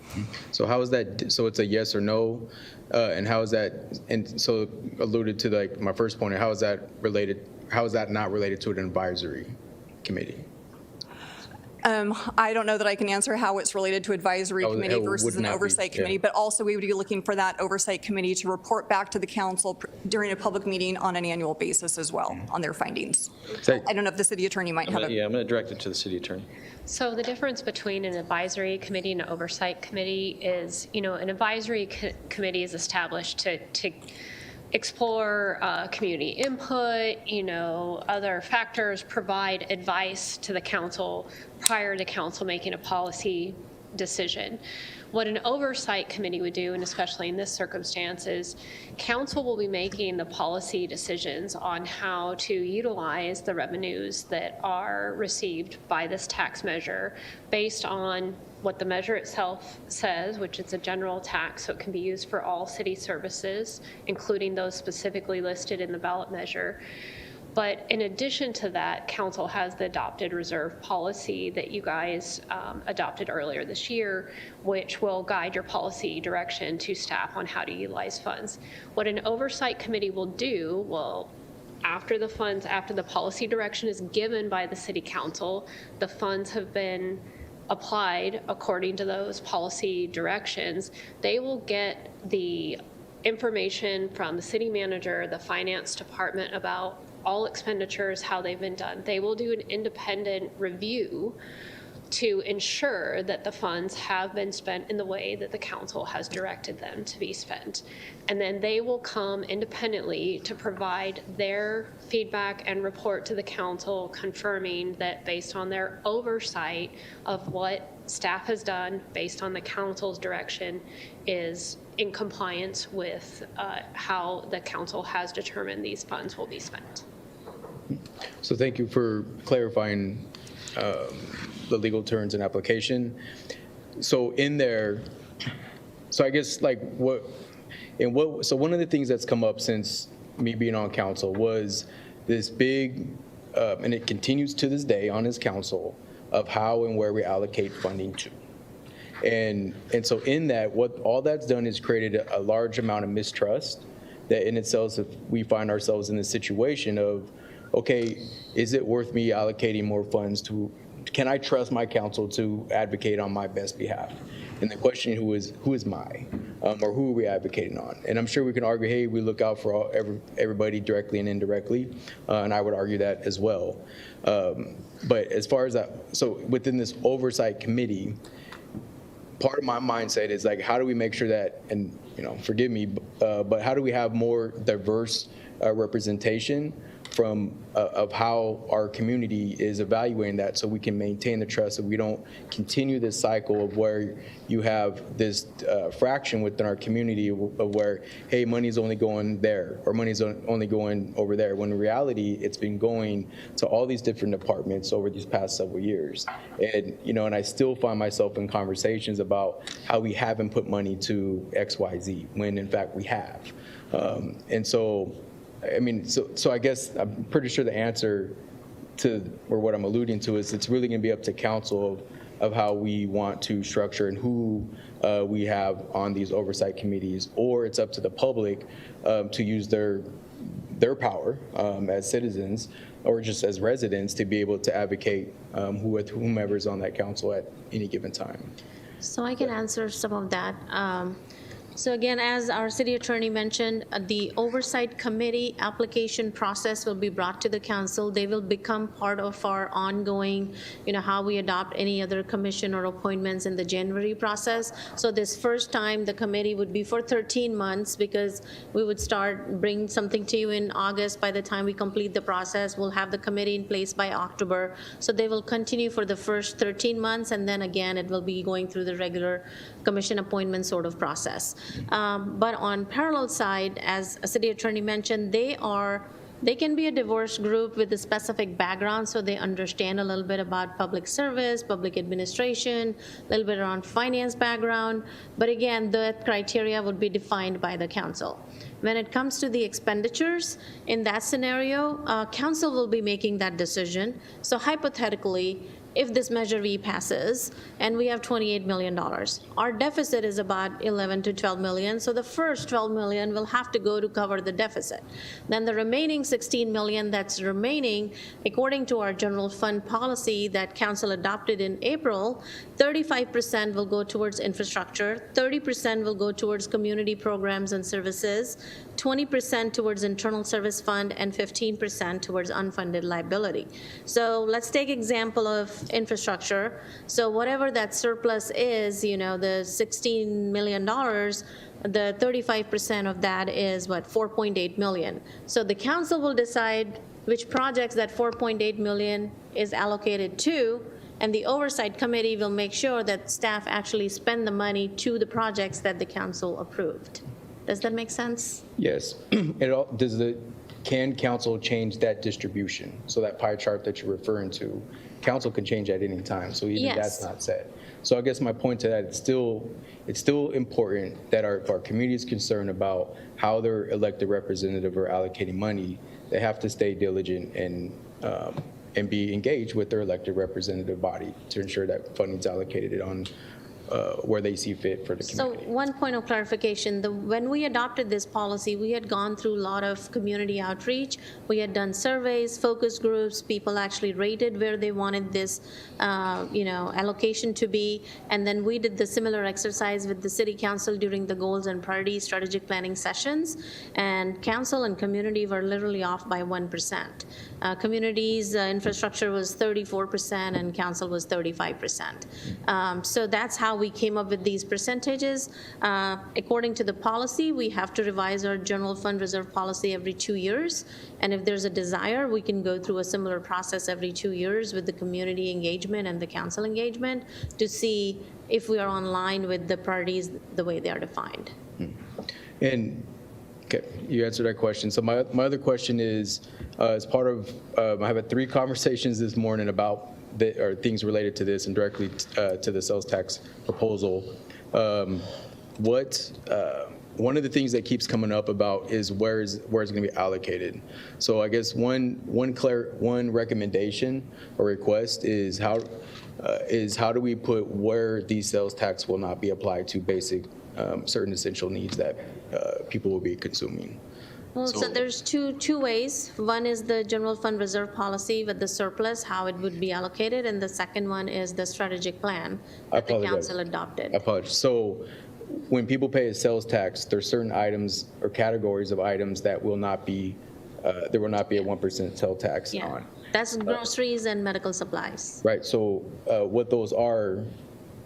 So how is that, so it's a yes or no? And how is that, and so alluded to like my first point, how is that related, how is that not related to an advisory committee? I don't know that I can answer how it's related to advisory committee versus an oversight committee, but also we would be looking for that oversight committee to report back to the council during a public meeting on an annual basis as well on their findings. I don't know if the city attorney might have Yeah, I'm going to direct it to the city attorney. So the difference between an advisory committee and an oversight committee is, an advisory committee is established to explore community input, other factors, provide advice to the council prior to council making a policy decision. What an oversight committee would do, and especially in this circumstance, is council will be making the policy decisions on how to utilize the revenues that are received by this tax measure based on what the measure itself says, which is a general tax, so it can be used for all city services, including those specifically listed in the ballot measure. But in addition to that, council has the adopted reserve policy that you guys adopted earlier this year, which will guide your policy direction to staff on how to utilize funds. What an oversight committee will do, after the policy direction is given by the city council, the funds have been applied according to those policy directions, they will get the information from the city manager, the finance department about all expenditures, how they've been done. They will do an independent review to ensure that the funds have been spent in the way that the council has directed them to be spent. And then they will come independently to provide their feedback and report to the council, confirming that based on their oversight of what staff has done based on the council's direction is in compliance with how the council has determined these funds will be spent. So thank you for clarifying the legal terms and application. So in there, so I guess like so one of the things that's come up since me being on council was this big, and it continues to this day on this council, of how and where we allocate funding to. And so in that, what all that's done is created a large amount of mistrust that in itself, if we find ourselves in the situation of, okay, is it worth me allocating more funds to, can I trust my council to advocate on my best behalf? And the question, who is my, or who are we advocating on? And I'm sure we can argue, hey, we look out for everybody directly and indirectly, and I would argue that as well. But as far as that, so within this oversight committee, part of my mindset is like, how do we make sure that, and forgive me, but how do we have more diverse representation from of how our community is evaluating that, so we can maintain the trust, so we don't continue this cycle of where you have this fraction within our community of where, hey, money's only going there or money's only going over there, when in reality it's been going to all these different departments over these past several years. And and I still find myself in conversations about how we haven't put money to XYZ when in fact we have. And so I mean, so I guess I'm pretty sure the answer to, or what I'm alluding to, is it's really going to be up to council of of how we want to structure and who we have on these oversight committees, or it's up to the public to use their power as citizens or just as residents to be able to advocate with whomever's on that council at any given time. So I can answer some of that. So again, as our city attorney mentioned, the oversight committee application process will be brought to the council. They will become part of our ongoing, how we adopt any other commission or appointments in the January process. So this first time, the committee would be for 13 months because we would bring something to you in August. By the time we complete the process, we'll have the committee in place by October. So they will continue for the first 13 months, and then again, it will be going through the regular commission appointment sort of process. But on parallel side, as a city attorney mentioned, they can be a diverse group with a specific background, so they understand a little bit about public service, public administration, a little bit around finance background. But again, the criteria would be defined by the council. When it comes to the expenditures, in that scenario, council will be making that decision. So hypothetically, if this Measure V passes and we have $28 million, our deficit is about 11 to 12 million. So the first 12 million will have to go to cover the deficit. Then the remaining 16 million that's remaining, according to our general fund policy that council adopted in April, 35% will go towards infrastructure, 30% will go towards community programs and services, 20% towards internal service fund, and 15% towards unfunded liability. So let's take example of infrastructure. So whatever that surplus is, the $16 million, the 35% of that is what, 4.8 million. So the council will decide which projects that 4.8 million is allocated to, and the oversight committee will make sure that staff actually spend the money to the projects that the council approved. Does that make sense? Yes. Can council change that distribution? So that pie chart that you're referring to, council can change at any time. So even that's not set. So I guess my point to that, it's still important that if our community is concerned about how their elected representative are allocating money, they have to stay diligent and be engaged with their elected representative body to ensure that funding is allocated on where they see fit for the community. So one point of clarification, when we adopted this policy, we had gone through a lot of community outreach. We had done surveys, focus groups, people actually rated where they wanted this allocation to be. And then we did the similar exercise with the city council during the goals and priorities strategic planning sessions. And council and community were literally off by 1%. Communities infrastructure was 34% and council was 35%. So that's how we came up with these percentages. According to the policy, we have to revise our general fund reserve policy every 2 years. And if there's a desire, we can go through a similar process every 2 years with the community engagement and the council engagement to see if we are on line with the priorities the way they are defined. And okay, you answered that question. So my other question is, as part of, I have had 3 conversations this morning about things related to this and directly to the sales tax proposal. One of the things that keeps coming up about is where it's going to be allocated. So I guess one recommendation or request is how do we put where these sales tax will not be applied to basic certain essential needs that people will be consuming. Well, so there's two ways. One is the general fund reserve policy with the surplus, how it would be allocated, and the second one is the strategic plan that the council adopted. I apologize. So when people pay a sales tax, there's certain items or categories of items that will not be, there will not be a 1% sales tax on. That's groceries and medical supplies. Right. So what those are,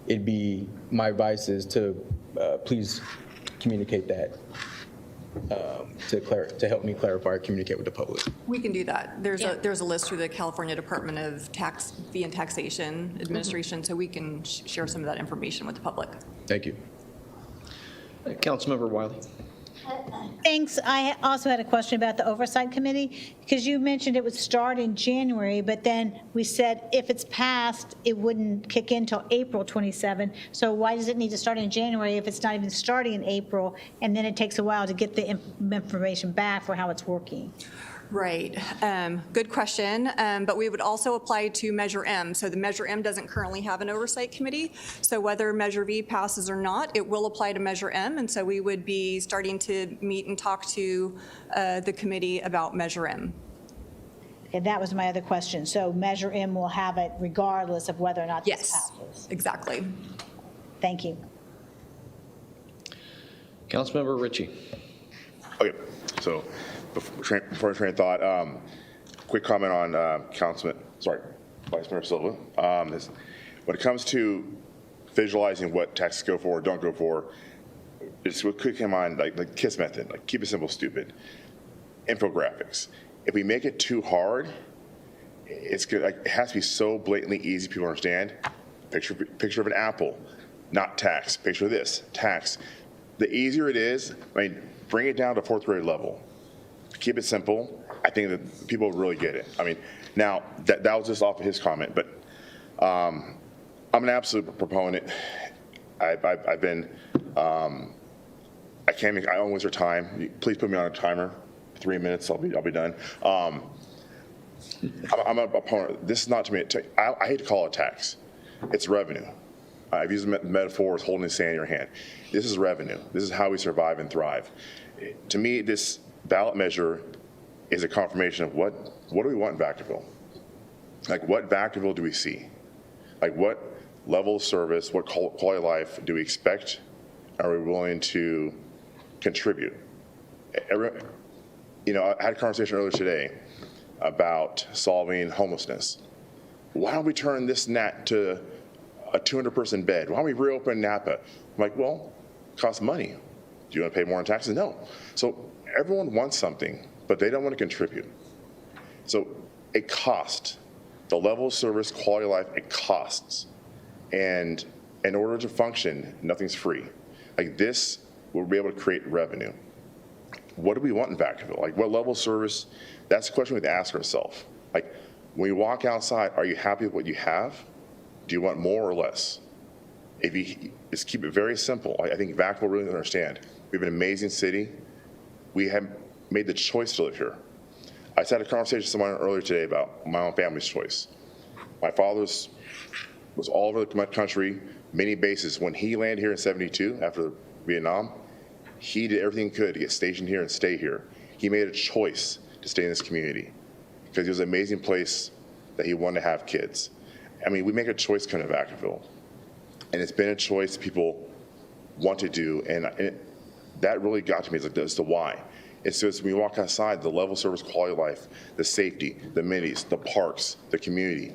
it'd be my advice is to please communicate that. To help me clarify or communicate with the public. We can do that. There's a list through the California Department of Fee and Taxation Administration, so we can share some of that information with the public. Thank you. Councilmember Wiley. Thanks. I also had a question about the Oversight Committee, because you mentioned it would start in January, but then we said if it's passed, it wouldn't kick in until April 27. So why does it need to start in January if it's not even starting in April, and then it takes a while to get the information back for how it's working? Right. Good question. But we would also apply to Measure M. So the Measure M doesn't currently have an oversight committee. So whether Measure V passes or not, it will apply to Measure M. And so we would be starting to meet and talk to the committee about Measure M. And that was my other question. So Measure M will have it regardless of whether or not this passes? Exactly. Thank you. Councilmember Ritchie. Okay, so before I train of thought, quick comment on Vice Mayor Silva. When it comes to visualizing what taxes go for or don't go for, it's what could come on like the KISS method, like keep it simple, stupid. Infographics. If we make it too hard, it's good. Like, it has to be so blatantly easy people understand. Picture of an apple, not tax. Picture of this, tax. The easier it is, I mean, bring it down to 4th grade level. Keep it simple. I think that people really get it. I mean, now that was just off of his comment, but I'm an absolute proponent. I've been. I don't waste your time. Please put me on a timer. 3 minutes. I'll be done. I'm a proponent. This is not to me. I hate to call it tax. It's revenue. I've used the metaphor as holding the sand in your hand. This is revenue. This is how we survive and thrive. To me, this ballot measure is a confirmation of what do we want in Vacaville? Like, what Vacaville do we see? Like, what level of service, what quality of life do we expect? Are we willing to contribute? I had a conversation earlier today about solving homelessness. Why don't we turn this NAT to a 200-person bed? Why don't we reopen Napa? I'm like, well, it costs money. Do you want to pay more in taxes? No. So everyone wants something, but they don't want to contribute. So it costs. The level of service, quality of life, it costs. And in order to function, nothing's free. Like, this will be able to create revenue. What do we want in Vacaville? Like, what level of service? That's the question we have to ask ourselves. Like, when you walk outside, are you happy with what you have? Do you want more or less? If you just keep it very simple, I think Vacaville really understand. We have an amazing city. We have made the choice to live here. I just had a conversation with someone earlier today about my own family's choice. My father was all over the country, many bases. When he landed here in '72 after Vietnam, he did everything he could to get stationed here and stay here. He made a choice to stay in this community because it was an amazing place that he wanted to have kids. I mean, we make a choice coming to Vacaville, and it's been a choice people want to do, and that really got to me. It's like, that's the why. It's just when you walk outside, the level of service, quality of life, the safety, the amenities, the parks, the community.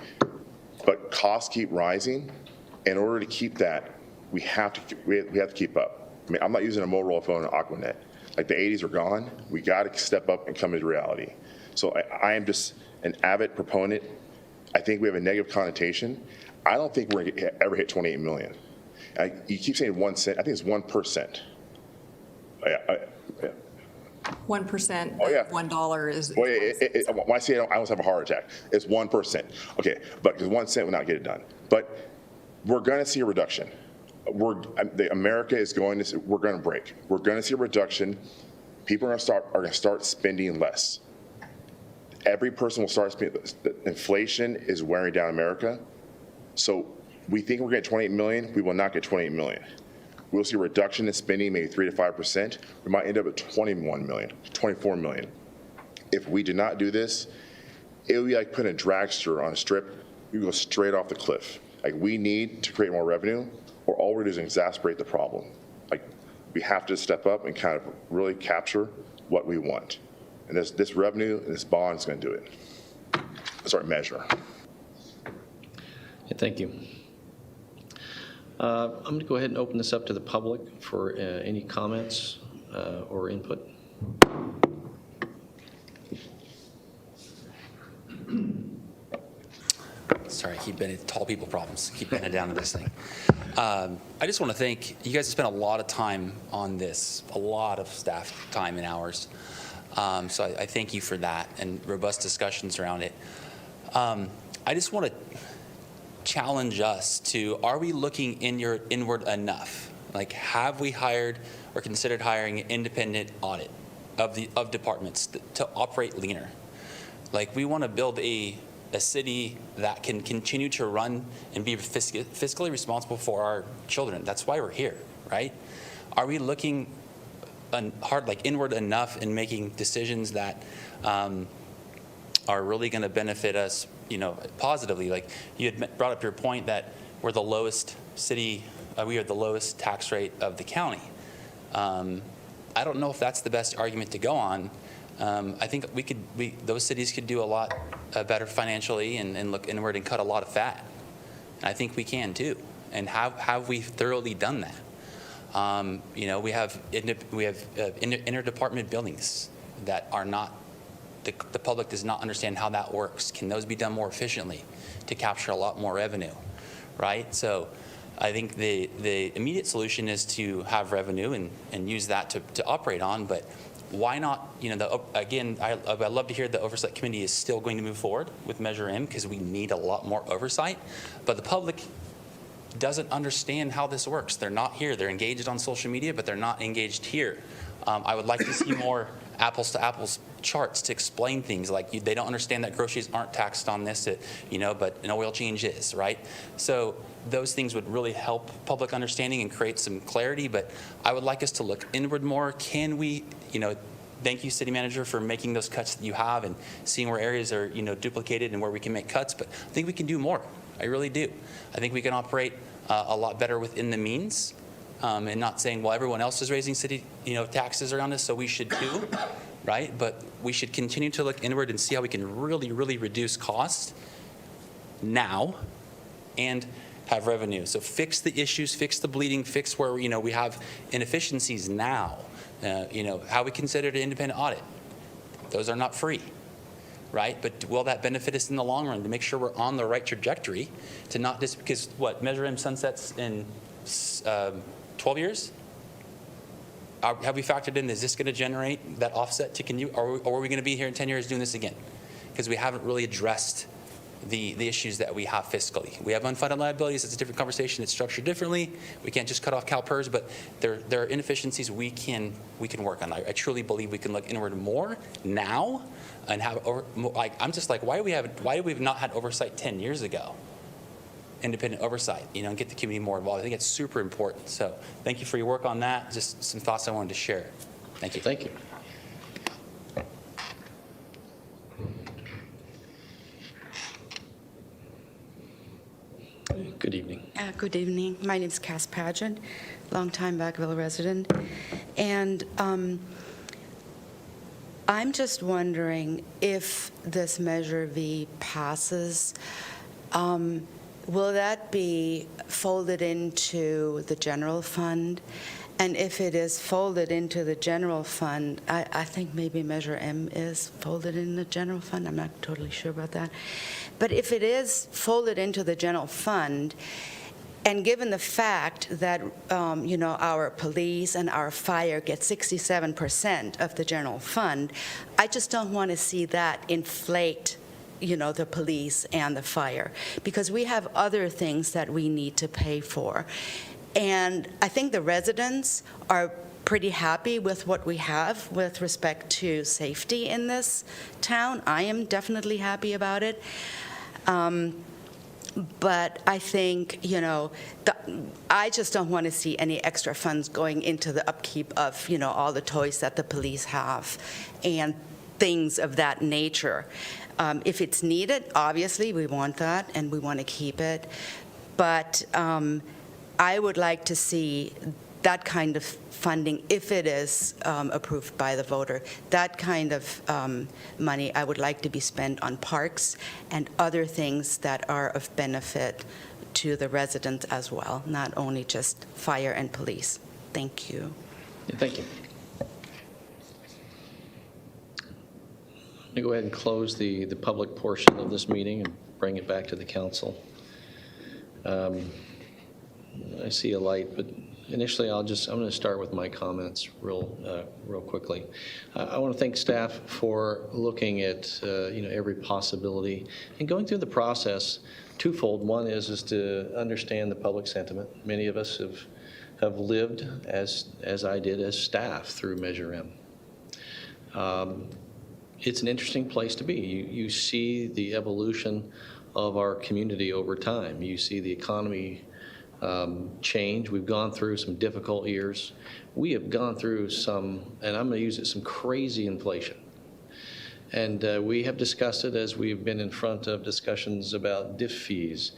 But costs keep rising. In order to keep that, we have to keep up. I mean, I'm not using a Motorola phone or Aquanet. Like, the 80s are gone. We got to step up and come into reality. So I am just an avid proponent. I think we have a negative connotation. I don't think we're going to ever hit 28 million. You keep saying 1 cent. I think it's 1%. 1% Oh, yeah. of $1 is. Well, when I say I almost have a heart attack, it's 1%. Okay, but because 1 cent would not get it done. But we're going to see a reduction. America is going to. We're going to break. We're going to see a reduction. People are going to start spending less. Every person will start spending. Inflation is wearing down America. So we think we're going to get 28 million. We will not get 28 million. We'll see a reduction in spending, maybe 3 to 5%. We might end up at 21 million, 24 million. If we do not do this, it would be like putting a dragster on a strip. You go straight off the cliff. Like, we need to create more revenue, or all we're doing is exacerbate the problem. Like, we have to step up and kind of really capture what we want. And this revenue and this bond is going to do it. Sorry, measure. Yeah, thank you. I'm going to go ahead and open this up to the public for any comments or input. Sorry, I keep bending tall people problems. Keep bending down to this thing. I just want to thank you guys. Have spent a lot of time on this, a lot of staff time and hours. So I thank you for that and robust discussions around it. I just want to challenge us to: are we looking inward enough? Like, have we hired or considered hiring an independent audit of departments to operate leaner? Like, we want to build a city that can continue to run and be fiscally responsible for our children. That's why we're here, right? Are we looking hard, like inward enough in making decisions that are really going to benefit us, positively? Like, you had brought up your point that we're the lowest city, we are the lowest tax rate of the county. I don't know if that's the best argument to go on. I think those cities could do a lot better financially and look inward and cut a lot of fat. And I think we can too. And have we thoroughly done that? We have interdepartment buildings that are not, the public does not understand how that works. Can those be done more efficiently to capture a lot more revenue, right? So I think the immediate solution is to have revenue and use that to operate on, but why not, again, I'd love to hear the Oversight Committee is still going to move forward with Measure M because we need a lot more oversight, but the public doesn't understand how this works. They're not here. They're engaged on social media, but they're not engaged here. I would like to see more apples to apples charts to explain things like they don't understand that groceries aren't taxed on this, but an oil change is, right? So those things would really help public understanding and create some clarity, but I would like us to look inward more. Can we, thank you, City Manager, for making those cuts that you have and seeing where areas are, duplicated and where we can make cuts, but I think we can do more. I really do. I think we can operate a lot better within the means and not saying, well, everyone else is raising city, taxes around us, so we should too, right? But we should continue to look inward and see how we can really, really reduce costs now and have revenue. So fix the issues, fix the bleeding, fix where, we have inefficiencies now. How we consider an independent audit. Those are not free. Right? But will that benefit us in the long run to make sure we're on the right trajectory to not just because Measure M sunsets in 12 years? Have we factored in, is this going to generate that offset to continue, or are we going to be here in 10 years doing this again? Because we haven't really addressed the issues that we have fiscally. We have unfunded liabilities. It's a different conversation. It's structured differently. We can't just cut off CalPERS, but there are inefficiencies we can work on. I truly believe we can look inward more now and have I'm just like, why do we not had oversight 10 years ago? Independent oversight, and get the community more involved. I think it's super important. So thank you for your work on that. Just some thoughts I wanted to share. Thank you. Thank you. Good evening. Good evening. My name is Cass Pageant, longtime Vacaville resident. And I'm just wondering if this Measure V passes, will that be folded into the general fund? And if it is folded into the general fund, I think maybe Measure M is folded in the general fund. I'm not totally sure about that. But if it is folded into the general fund, and given the fact that, our police and our fire get 67% of the general fund, I just don't want to see that inflate the police and the fire, because we have other things that we need to pay for. And I think the residents are pretty happy with what we have with respect to safety in this town. I am definitely happy about it. But I think, I just don't want to see any extra funds going into the upkeep of, all the toys that the police have and things of that nature. If it's needed, obviously, we want that and we want to keep it. But I would like to see that kind of funding, if it is approved by the voter, that kind of money I would like to be spent on parks and other things that are of benefit to the residents as well, not only just fire and police. Thank you. Yeah, thank you. Let me go ahead and close the public portion of this meeting and bring it back to the council. I see a light, but initially I'm going to start with my comments real quickly. I want to thank staff for looking at every possibility and going through the process twofold. One is to understand the public sentiment. Many of us have lived as I did as staff through Measure M. it's an interesting place to be. You see the evolution of our community over time. You see the economy change. We've gone through some difficult years. We have gone through some, and I'm going to use it, some crazy inflation. And we have discussed it as we've been in front of discussions about DIF fees.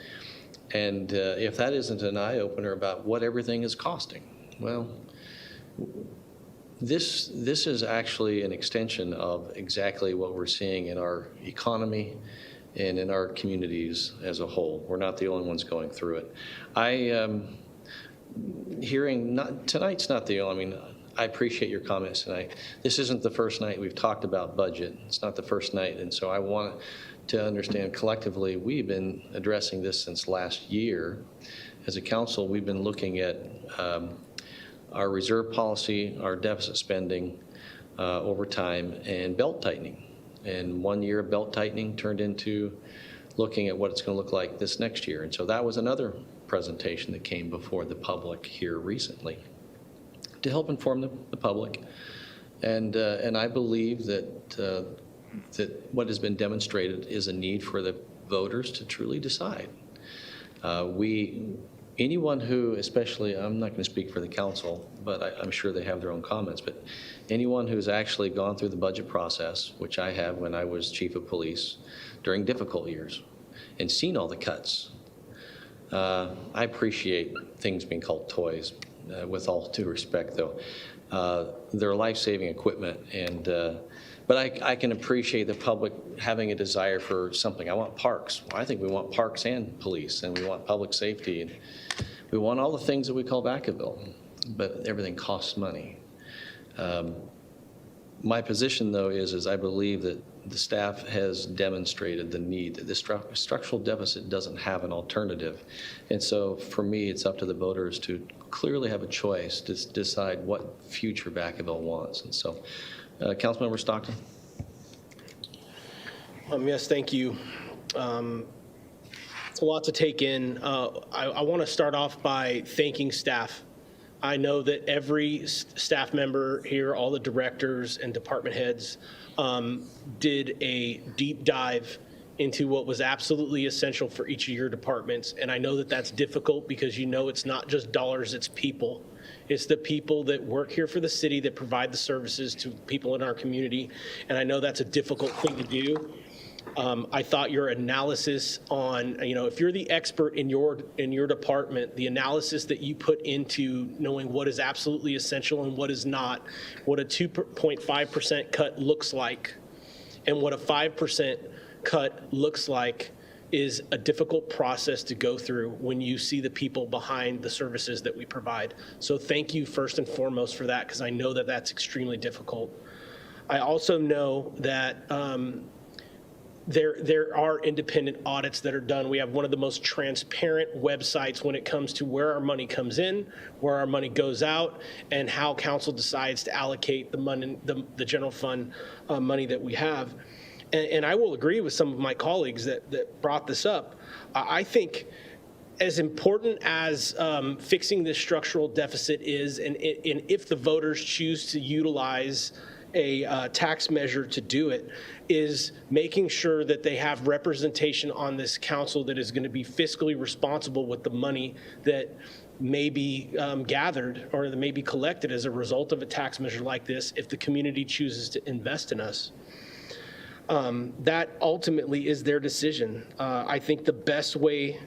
And if that isn't an eye-opener about what everything is costing, well, this is actually an extension of exactly what we're seeing in our economy and in our communities as a whole. We're not the only ones going through it. Tonight's not the only, I appreciate your comments tonight. This isn't the first night we've talked about budget. It's not the first night, and so I want to understand collectively, we've been addressing this since last year. As a council, we've been looking at our reserve policy, our deficit spending over time, and belt tightening. And 1 year of belt tightening turned into looking at what it's going to look like this next year. And so that was another presentation that came before the public here recently to help inform the public. And I believe that what has been demonstrated is a need for the voters to truly decide. Anyone who, especially, I'm not going to speak for the council, but I'm sure they have their own comments, but anyone who's actually gone through the budget process, which I have when I was chief of police during difficult years, and seen all the cuts, I appreciate things being called toys, with all due respect, though. They're life-saving equipment, but I can appreciate the public having a desire for something. I want parks. Well, I think we want parks and police, and we want public safety, and we want all the things that we call Vacaville, but everything costs money. My position, though, is I believe that the staff has demonstrated the need, that the structural deficit doesn't have an alternative. And so for me, it's up to the voters to clearly have a choice to decide what future Vacaville wants. And so, Councilmember Stockton. Yes, thank you. It's a lot to take in. I want to start off by thanking staff. I know that every staff member here, all the directors and department heads, did a deep dive into what was absolutely essential for each of your departments. And I know that that's difficult because you know it's not just dollars, it's people. It's the people that work here for the city that provide the services to people in our community. And I know that's a difficult thing to do. I thought your analysis on, if you're the expert in your department, the analysis that you put into knowing what is absolutely essential and what is not, what a 2.5% cut looks like, and what a 5% cut looks like is a difficult process to go through when you see the people behind the services that we provide. So thank you first and foremost for that, because I know that that's extremely difficult. I also know that there are independent audits that are done. We have one of the most transparent websites when it comes to where our money comes in, where our money goes out, and how council decides to allocate the money, the general fund money that we have. And I will agree with some of my colleagues that brought this up. I think as important as fixing this structural deficit is, and if the voters choose to utilize a tax measure to do it, is making sure that they have representation on this council that is going to be fiscally responsible with the money that may be gathered or that may be collected as a result of a tax measure like this if the community chooses to invest in us. That ultimately is their decision. I think the best way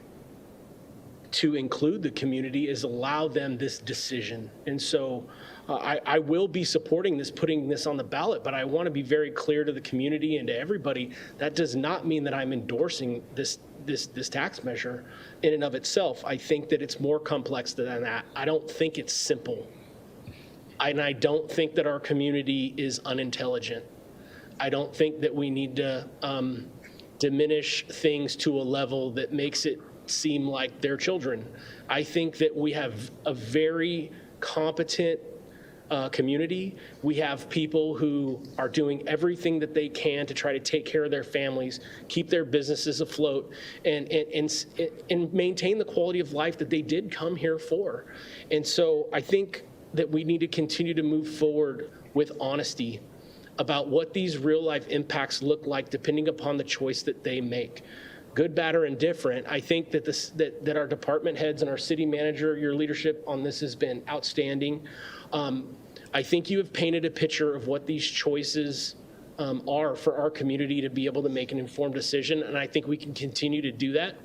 to include the community is allow them this decision. And so I will be supporting this, putting this on the ballot, but I want to be very clear to the community and to everybody, that does not mean that I'm endorsing this tax measure in and of itself. I think that it's more complex than that. I don't think it's simple. And I don't think that our community is unintelligent. I don't think that we need to diminish things to a level that makes it seem like they're children. I think that we have a very competent community. We have people who are doing everything that they can to try to take care of their families, keep their businesses afloat, and maintain the quality of life that they did come here for. And so I think that we need to continue to move forward with honesty. about what these real-life impacts look like depending upon the choice that they make. Good, bad, or indifferent, I think that that our department heads and our city manager, your leadership on this has been outstanding. I think you have painted a picture of what these choices are for our community to be able to make an informed decision, and I think we can continue to do that.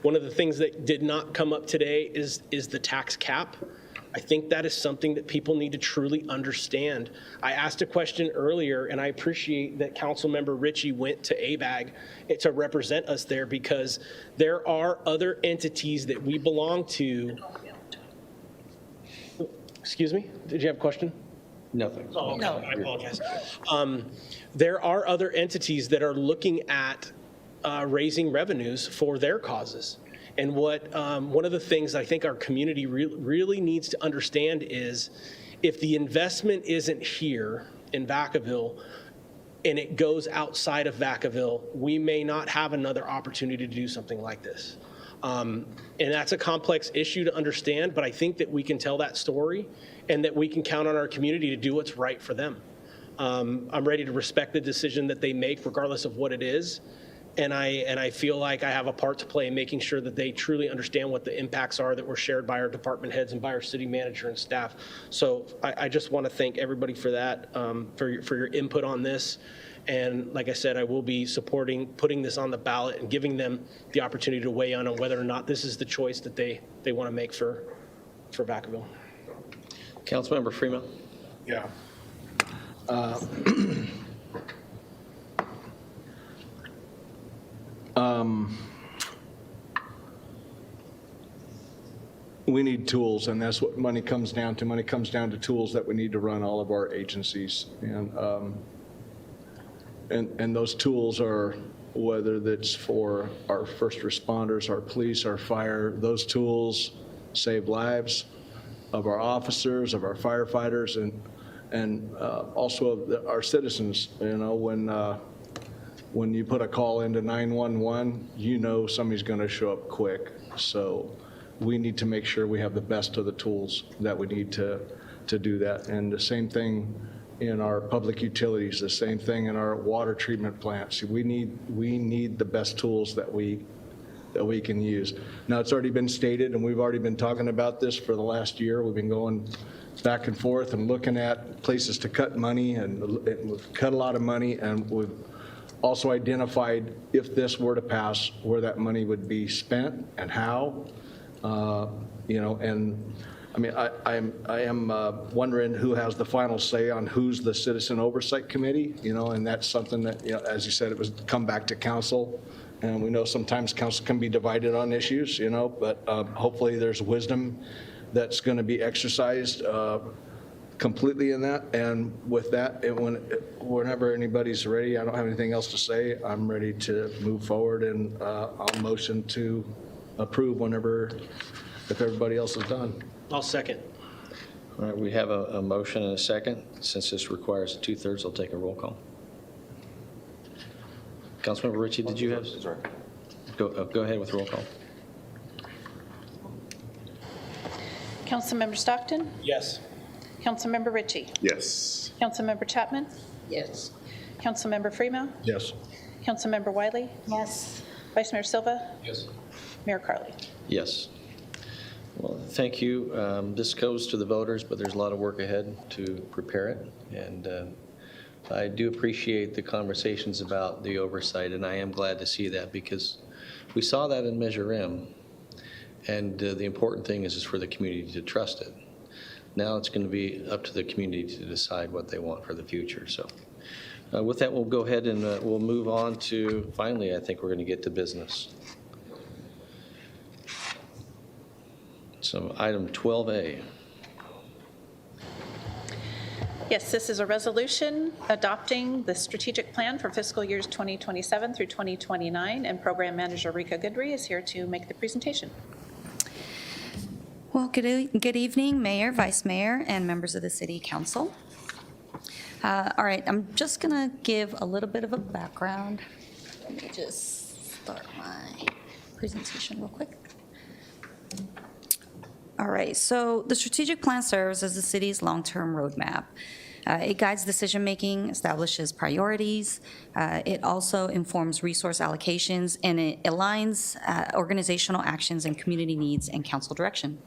One of the things that did not come up today is the tax cap. I think that is something that people need to truly understand. I asked a question earlier, and I appreciate that Councilmember Ritchie went to ABAG to represent us there, because there are other entities that we belong to. Excuse me? Did you have a question? Nothing. Oh, okay. No. I apologize. There are other entities that are looking at raising revenues for their causes. And what one of the things I think our community really needs to understand is, if the investment isn't here in Vacaville and it goes outside of Vacaville, we may not have another opportunity to do something like this. And that's a complex issue to understand, but I think that we can tell that story and that we can count on our community to do what's right for them. I'm ready to respect the decision that they make, regardless of what it is. And I feel like I have a part to play in making sure that they truly understand what the impacts are that were shared by our department heads and by our city manager and staff. So I just want to thank everybody for that, for your input on this. And like I said, I will be supporting putting this on the ballot and giving them the opportunity to weigh in on whether or not this is the choice that they want to make for Vacaville. Councilmember Freeman. Yeah. We need tools, and that's what money comes down to. Money comes down to tools that we need to run all of our agencies. And those tools are, whether that's for our first responders, our police, our fire, those tools save lives of our officers, of our firefighters, and also of our citizens. You know, when you put a call into 911, you know somebody's going to show up quick. So we need to make sure we have the best of the tools that we need to do that. And the same thing in our public utilities, the same thing in our water treatment plants. We need the best tools that we can use. Now, it's already been stated, and we've already been talking about this for the last year. We've been going back and forth and looking at places to cut money, and we've cut a lot of money, and we've also identified, if this were to pass, where that money would be spent and how. You know, and I mean, I am wondering who has the final say on who's the Citizen Oversight Committee, you know, and that's something that, you know, as you said, it was come back to council. And we know sometimes council can be divided on issues, you know, but hopefully there's wisdom that's going to be exercised completely in that. And with that, whenever anybody's ready, I don't have anything else to say. I'm ready to move forward, and I'll motion to approve whenever, if everybody else is done. I'll second. All right, we have a motion and a second. Since this requires a 2/3, I'll take a roll call. Councilmember Ritchie, did you have? Sorry. Go ahead with roll call. Councilmember Stockton? Yes. Councilmember Ritchie? Yes. Councilmember Chapman? Yes. Councilmember Freeman? Yes. Councilmember Wiley? Yes. Vice Mayor Silva? Yes. Mayor Carley? Yes. Well, thank you. This goes to the voters, but there's a lot of work ahead to prepare it. And I do appreciate the conversations about the oversight, and I am glad to see that, because we saw that in Measure M. And the important thing is for the community to trust it. Now it's going to be up to the community to decide what they want for the future. So with that, we'll go ahead and we'll move on to, finally, I think we're going to get to business. So item 12A. Yes, this is a resolution adopting the strategic plan for fiscal years 2027 through 2029, and Program Manager Rika Goodry is here to make the presentation. Well, good evening, Mayor, Vice Mayor, and members of the City Council. All right, I'm just going to give a little bit of a background. Let me just start my presentation real quick. All right, so the strategic plan serves as the city's long-term roadmap. It guides decision-making, establishes priorities. It also informs resource allocations, and it aligns organizational actions and community needs and council direction.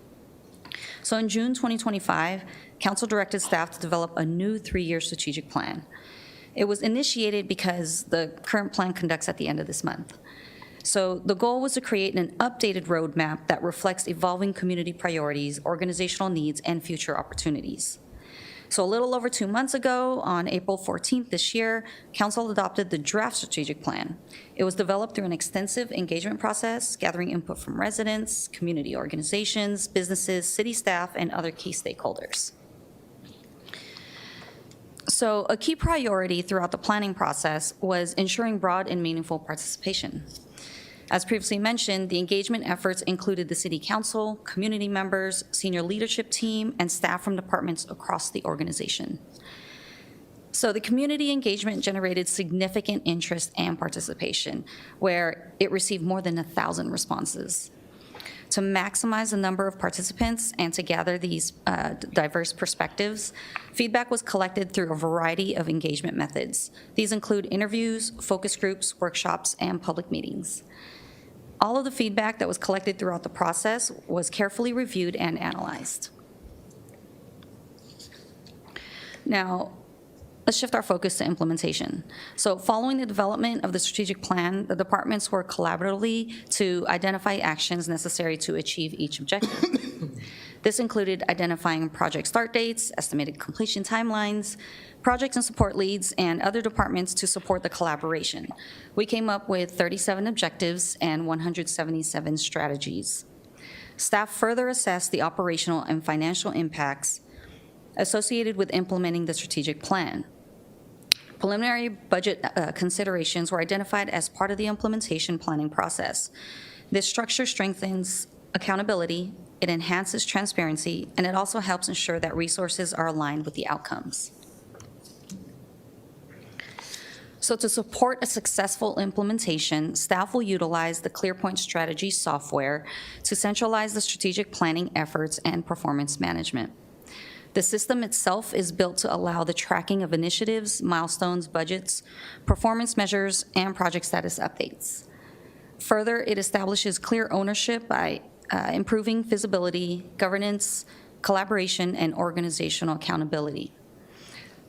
So in June 2025, council directed staff to develop a new 3-year strategic plan. It was initiated because the current plan conducts at the end of this month. So the goal was to create an updated roadmap that reflects evolving community priorities, organizational needs, and future opportunities. So a little over 2 months ago, on April 14th this year, council adopted the draft strategic plan. It was developed through an extensive engagement process, gathering input from residents, community organizations, businesses, city staff, and other key stakeholders. So a key priority throughout the planning process was ensuring broad and meaningful participation. As previously mentioned, the engagement efforts included the city council, community members, senior leadership team, and staff from departments across the organization. So the community engagement generated significant interest and participation, where it received more than 1,000 responses. To maximize the number of participants and to gather these diverse perspectives, feedback was collected through a variety of engagement methods. These include interviews, focus groups, workshops, and public meetings. All of the feedback that was collected throughout the process was carefully reviewed and analyzed. Now, let's shift our focus to implementation. So following the development of the strategic plan, the departments worked collaboratively to identify actions necessary to achieve each objective. This included identifying project start dates, estimated completion timelines, projects and support leads, and other departments to support the collaboration. We came up with 37 objectives and 177 strategies. Staff further assessed the operational and financial impacts associated with implementing the strategic plan. Preliminary budget considerations were identified as part of the implementation planning process. This structure strengthens accountability, it enhances transparency, and it also helps ensure that resources are aligned with the outcomes. So to support a successful implementation, staff will utilize the ClearPoint Strategy software to centralize the strategic planning efforts and performance management. The system itself is built to allow the tracking of initiatives, milestones, budgets, performance measures, and project status updates. Further, it establishes clear ownership by improving visibility, governance, collaboration, and organizational accountability.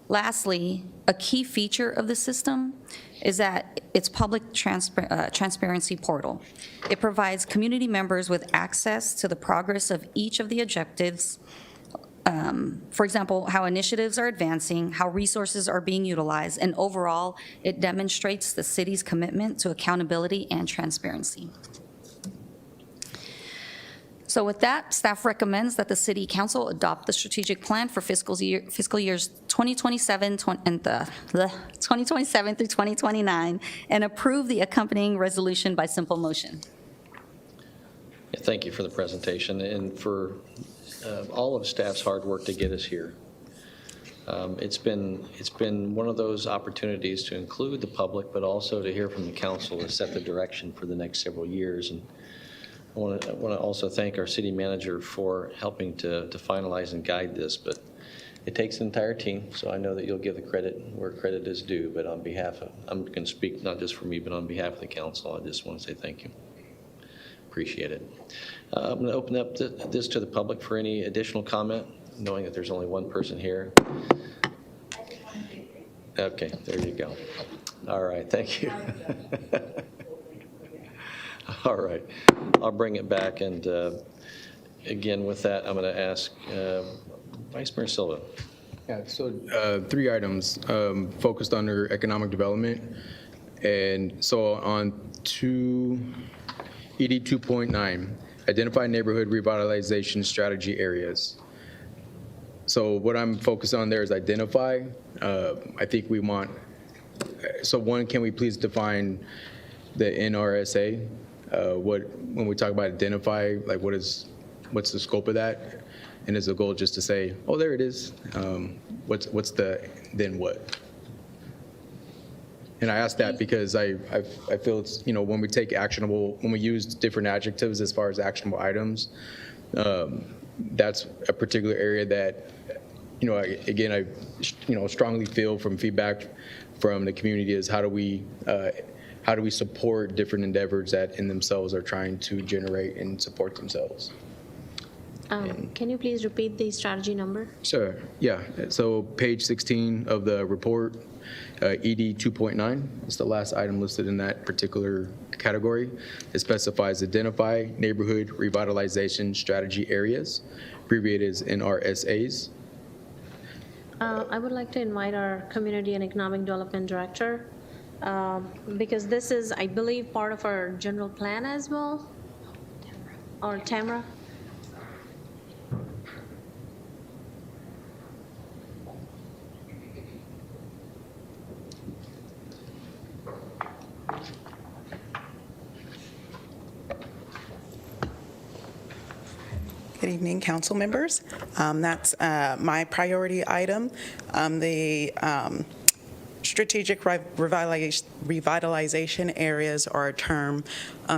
Lastly, a key feature of the system is that it's public transparency portal. It provides community members with access to the progress of each of the objectives. For example, how initiatives are advancing, how resources are being utilized, and overall, it demonstrates the city's commitment to accountability and transparency. So with that, staff recommends that the City Council adopt the strategic plan for fiscal years 2027 through 2029 and approve the accompanying resolution by simple motion. Yeah, thank you for the presentation and for all of staff's hard work to get us here. It's been one of those opportunities to include the public, but also to hear from the council to set the direction for the next several years. And I want to also thank our city manager for helping to finalize and guide this, but it takes an entire team, so I know that you'll give the credit where credit is due, but on behalf of, I'm going to speak not just for me, but on behalf of the council, I just want to say thank you. Appreciate it. I'm going to open up this to the public for any additional comment, knowing that there's only one person here. Okay, there you go. All right, thank you. All right, I'll bring it back, and again, with that, I'm going to ask Vice Mayor Silva. Yeah, so 3 items focused under economic development. And so on ED 2.9, identify neighborhood revitalization strategy areas. So what I'm focused on there is identify. I think we want, so one, can we please define the NRSA? When we talk about identify, like what's the scope of that? And is the goal just to say, oh, there it is? What's the then what? And I ask that because I feel it's, when we take actionable, when we use different adjectives as far as actionable items, that's a particular area that again, I strongly feel from feedback from the community is how do we support different endeavors that in themselves are trying to generate and support themselves. Can you please repeat the strategy number? Sure, yeah. So page 16 of the report, ED 2.9 is the last item listed in that particular category. It specifies identify neighborhood revitalization strategy areas, abbreviated as NRSAs. I would like to invite our Community and Economic Development Director, because this is, I believe, part of our general plan as well. Or Tamara? Good evening, council members. That's my priority item. The strategic revitalization areas are a term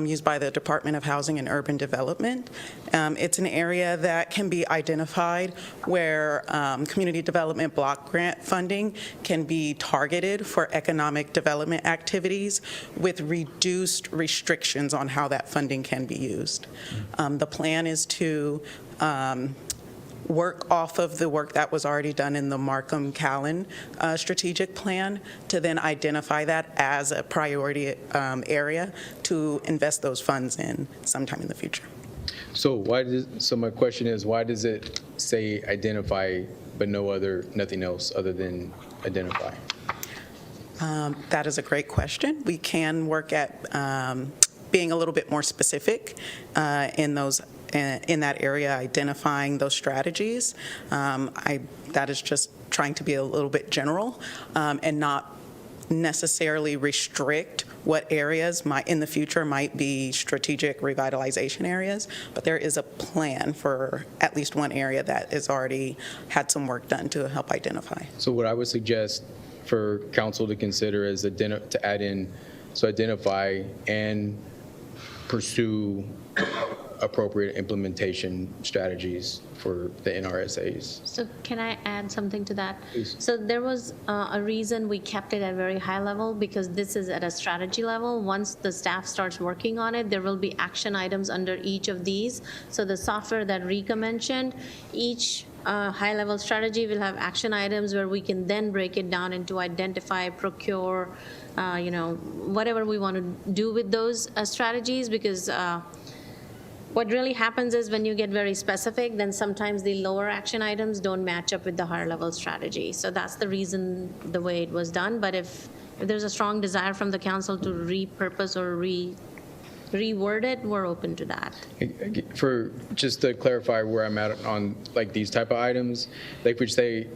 used by the Department of Housing and Urban Development. It's an area that can be identified where community development block grant funding can be targeted for economic development activities with reduced restrictions on how that funding can be used. The plan is to work off of the work that was already done in the Markham-Callan strategic plan to then identify that as a priority area to invest those funds in sometime in the future. So my question is, why does it say identify but nothing else other than identify? That is a great question. We can work at being a little bit more specific in that area, identifying those strategies. That is just trying to be a little bit general and not necessarily restrict what areas in the future might be strategic revitalization areas, but there is a plan for at least one area that has already had some work done to help identify. So what I would suggest for council to consider is to add in, so identify and pursue appropriate implementation strategies for the NRSAs. So can I add something to that? Please. So there was a reason we kept it at very high level, because this is at a strategy level. Once the staff starts working on it, there will be action items under each of these. So the software that Rika mentioned, each high-level strategy will have action items where we can then break it down into identify, procure, whatever we want to do with those strategies, because what really happens is when you get very specific, then sometimes the lower action items don't match up with the higher level strategy. So that's the reason the way it was done. But if there's a strong desire from the council to repurpose or reword it, we're open to that. For just to clarify where I'm at on like these type of items, like we say,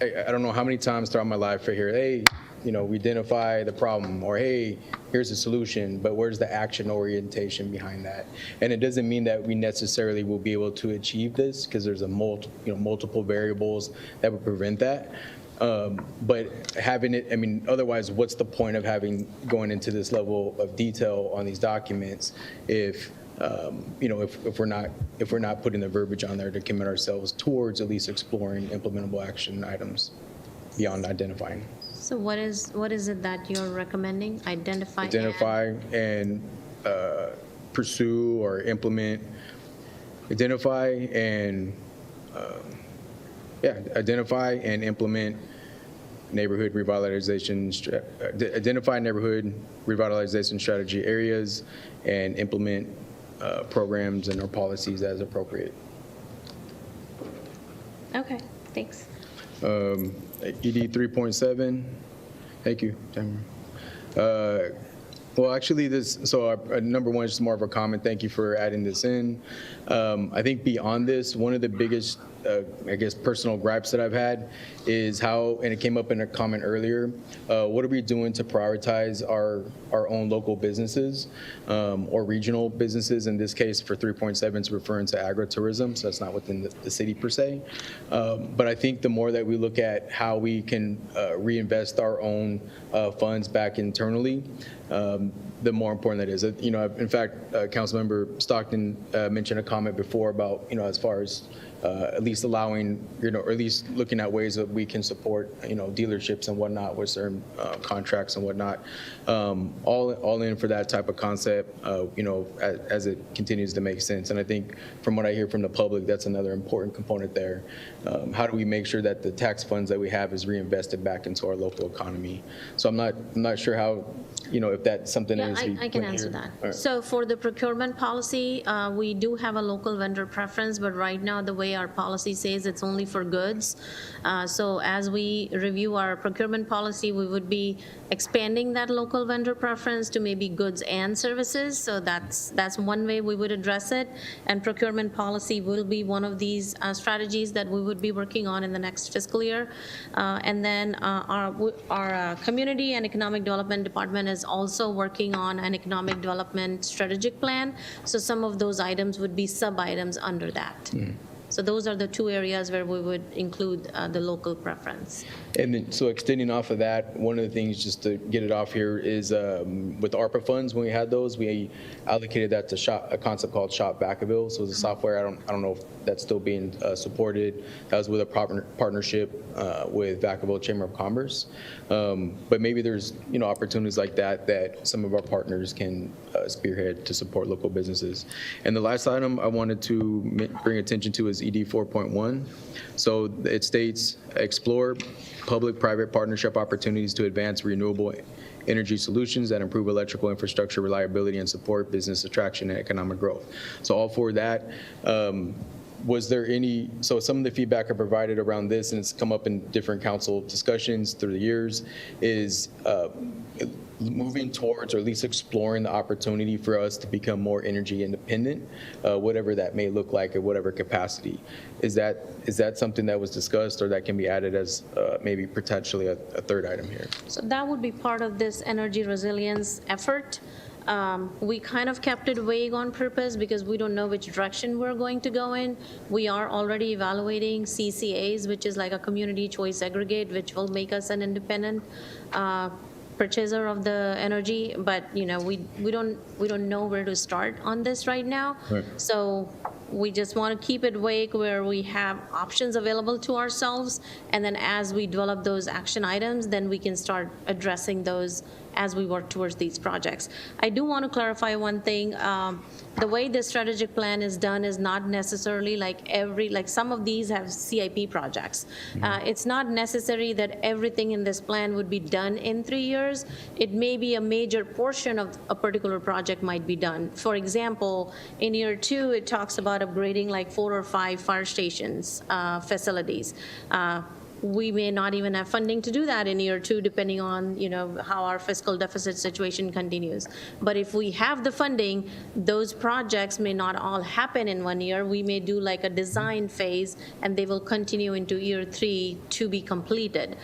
I don't know how many times throughout my life I hear, hey, we identify the problem, or hey, here's the solution, but where's the action orientation behind that? And it doesn't mean that we necessarily will be able to achieve this, because there's multiple variables that would prevent that. But having it, otherwise, what's the point of going into this level of detail on these documents if we're not putting the verbiage on there to commit ourselves towards at least exploring implementable action items beyond identifying. So what is it that you're recommending? Identify and pursue or implement. Identify and implement neighborhood revitalization. Identify neighborhood revitalization strategy areas and implement programs and or policies as appropriate. Okay, thanks. ED 3.7. Thank you, Tamara. Well, actually, number one is just more of a comment. Thank you for adding this in. I think beyond this, one of the biggest, personal gripes that I've had is how, and it came up in a comment earlier, what are we doing to prioritize our own local businesses or regional businesses? In this case, for 3.7, it's referring to agritourism, so that's not within the city per se. But I think the more that we look at how we can reinvest our own funds back internally, the more important that is. In fact, Councilmember Stockton mentioned a comment before about, as far as at least allowing, or at least looking at ways that we can support, dealerships and whatnot with certain contracts and whatnot. All in for that type of concept, as it continues to make sense. And I think from what I hear from the public, that's another important component there. How do we make sure that the tax funds that we have is reinvested back into our local economy? So I'm not sure how, if that's something that Yeah, needs to be I can put answer here. that. All right. So for the procurement policy, we do have a local vendor preference, but right now, the way our policy says, it's only for goods. So as we review our procurement policy, we would be expanding that local vendor preference to maybe goods and services. So that's one way we would address it. And procurement policy will be one of these strategies that we would be working on in the next fiscal year. And then our Community and Economic Development Department is also working on an economic development strategic plan. So some of those items would be sub-items under that. So those are the two areas where we would include the local preference. And then, so extending off of that, one of the things, just to get it off here, is with ARPA funds, when we had those, we allocated that to a concept called Shop Vacaville. So it's a software, I don't know if that's still being supported. That was with a partnership with Vacaville Chamber of Commerce. But maybe there's, opportunities like that some of our partners can spearhead to support local businesses. And the last item I wanted to bring attention to is ED 4.1. So it states, explore public-private partnership opportunities to advance renewable energy solutions that improve electrical infrastructure reliability and support business attraction and economic growth. So all for that. Was there any, so some of the feedback I provided around this, and it's come up in different council discussions through the years, is moving towards, or at least exploring the opportunity for us to become more energy independent, whatever that may look like at whatever capacity. Is that something that was discussed, or that can be added as maybe potentially a third item here? So that would be part of this energy resilience effort. We kind of kept it vague on purpose because we don't know which direction we're going to go in. We are already evaluating CCAs, which is like a community choice aggregate, which will make us an independent purchaser of the energy, but we don't know where to start on this right now. Right. So we just want to keep it vague where we have options available to ourselves, and then as we develop those action items, then we can start addressing those as we work towards these projects. I do want to clarify one thing. The way this strategic plan is done is not necessarily like some of these have CIP projects. It's not necessary that everything in this plan would be done in 3 years. It may be a major portion of a particular project might be done. For example, in year 2, it talks about upgrading like 4 or 5 fire stations, facilities. We may not even have funding to do that in year 2, depending on how our fiscal deficit situation continues. But if we have the funding, those projects may not all happen in 1 year. We may do like a design phase, and they will continue into year 3 to be completed.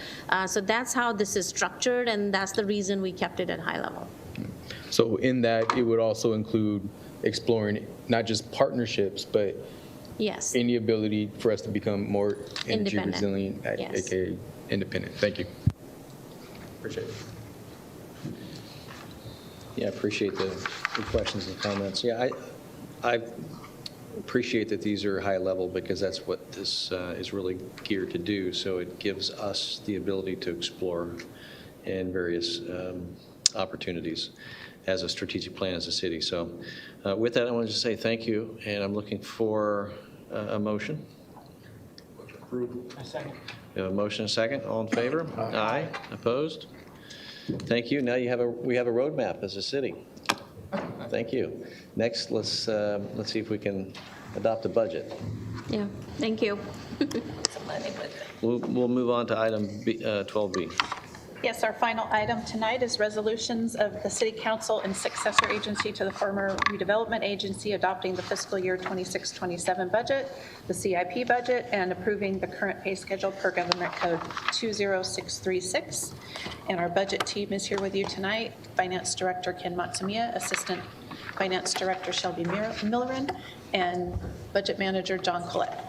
So that's how this is structured, and that's the reason we kept it at high level. So in that, it would also include exploring not just partnerships, but yes, any ability for us to become more energy Independent. resilient, Yes. aka independent. Thank you. Appreciate it. Yeah, I appreciate the questions and comments. Yeah, I appreciate that these are high level, because that's what this is really geared to do. So it gives us the ability to explore in various opportunities as a strategic plan as a city. So with that, I wanted to say thank you, and I'm looking for a motion. A second. We have a motion, and a second. All in favor? Aye. Opposed? Thank you. Now we have a roadmap as a city. Thank you. Next, let's see if we can adopt a budget. Yeah, thank you. We'll move on to item 12B. Yes, our final item tonight is resolutions of the City Council and successor agency to the former redevelopment agency adopting the fiscal year 26-27 budget, the CIP budget, and approving the current pay schedule per Government Code 20636. And our budget team is here with you tonight. Finance Director Ken Matsumiya, Assistant Finance Director Shelby Millerin, and Budget Manager John Collette.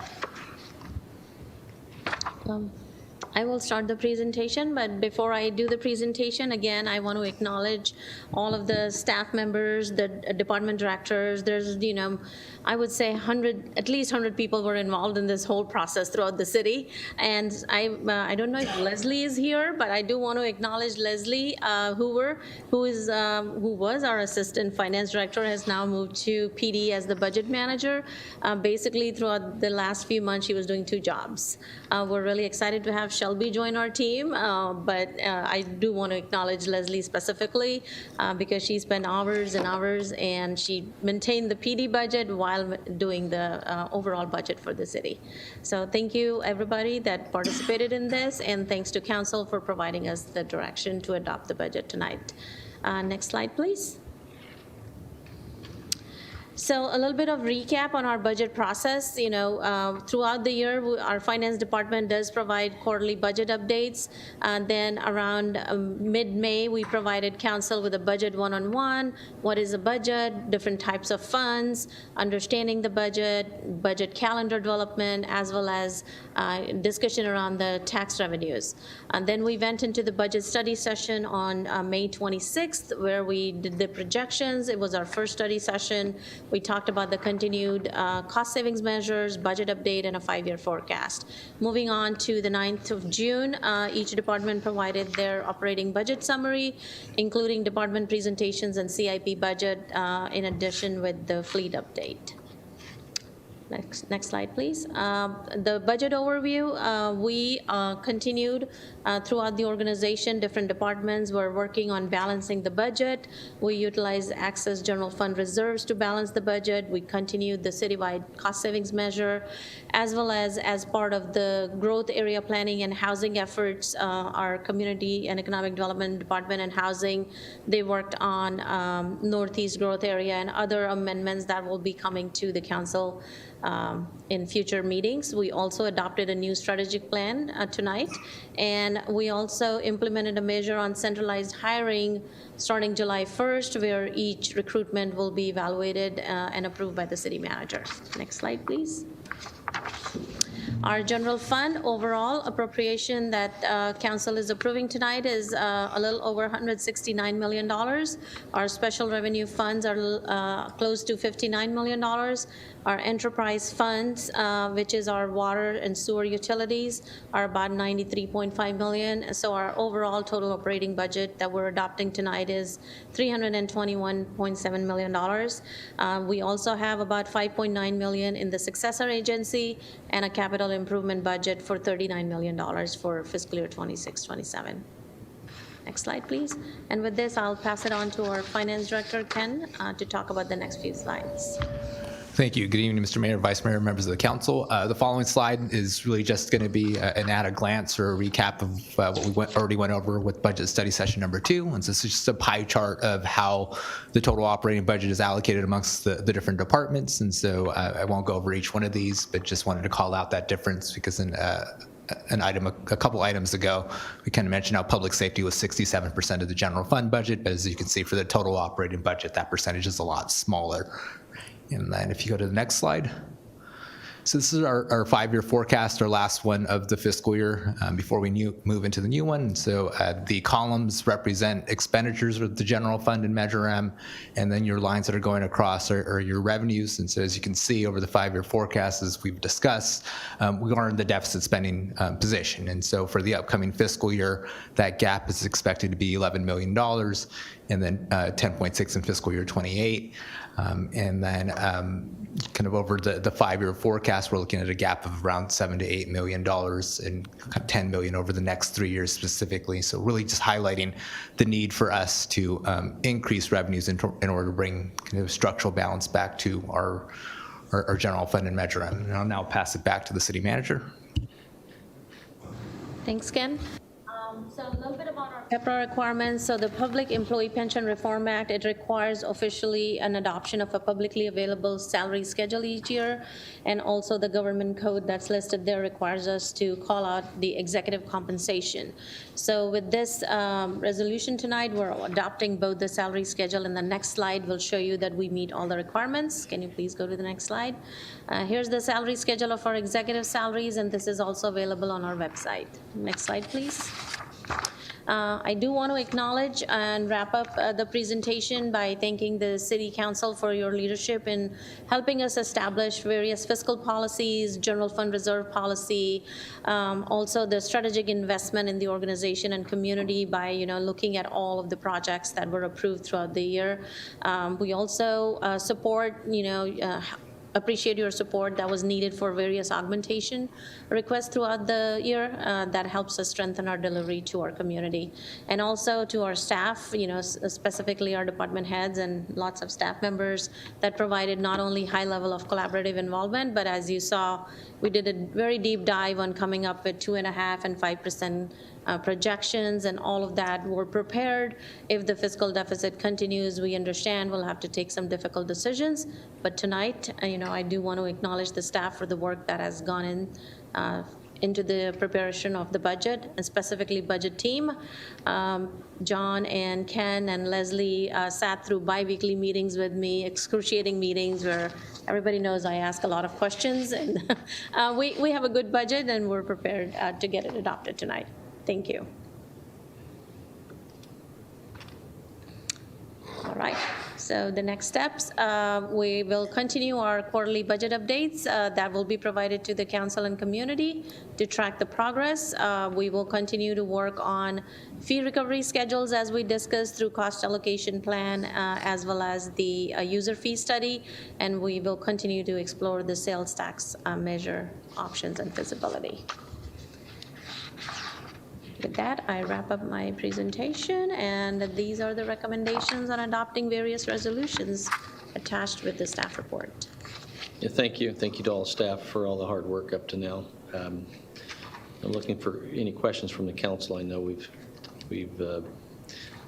I will start the presentation, but before I do the presentation, again, I want to acknowledge all of the staff members, the department directors. There's, I would say at least 100 people were involved in this whole process throughout the city. And I don't know if Leslie is here, but I do want to acknowledge Leslie Hoover, who was our assistant finance director, has now moved to PD as the budget manager. Basically, throughout the last few months, she was doing 2 jobs. We're really excited to have Shelby join our team, but I do want to acknowledge Leslie specifically because she spent hours and hours, and she maintained the PD budget while doing the overall budget for the city. So thank you, everybody that participated in this, and thanks to council for providing us the direction to adopt the budget tonight. Next slide, please. So a little bit of recap on our budget process. Throughout the year, our finance department does provide quarterly budget updates. Then around mid-May, we provided council with a budget one-on-one. What is a budget? Different types of funds, understanding the budget calendar development, as well as discussion around the tax revenues. And then we went into the budget study session on May 26th, where we did the projections. It was our first study session. We talked about the continued cost savings measures, budget update, and a 5-year forecast. Moving on to the 9th of June, each department provided their operating budget summary, including department presentations and CIP budget, in addition with the fleet update. Next slide, please. The budget overview, we continued throughout the organization. Different departments were working on balancing the budget. We utilized excess general fund reserves to balance the budget. We continued the citywide cost savings measure, as well as part of the growth area planning and housing efforts, our community and economic development department and housing, they worked on Northeast growth area and other amendments that will be coming to the council in future meetings. We also adopted a new strategic plan tonight, and we also implemented a measure on centralized hiring starting July 1st, where each recruitment will be evaluated and approved by the city manager. Next slide, please. Our general fund overall appropriation that council is approving tonight is a little over $169 million. Our special revenue funds are close to $59 million. Our enterprise funds, which is our water and sewer utilities, are about $93.5 million. So our overall total operating budget that we're adopting tonight is $321.7 million. We also have about $5.9 million in the successor agency and a capital improvement budget for $39 million for fiscal year 26-27. Next slide, please. And with this, I'll pass it on to our finance director, Ken, to talk about the next few slides. Thank you. Good evening, Mr. Mayor, Vice Mayor, members of the council. The following slide is really just going to be an at-a-glance or a recap of what we already went over with budget study session number 2. And so this is just a pie chart of how the total operating budget is allocated amongst the different departments. And so I won't go over each one of these, but just wanted to call out that difference because in a couple items ago, we kind of mentioned how public safety was 67% of the general fund budget. But as you can see, for the total operating budget, that percentage is a lot smaller. And then if you go to the next slide. So this is our 5-year forecast, our last one of the fiscal year before we move into the new one. And so the columns represent expenditures of the general fund and Measure M, and then your lines that are going across are your revenues. And so as you can see over the 5-year forecast, as we've discussed, we are in the deficit spending position. And so for the upcoming fiscal year, that gap is expected to be $11 million, and then 10.6 in fiscal year 28. And then kind of over the 5-year forecast, we're looking at a gap of around $7 to $8 million and $10 million over the next 3 years specifically. So really just highlighting the need for us to increase revenues in order to bring kind of structural balance back to our general fund and Measure M. And I'll now pass it back to the city manager. Thanks, Ken. So a little bit about our PEPRA requirements. So the Public Employee Pension Reform Act, it requires officially an adoption of a publicly available salary schedule each year. And also the government code that's listed there requires us to call out the executive compensation. So with this resolution tonight, we're adopting both the salary schedule, and the next slide will show you that we meet all the requirements. Can you please go to the next slide? Here's the salary schedule of our executive salaries, and this is also available on our website. Next slide, please. I do want to acknowledge and wrap up the presentation by thanking the City Council for your leadership in helping us establish various fiscal policies, general fund reserve policy, also the strategic investment in the organization and community by looking at all of the projects that were approved throughout the year. We also support appreciate your support that was needed for various augmentation requests throughout the year. That helps us strengthen our delivery to our community. And also to our staff, specifically our department heads and lots of staff members that provided not only high level of collaborative involvement, but as you saw, we did a very deep dive on coming up with 2.5% and 5% projections, and all of that. We're prepared if the fiscal deficit continues. We understand we'll have to take some difficult decisions, but tonight, I do want to acknowledge the staff for the work that has gone into the preparation of the budget, and specifically budget team. John and Ken and Leslie sat through bi-weekly meetings with me, excruciating meetings where everybody knows I ask a lot of questions, and we have a good budget, and we're prepared to get it adopted tonight. Thank you. All right, so the next steps, we will continue our quarterly budget updates that will be provided to the council and community to track the progress. We will continue to work on fee recovery schedules as we discussed through cost allocation plan, as well as the user fee study, and we will continue to explore the sales tax measure options and feasibility. With that, I wrap up my presentation, and these are the recommendations on adopting various resolutions attached with the staff report. Yeah, thank you. Thank you to all staff for all the hard work up to now. I'm looking for any questions from the council. I know we've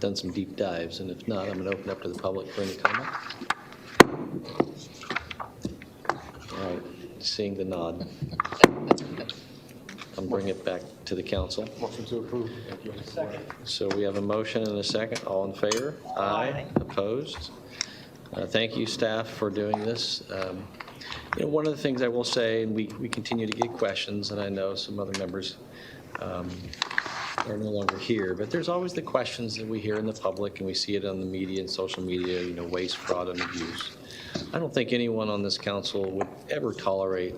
done some deep dives, and if not, I'm going to open up to the public for any comment. All right, seeing the nod. I'll bring it back to the council. Motion to approve. So we have a motion and a second. All in favor? Aye. Opposed? Thank you, staff, for doing this. One of the things I will say, and we continue to get questions, and I know some other members are no longer here, but there's always the questions that we hear in the public, and we see it on the media and social media, waste, fraud, and abuse. I don't think anyone on this council would ever tolerate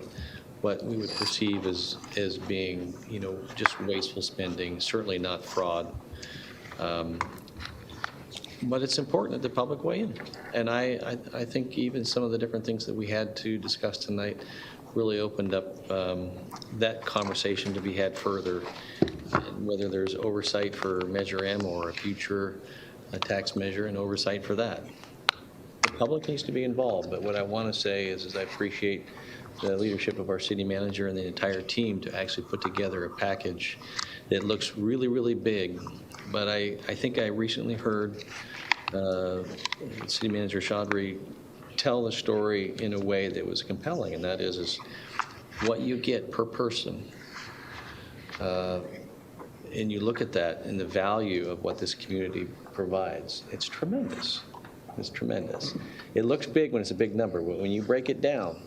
what we would perceive as being, just wasteful spending, certainly not fraud. But it's important that the public weigh in. And I think even some of the different things that we had to discuss tonight really opened up that conversation to be had further, and whether there's oversight for Measure M or a future tax measure and oversight for that. The public needs to be involved, but what I want to say is I appreciate the leadership of our city manager and the entire team to actually put together a package that looks really, really big. But I think I recently heard City Manager Chaudhry tell the story in a way that was compelling, and that is what you get per person. And you look at that and the value of what this community provides. It's tremendous. It's tremendous. It looks big when it's a big number. When you break it down,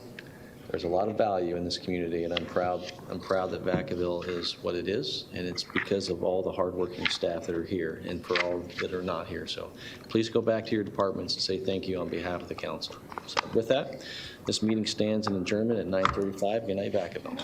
there's a lot of value in this community, and I'm proud that Vacaville is what it is, and it's because of all the hardworking staff that are here and for all that are not here. So please go back to your departments and say thank you on behalf of the council. So with that, this meeting stands in adjournment at 9:35. Good night, Vacaville.